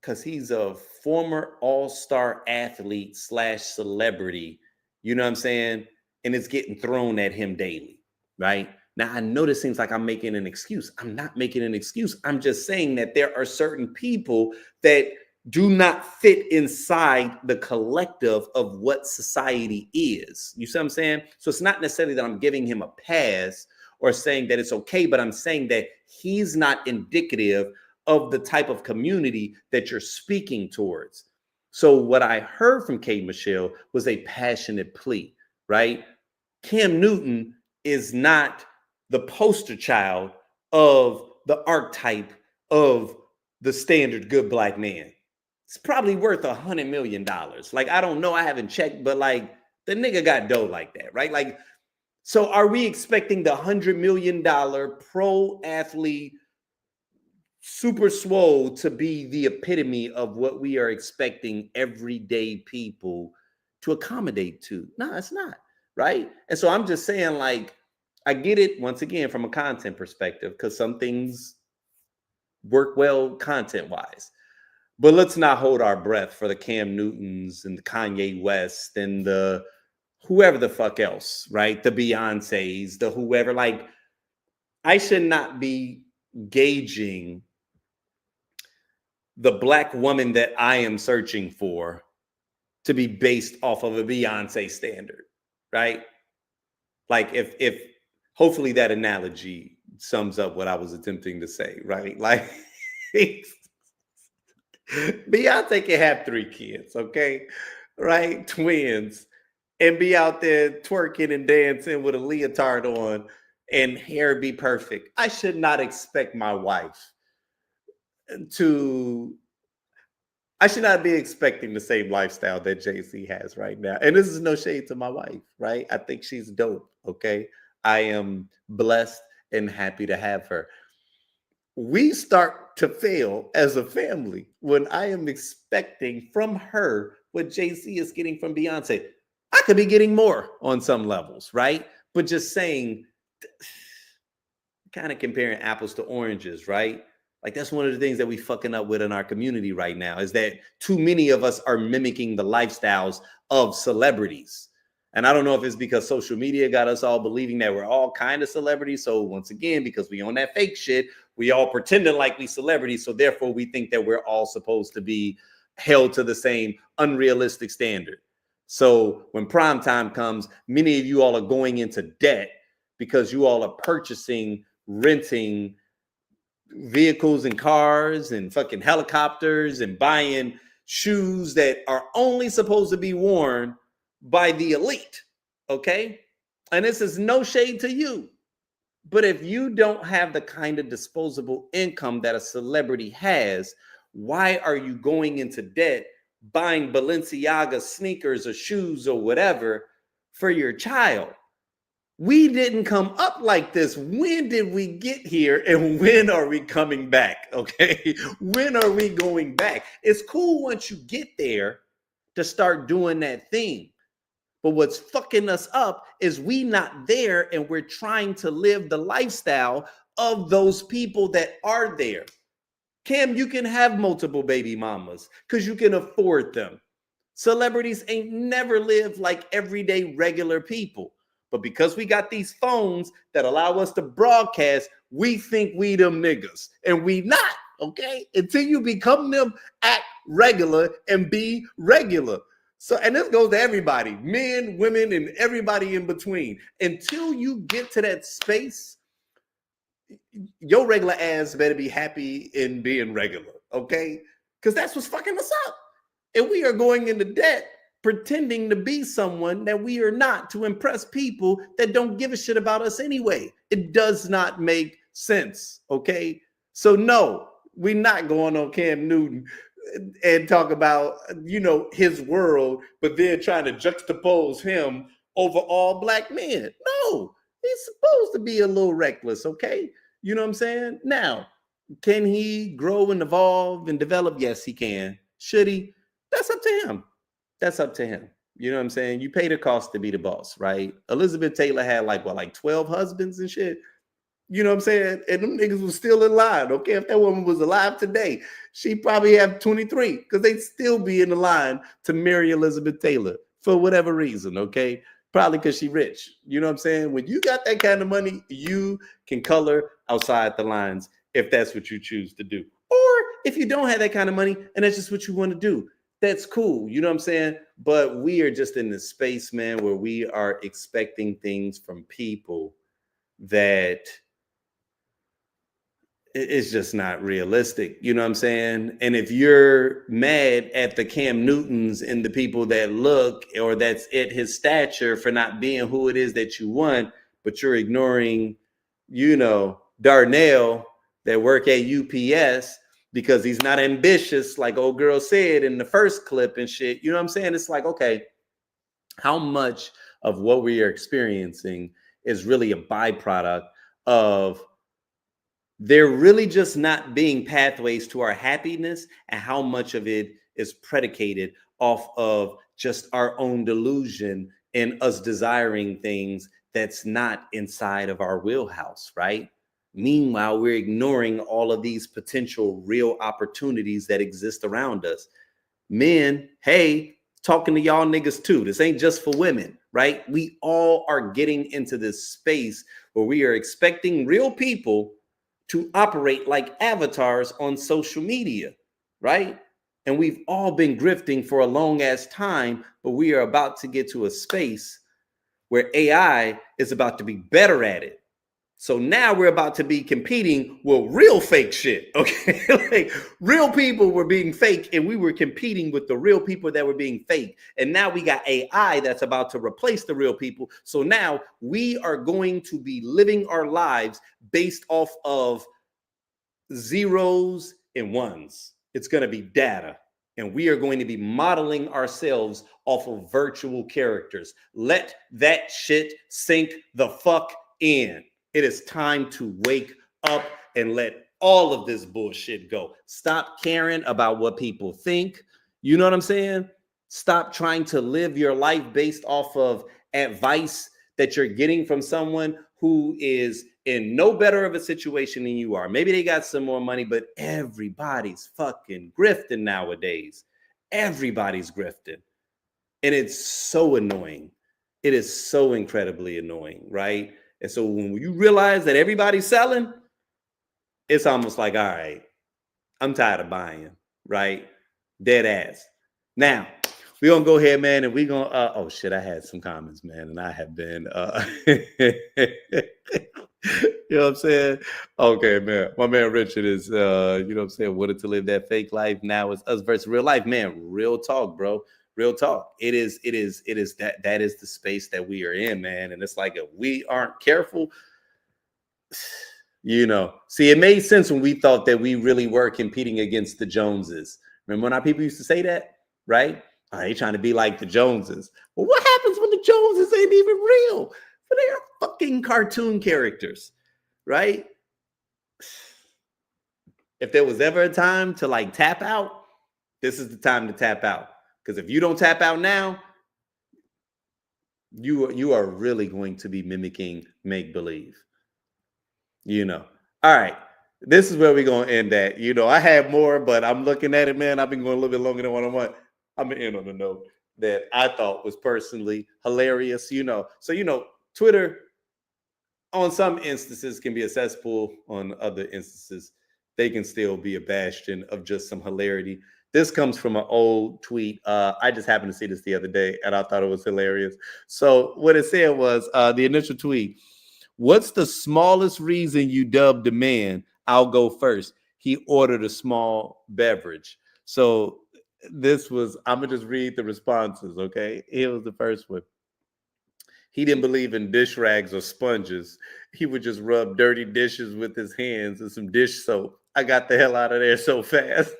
Because he's a former all-star athlete / celebrity, you know what I'm saying? And it's getting thrown at him daily, right? Now, I know this seems like I'm making an excuse. I'm not making an excuse. I'm just saying that there are certain people that do not fit inside the collective of what society is. You see what I'm saying? So it's not necessarily that I'm giving him a pass or saying that it's okay, but I'm saying that he's not indicative of the type of community that you're speaking towards. So what I heard from K. Michelle was a passionate plea, right? Cam Newton is not the poster child of the archetype of the standard good black man. It's probably worth $100 million. Like, I don't know, I haven't checked, but like the nigga got dough like that, right? Like, so are we expecting the $100 million pro athlete super swole to be the epitome of what we are expecting everyday people to accommodate to? No, it's not, right? And so I'm just saying, like, I get it once again from a content perspective, because some things work well content-wise. But let's not hold our breath for the Cam Newtons and the Kanye West and the whoever the fuck else, right? The Beyoncés, the whoever. Like, I should not be gauging the black woman that I am searching for to be based off of a Beyonce standard, right? Like, if hopefully that analogy sums up what I was attempting to say, right? Like, Beyonce can have 3 kids, okay? Right? Twins. And be out there twerking and dancing with a leotard on and hair be perfect. I should not expect my wife I should not be expecting the same lifestyle that Jay-Z has right now. And this is no shade to my wife, right? I think she's dope, okay? I am blessed and happy to have her. We start to fail as a family when I am expecting from her what Jay-Z is getting from Beyonce. I could be getting more on some levels, right? But just saying, kind of comparing apples to oranges, right? Like, that's one of the things that we fucking up with in our community right now, is that too many of us are mimicking the lifestyles of celebrities. And I don't know if it's because social media got us all believing that we're all kind of celebrities. So once again, because we own that fake shit, we all pretending like we celebrities. So therefore we think that we're all supposed to be held to the same unrealistic standard. So when prime time comes, many of you all are going into debt because you all are purchasing, renting vehicles and cars and fucking helicopters and buying shoes that are only supposed to be worn by the elite, okay? And this is no shade to you. But if you don't have the kind of disposable income that a celebrity has, why are you going into debt buying Balenciaga sneakers or shoes or whatever for your child? We didn't come up like this. When did we get here and when are we coming back? Okay. When are we going back? It's cool once you get there to start doing that thing. But what's fucking us up is we not there and we're trying to live the lifestyle of those people that are there. Cam, you can have multiple baby mamas because you can afford them. Celebrities ain't never lived like everyday regular people. But because we got these phones that allow us to broadcast, we think we them niggas. And we not, okay? Until you become them, act regular and be regular. So, and this goes to everybody, men, women, and everybody in between. Until you get to that space, your regular ass better be happy in being regular, okay? Because that's what's fucking us up. And we are going into debt pretending to be someone that we are not to impress people that don't give a shit about us anyway. It does not make sense, okay? So no, we're not going on Cam Newton and talk about, his world, but then trying to juxtapose him over all black men. No, he's supposed to be a little reckless, okay? You know what I'm saying? Now, can he grow and evolve and develop? Yes, he can. Should he? That's up to him. That's up to him. You know what I'm saying? You pay the cost to be the boss, right? Elizabeth Taylor had like 12 husbands and shit. You know what I'm saying? And them niggas was still in line. Okay, if that woman was alive today, she probably have 23 because they'd still be in the line to marry Elizabeth Taylor for whatever reason, okay? Probably because she rich. You know what I'm saying? When you got that kind of money, you can color outside the lines if that's what you choose to do. Or if you don't have that kind of money and that's just what you want to do, that's cool. You know what I'm saying? But we are just in this space, man, where we are expecting things from people that it's just not realistic. You know what I'm saying? And if you're mad at the Cam Newtons and the people that look or that's at his stature for not being who it is that you want, but you're ignoring, Darnell that work at UPS because he's not ambitious, like old girl said in the first clip and shit. You know what I'm saying? It's like, okay, how much of what we are experiencing is really a byproduct of there really just not being pathways to our happiness, and how much of it is predicated off of just our own delusion and us desiring things that's not inside of our wheelhouse, right? Meanwhile, we're ignoring all of these potential real opportunities that exist around us. Men, hey, talking to y'all niggas too. This ain't just for women, right? We all are getting into this space where we are expecting real people to operate like avatars on social media, right? And we've all been grifting for a long ass time, but we are about to get to a space where AI is about to be better at it. So now we're about to be competing with real fake shit, okay? Like real people were being fake and we were competing with the real people that were being fake. And now we got AI that's about to replace the real people. So now we are going to be living our lives based off of zeros and ones. It's going to be data. And we are going to be modeling ourselves off of virtual characters. Let that shit sink the fuck in. It is time to wake up and let all of this bullshit go. Stop caring about what people think. You know what I'm saying? Stop trying to live your life based off of advice that you're getting from someone who is in no better of a situation than you are. Maybe they got some more money, but everybody's fucking grifting nowadays. Everybody's grifting. And it's so annoying. It is so incredibly annoying, right? And so when you realize that everybody's selling, it's almost like, all right, I'm tired of buying, right? Dead ass. Now, we're going to go ahead, man, and we're going to, oh shit, I had some comments, man, and I have been, you know what I'm saying? Okay, man. My man Richard is, you know what I'm saying, wanted to live that fake life. Now it's us versus real life, man. Real talk, bro. Real talk. It is that is the space that we are in, man. And it's like, if we aren't careful, see, it made sense when we thought that we really were competing against the Joneses. Remember when our people used to say that, right? Oh, they trying to be like the Joneses. Well, what happens when the Joneses ain't even real? But they are fucking cartoon characters, right? If there was ever a time to like tap out, this is the time to tap out. Because if you don't tap out now, you are really going to be mimicking make-believe. All right. This is where we're going to end at. I had more, but I'm looking at it, man. I've been going a little bit longer than what I want. I'm going to end on a note that I thought was personally hilarious. So, Twitter on some instances can be a cesspool. On other instances, they can still be a bastion of just some hilarity. This comes from an old tweet. I just happened to see this the other day, and I thought it was hilarious. So what it said was the initial tweet. What's the smallest reason you dubbed a man? I'll go first. He ordered a small beverage. So I'm gonna just read the responses, okay? Here was the first one. He didn't believe in dish rags or sponges. He would just rub dirty dishes with his hands and some dish soap. I got the hell out of there so fast.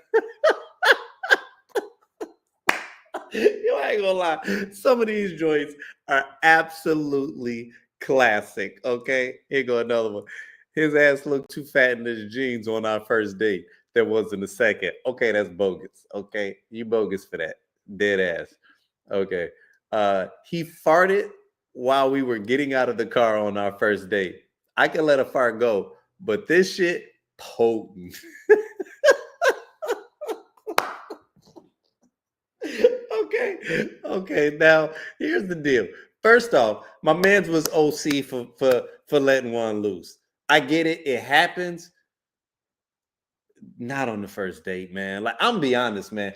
Yo, I ain't gonna lie. Some of these joints are absolutely classic. Okay, here go another one. His ass looked too fat in his jeans on our first date. There wasn't a second. Okay, that's bogus. Okay, you bogus for that. Dead ass. Okay. He farted while we were getting out of the car on our first date. I can let a fart go, but this shit potent. Okay. Now here's the deal. First off, my man's was OC for letting one loose. I get it. It happens. Not on the first date, man. Like, I'm gonna be honest, man.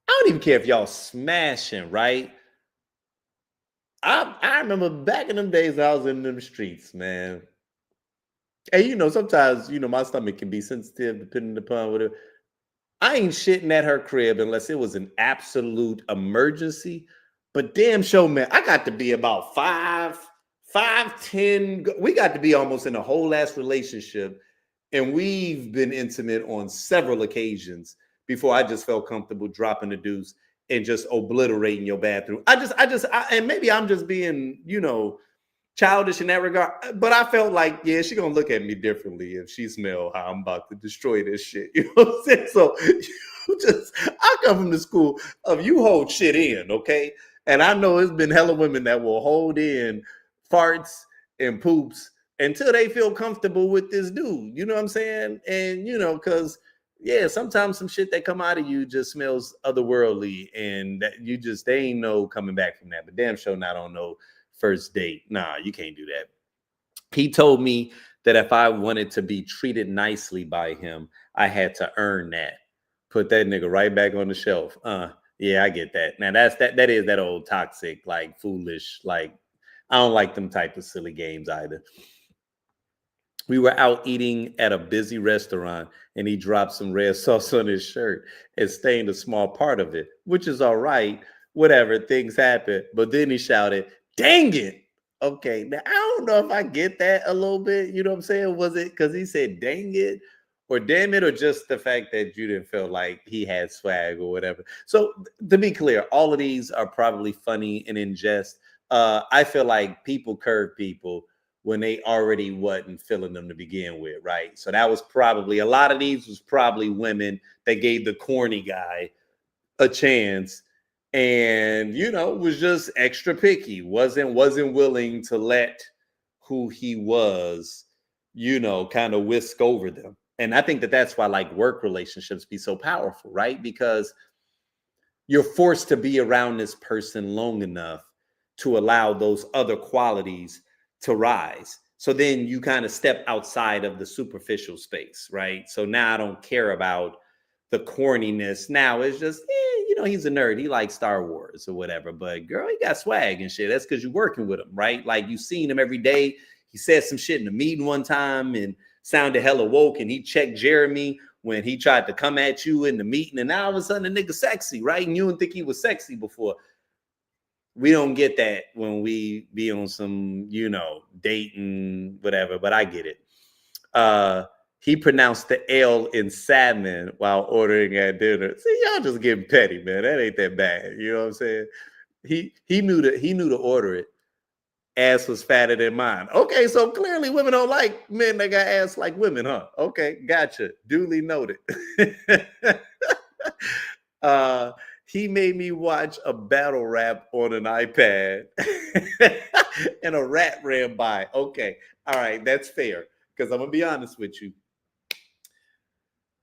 I don't even care if y'all smashing, right? I remember back in them days I was in them streets, man. And sometimes my stomach can be sensitive depending upon whatever. I ain't shitting at her crib unless it was an absolute emergency. But damn show, man, I got to be about 5'10". We got to be almost in a whole ass relationship. And we've been intimate on several occasions before I just felt comfortable dropping the deuce and just obliterating your bathroom. And maybe I'm just being, childish in that regard. But I felt like, yeah, she gonna look at me differently if she smell how I'm about to destroy this shit. You know what I'm saying? So I come from the school of you hold shit in, okay? And I know it's been hella women that will hold in farts and poops until they feel comfortable with this dude. You know what I'm saying? And because sometimes some shit that come out of you just smells otherworldly, and that they ain't no coming back from that. But damn sure not on no first date. Nah, you can't do that. He told me that if I wanted to be treated nicely by him, I had to earn that. Put that nigga right back on the shelf. Yeah, I get that. Now that is that old toxic, like foolish, like I don't like them type of silly games either. We were out eating at a busy restaurant and he dropped some red sauce on his shirt and stained a small part of it, which is all right. Whatever, things happen. But then he shouted, "Dang it." Okay, now I don't know if I get that a little bit. You know what I'm saying? Was it because he said "dang it" or "damn it," or just the fact that you didn't feel like he had swag or whatever? So to be clear, all of these are probably funny and in jest. I feel like people curve people when they already wasn't feeling them to begin with, right? So that was probably a lot of these was probably women that gave the corny guy a chance. And was just extra picky, wasn't willing to let who he was, kind of whisk over them. And I think that's why like work relationships be so powerful, right? Because you're forced to be around this person long enough to allow those other qualities to rise. So then you kind of step outside of the superficial space, right? So now I don't care about the corniness. Now it's just, he's a nerd. He likes Star Wars or whatever. But girl, he got swag and shit. That's because you're working with him, right? Like you seen him every day. He said some shit in a meeting one time and sounded hella woke. And he checked Jeremy when he tried to come at you in the meeting. And now all of a sudden the nigga sexy, right? And you didn't think he was sexy before. We don't get that when we be on some, dating, whatever. But I get it. He pronounced the L in salmon while ordering at dinner. See, y'all just getting petty, man. That ain't that bad. You know what I'm saying? He knew to order it. Ass was fatter than mine. Okay, so clearly women don't like men that got ass like women, huh? Okay, gotcha. Duly noted. He made me watch a battle rap on an iPad and a rat ran by. Okay, all right, that's fair. Because I'm going to be honest with you.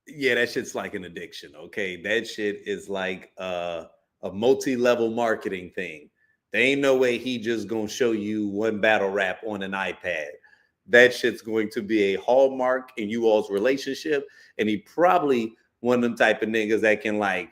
Yeah, that shit's like an addiction, okay? That shit is like a multi-level marketing thing. There ain't no way he just gonna show you one battle rap on an iPad. That shit's going to be a hallmark in you all's relationship. And he probably one of them type of niggas that can like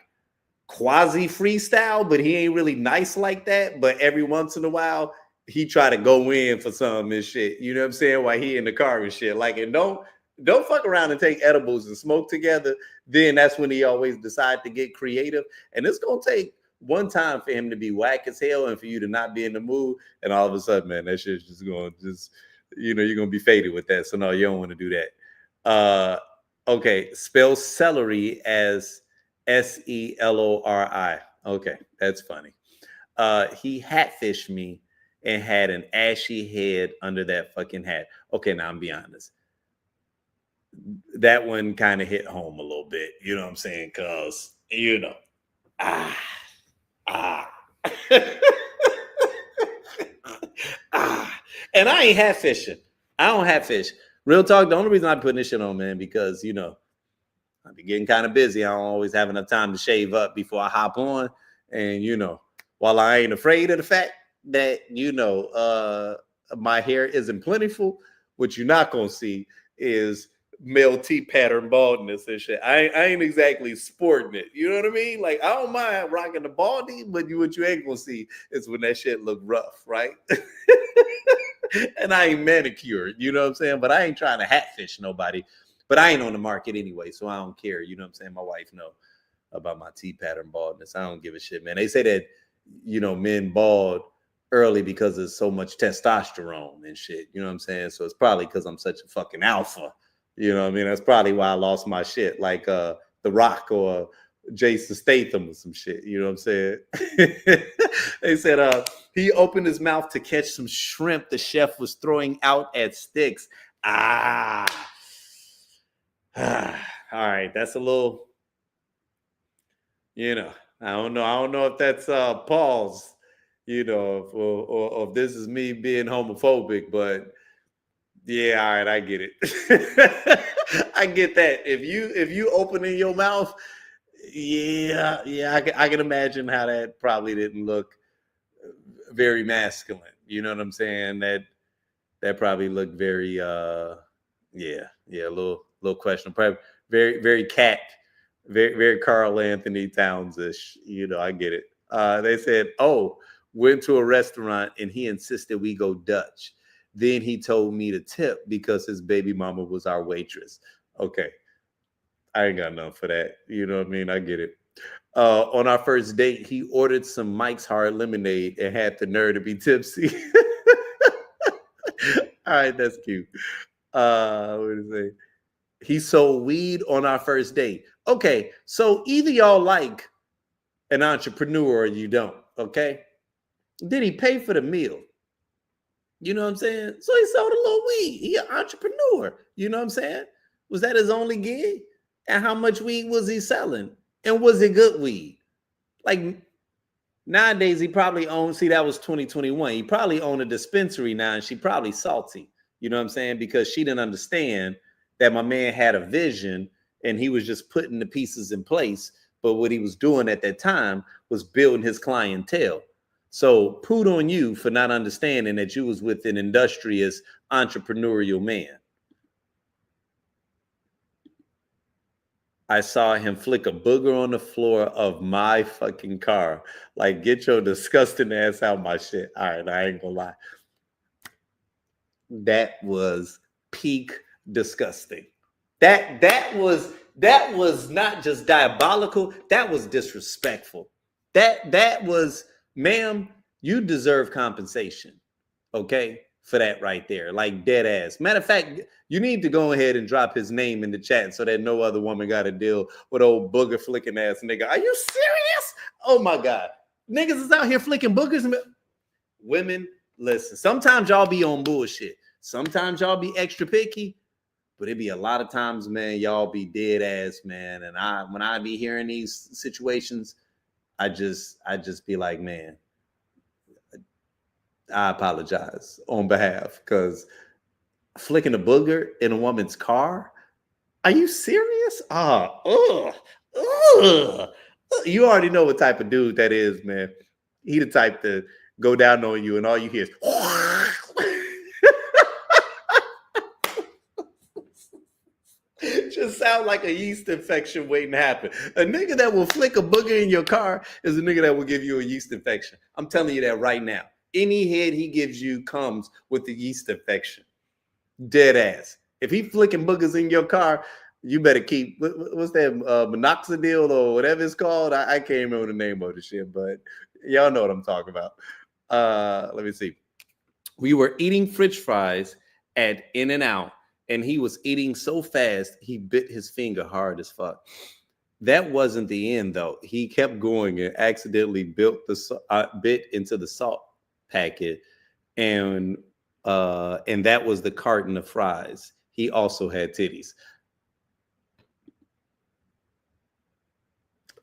quasi freestyle, but he ain't really nice like that. But every once in a while, he try to go in for some and shit. You know what I'm saying? While he in the car and shit. Like, and don't don't fuck around and take edibles and smoke together, then that's when he always decide to get creative. And it's gonna take one time for him to be whack as hell and for you to not be in the mood. And all of a sudden, man, that shit's just going you're gonna be faded with that. So no, you don't want to do that. Okay, spell celery as Selori. Okay, that's funny. He hatfished me and had an ashy head under that fucking hat. Okay, now I'm be honest. That one kind of hit home a little bit. You know what I'm saying? Because, and I ain't hat fishing. I don't hat fish. Real talk, the only reason I'm putting this shit on, man, because, I be getting kind of busy. I don't always have enough time to shave up before I hop on. And, while I ain't afraid of the fact that, my hair isn't plentiful, what you're not going to see is male T-pattern baldness and shit. I ain't exactly sporting it. You know what I mean? Like, I don't mind rocking the baldy, but what you ain't going to see is when that shit look rough, right? And I ain't manicured, you know what I'm saying? But I ain't trying to hatfish nobody. But I ain't on the market anyway, so I don't care. You know what I'm saying? My wife know about my T-pattern baldness. I don't give a shit, man. They say that, men bald early because there's so much testosterone and shit. You know what I'm saying? So it's probably because I'm such a fucking alpha. You know what I mean? That's probably why I lost my shit, like The Rock or Jason Statham or some shit. You know what I'm saying? They said he opened his mouth to catch some shrimp the chef was throwing out at sticks. All right, that's a little, I don't know if that's Paul's, or if this is me being homophobic, but yeah, all right, I get it. I get that. If you opening your mouth, yeah, I can imagine how that probably didn't look very masculine. You know what I'm saying? That probably looked very a little questionable. Probably very, very cat, very, very Carl Anthony Towns-ish. I get it. They said, went to a restaurant and he insisted we go Dutch. Then he told me to tip because his baby mama was our waitress. Okay. I ain't got nothing for that. You know what I mean? I get it. On our first date, he ordered some Mike's Hard Lemonade and had the nerve to be tipsy. All right, that's cute. What did he say? He sold weed on our first date. Okay, so either y'all like an entrepreneur or you don't, okay? Did he pay for the meal? You know what I'm saying? So he sold a little weed. He an entrepreneur. You know what I'm saying? Was that his only gig? And how much weed was he selling? And was it good weed? Like nowadays, he probably owned, see, that was 2021. He probably owned a dispensary now, and she probably salty. You know what I'm saying? Because she didn't understand that my man had a vision and he was just putting the pieces in place. But what he was doing at that time was building his clientele. So poot on you for not understanding that you was with an industrious, entrepreneurial man. I saw him flick a booger on the floor of my fucking car. Like, get your disgusting ass out my shit. All right, I ain't gonna lie. That was peak disgusting. That was not just diabolical. That was disrespectful. That was, ma'am, you deserve compensation, okay, for that right there, like dead ass. Matter of fact, you need to go ahead and drop his name in the chat so that no other woman got to deal with old booger flicking ass nigga. Are you serious? Oh my God. Niggas is out here flicking boogers. Women, listen, sometimes y'all be on bullshit. Sometimes y'all be extra picky, but it be a lot of times, man, y'all be dead ass, man. And when I be hearing these situations, I just be like, man, I apologize on behalf, because flicking a booger in a woman's car, are you serious? You already know what type of dude that is, man. He the type to go down on you and all you hear is just sound like a yeast infection waiting to happen. A nigga that will flick a booger in your car is a nigga that will give you a yeast infection. I'm telling you that right now. Any head he gives you comes with the yeast infection. Dead ass. If he flicking boogers in your car, you better keep what's that minoxidil or whatever it's called. I can't remember the name of the shit, but y'all know what I'm talking about. Let me see. We were eating French fries at In-N-Out, and he was eating so fast he bit his finger hard as fuck. That wasn't the end, though. He kept going and accidentally bit into the salt packet, and that was the carton of fries. He also had titties.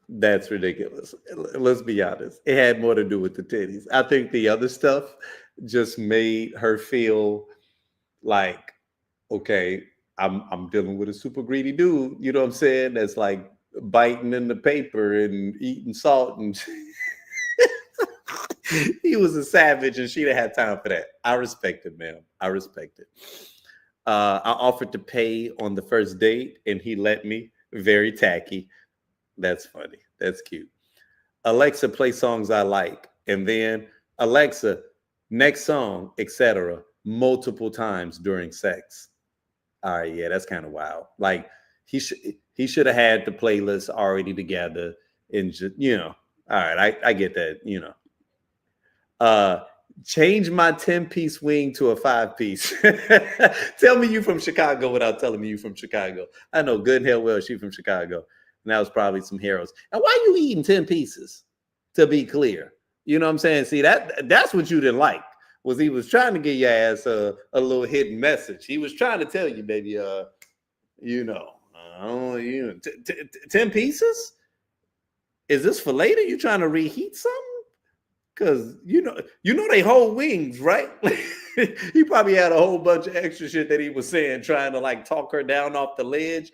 That's ridiculous. Let's be honest. It had more to do with the titties. I think the other stuff just made her feel like, okay, I'm dealing with a super greedy dude. You know what I'm saying? That's like biting in the paper and eating salt, and he was a savage, and she didn't have time for that. I respect it, ma'am. I respect it. I offered to pay on the first date, and he let me. Very tacky. That's funny. That's cute. Alexa, play songs I like, and then Alexa, next song, etc. multiple times during sex. All right, yeah, that's kind of wild. Like he should have had the playlist already together, and just, all right, I get that, change my 10-piece wing to a 5-piece. Tell me you from Chicago without telling me you from Chicago. I know good and hell well she from Chicago. And that was probably some heroes. And why you eating 10 pieces? To be clear, you know what I'm saying? See, that's what you didn't like. Was he was trying to get your ass a little hidden message. He was trying to tell you, baby, 10 pieces? Is this for later? You trying to reheat something? Because you know they whole wings, right? He probably had a whole bunch of extra shit that he was saying, trying to like talk her down off the ledge.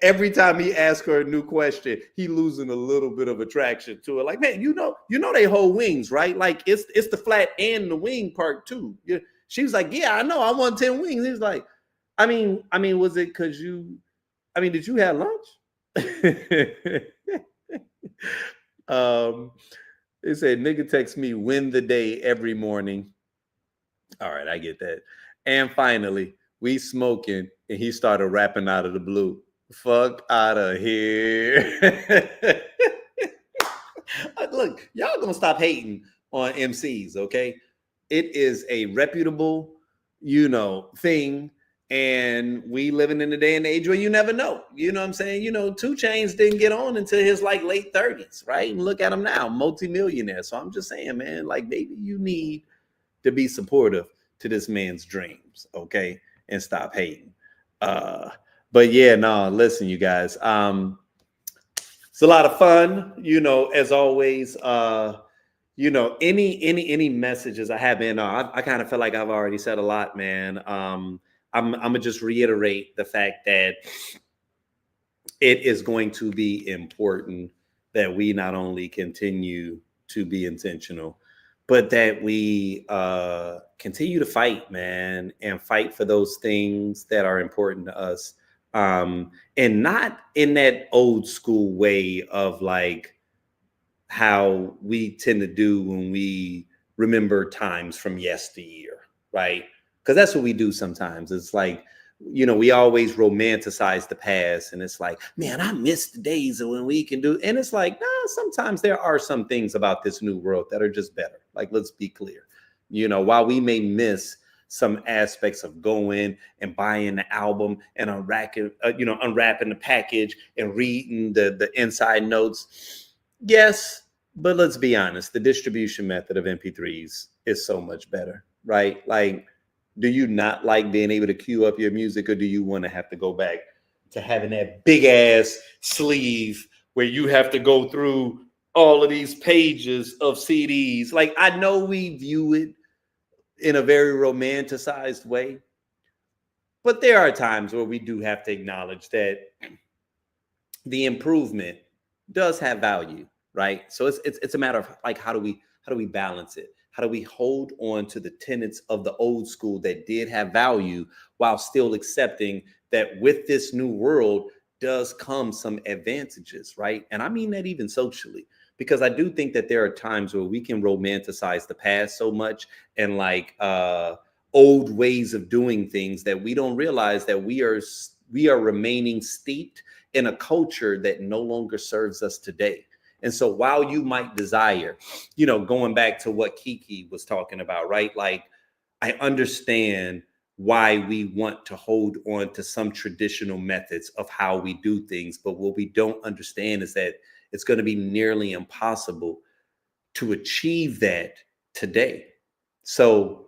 Every time he asks her a new question, he losing a little bit of attraction to it. Like, man, you know they whole wings, right? Like it's the flat and the wing part too. Yeah. She was like, yeah, I know, I want 10 wings. He's like, I mean, was it because did you have lunch? They said, nigga text me win the day every morning. All right, I get that. And finally, we smoking, and he started rapping out of the blue. Fuck out of here. Look, y'all gonna stop hating on MCs, okay? It is a reputable, thing. And we living in a day and age where you never know. You know what I'm saying? 2 Chainz didn't get on until his like late 30s, right? And look at him now, multi-millionaire. So I'm just saying, man, like maybe you need to be supportive to this man's dreams, okay? And stop hating. But yeah, no, listen, you guys. It's a lot of fun, as always. Any messages I have in, I kind of feel like I've already said a lot, man. I'm gonna just reiterate the fact that it is going to be important that we not only continue to be intentional, but that we continue to fight, man, and fight for those things that are important to us. And not in that old school way of like how we tend to do when we remember times from yesteryear, right? Because that's what we do sometimes. It's like, we always romanticize the past, and it's like, man, I miss the days of when we can do. And it's like, nah, sometimes there are some things about this new world that are just better. Like, let's be clear. While we may miss some aspects of going and buying the album and unwrapping the package and reading the inside notes. Yes, but let's be honest, the distribution method of MP3s is so much better, right? Like, do you not like being able to queue up your music, or do you want to have to go back to having that big ass sleeve where you have to go through all of these pages of CDs? Like, I know we view it in a very romanticized way, but there are times where we do have to acknowledge that the improvement does have value, right? So it's a matter of like, how do we balance it? How do we hold on to the tenets of the old school that did have value while still accepting that with this new world does come some advantages, right? And I mean that even socially, because I do think that there are times where we can romanticize the past so much and like old ways of doing things that we don't realize that we are remaining steeped in a culture that no longer serves us today. And so while you might desire, going back to what Kiki was talking about, right? Like, I understand why we want to hold on to some traditional methods of how we do things. But what we don't understand is that it's going to be nearly impossible to achieve that today. So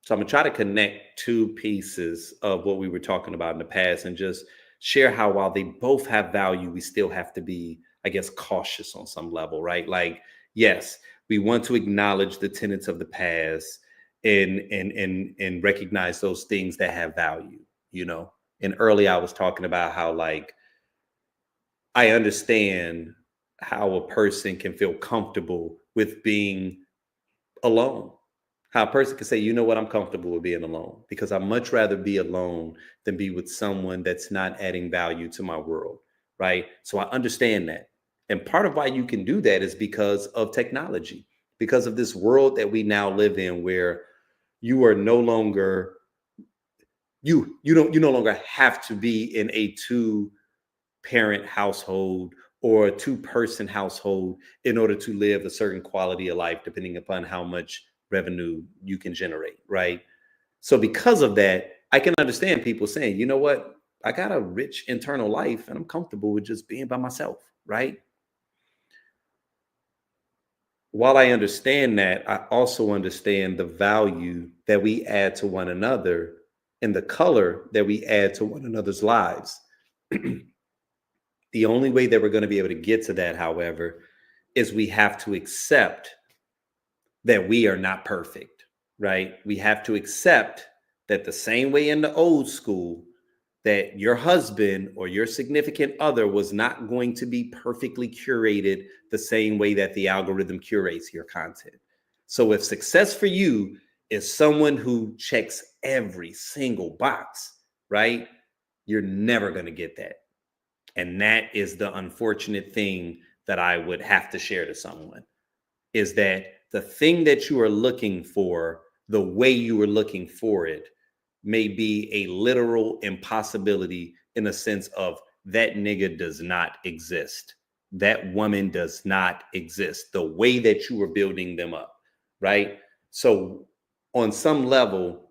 I'm going to try to connect two pieces of what we were talking about in the past and just share how, while they both have value, we still have to be, I guess, cautious on some level, right? Like, yes, we want to acknowledge the tenets of the past and recognize those things that have value, And earlier I was talking about how, like, I understand how a person can feel comfortable with being alone. How a person can say, you know what, I'm comfortable with being alone because I'd much rather be alone than be with someone that's not adding value to my world, right? So I understand that. And part of why you can do that is because of technology, because of this world that we now live in where you are no longer, you no longer have to be in a two-parent household or a two-person household in order to live a certain quality of life, depending upon how much revenue you can generate, right? So because of that, I can understand people saying, you know what, I got a rich internal life and I'm comfortable with just being by myself, right? While I understand that, I also understand the value that we add to one another and the color that we add to one another's lives. The only way that we're going to be able to get to that, however, is we have to accept that we are not perfect, right? We have to accept that the same way in the old school, that your husband or your significant other was not going to be perfectly curated the same way that the algorithm curates your content. So if success for you is someone who checks every single box, right? You're never going to get that. And that is the unfortunate thing that I would have to share to someone, is that the thing that you are looking for, the way you are looking for it, may be a literal impossibility in the sense of that nigga does not exist. That woman does not exist. The way that you are building them up, right? So on some level,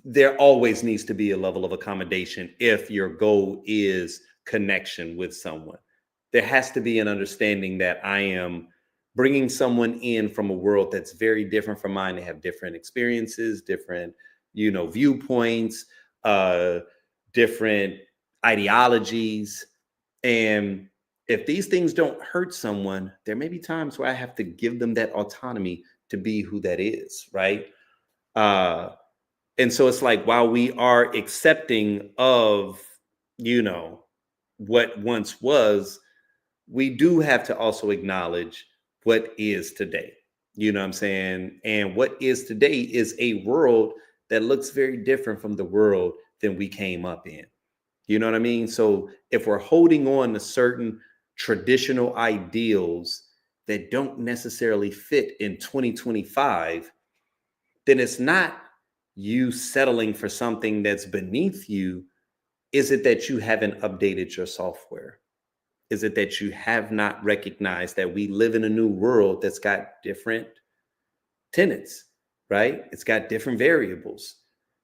there always needs to be a level of accommodation if your goal is connection with someone. There has to be an understanding that I am bringing someone in from a world that's very different from mine. They have different experiences, different, viewpoints, different ideologies. And if these things don't hurt someone, there may be times where I have to give them that autonomy to be who that is, right? And so it's like, while we are accepting of, what once was, we do have to also acknowledge what is today. You know what I'm saying? And what is today is a world that looks very different from the world than we came up in. You know what I mean? So if we're holding on to certain traditional ideals that don't necessarily fit in 2025, then it's not you settling for something that's beneath you. Is it that you haven't updated your software? Is it that you have not recognized that we live in a new world that's got different tenets, right? It's got different variables,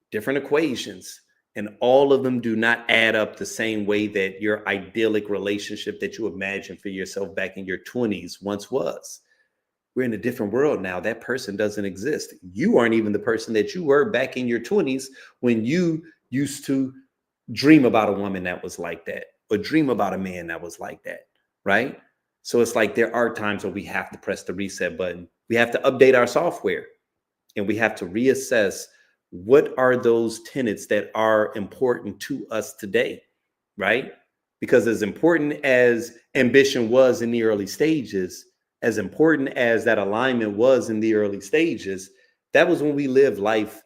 different equations, and all of them do not add up the same way that your idyllic relationship that you imagined for yourself back in your 20s once was. We're in a different world now. That person doesn't exist. You aren't even the person that you were back in your 20s when you used to dream about a woman that was like that, or dream about a man that was like that, right? So it's like there are times when we have to press the reset button. We have to update our software, and we have to reassess what are those tenets that are important to us today, right? Because as important as ambition was in the early stages, as important as that alignment was in the early stages, that was when we lived life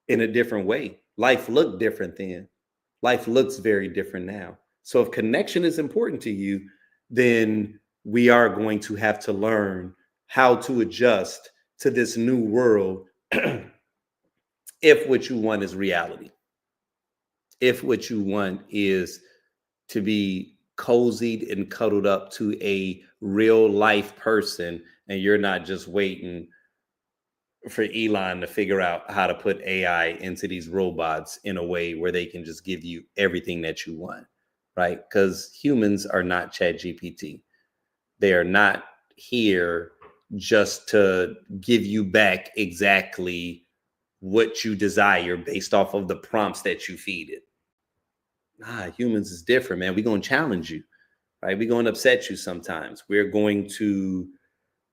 in a different way. Life looked different then. Life looks very different now. So if connection is important to you, then we are going to have to learn how to adjust to this new world if what you want is reality. If what you want is to be cozied and cuddled up to a real life person, and you're not just waiting for Elon to figure out how to put AI into these robots in a way where they can just give you everything that you want, right? Because humans are not ChatGPT. They are not here just to give you back exactly what you desire based off of the prompts that you feed it. Nah, humans is different, man. We're going to challenge you, right? We're going to upset you sometimes. We're going to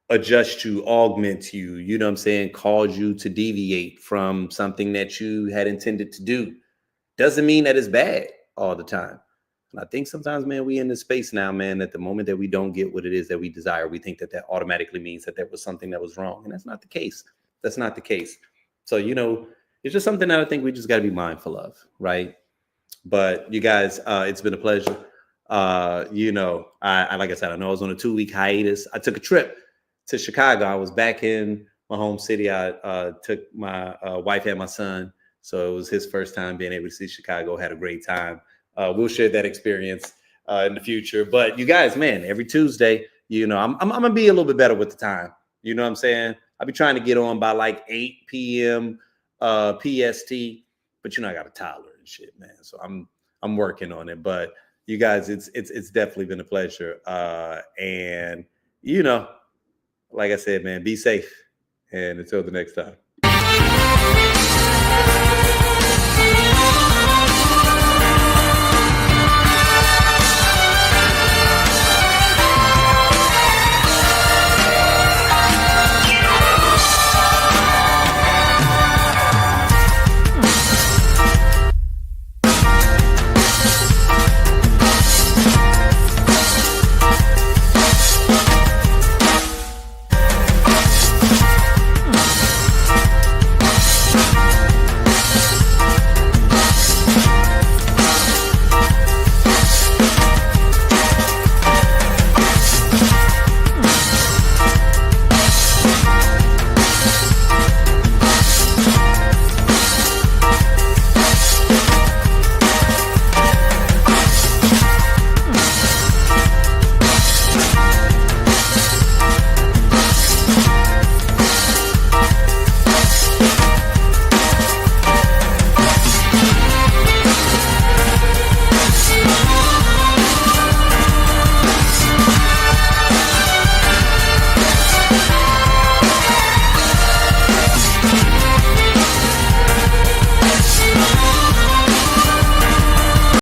adjust you, augment you, you know what I'm saying, cause you to deviate from something that you had intended to do. Doesn't mean that it's bad all the time. And I think sometimes, man, we in this space now, man, that the moment that we don't get what it is that we desire, we think that that automatically means that there was something that was wrong. And that's not the case. That's not the case. So, you know, it's just something that I think we just got to be mindful of, right? But you guys, it's been a pleasure. You know, I like I said, I know I was on a 2-week hiatus. I took a trip to Chicago. I was back in my home city. I took my wife and my son. So it was his first time being able to see Chicago. Had a great time. We'll share that experience in the future. But you guys, man, every Tuesday, you know, I'm gonna be a little bit better with the time. You know what I'm saying? I'll be trying to get on by like 8 p.m. PST. But you know, I got a toddler and shit, man. So I'm working on it. But you guys, it's definitely been a pleasure. And you know, like I said, man, be safe. And until the next time.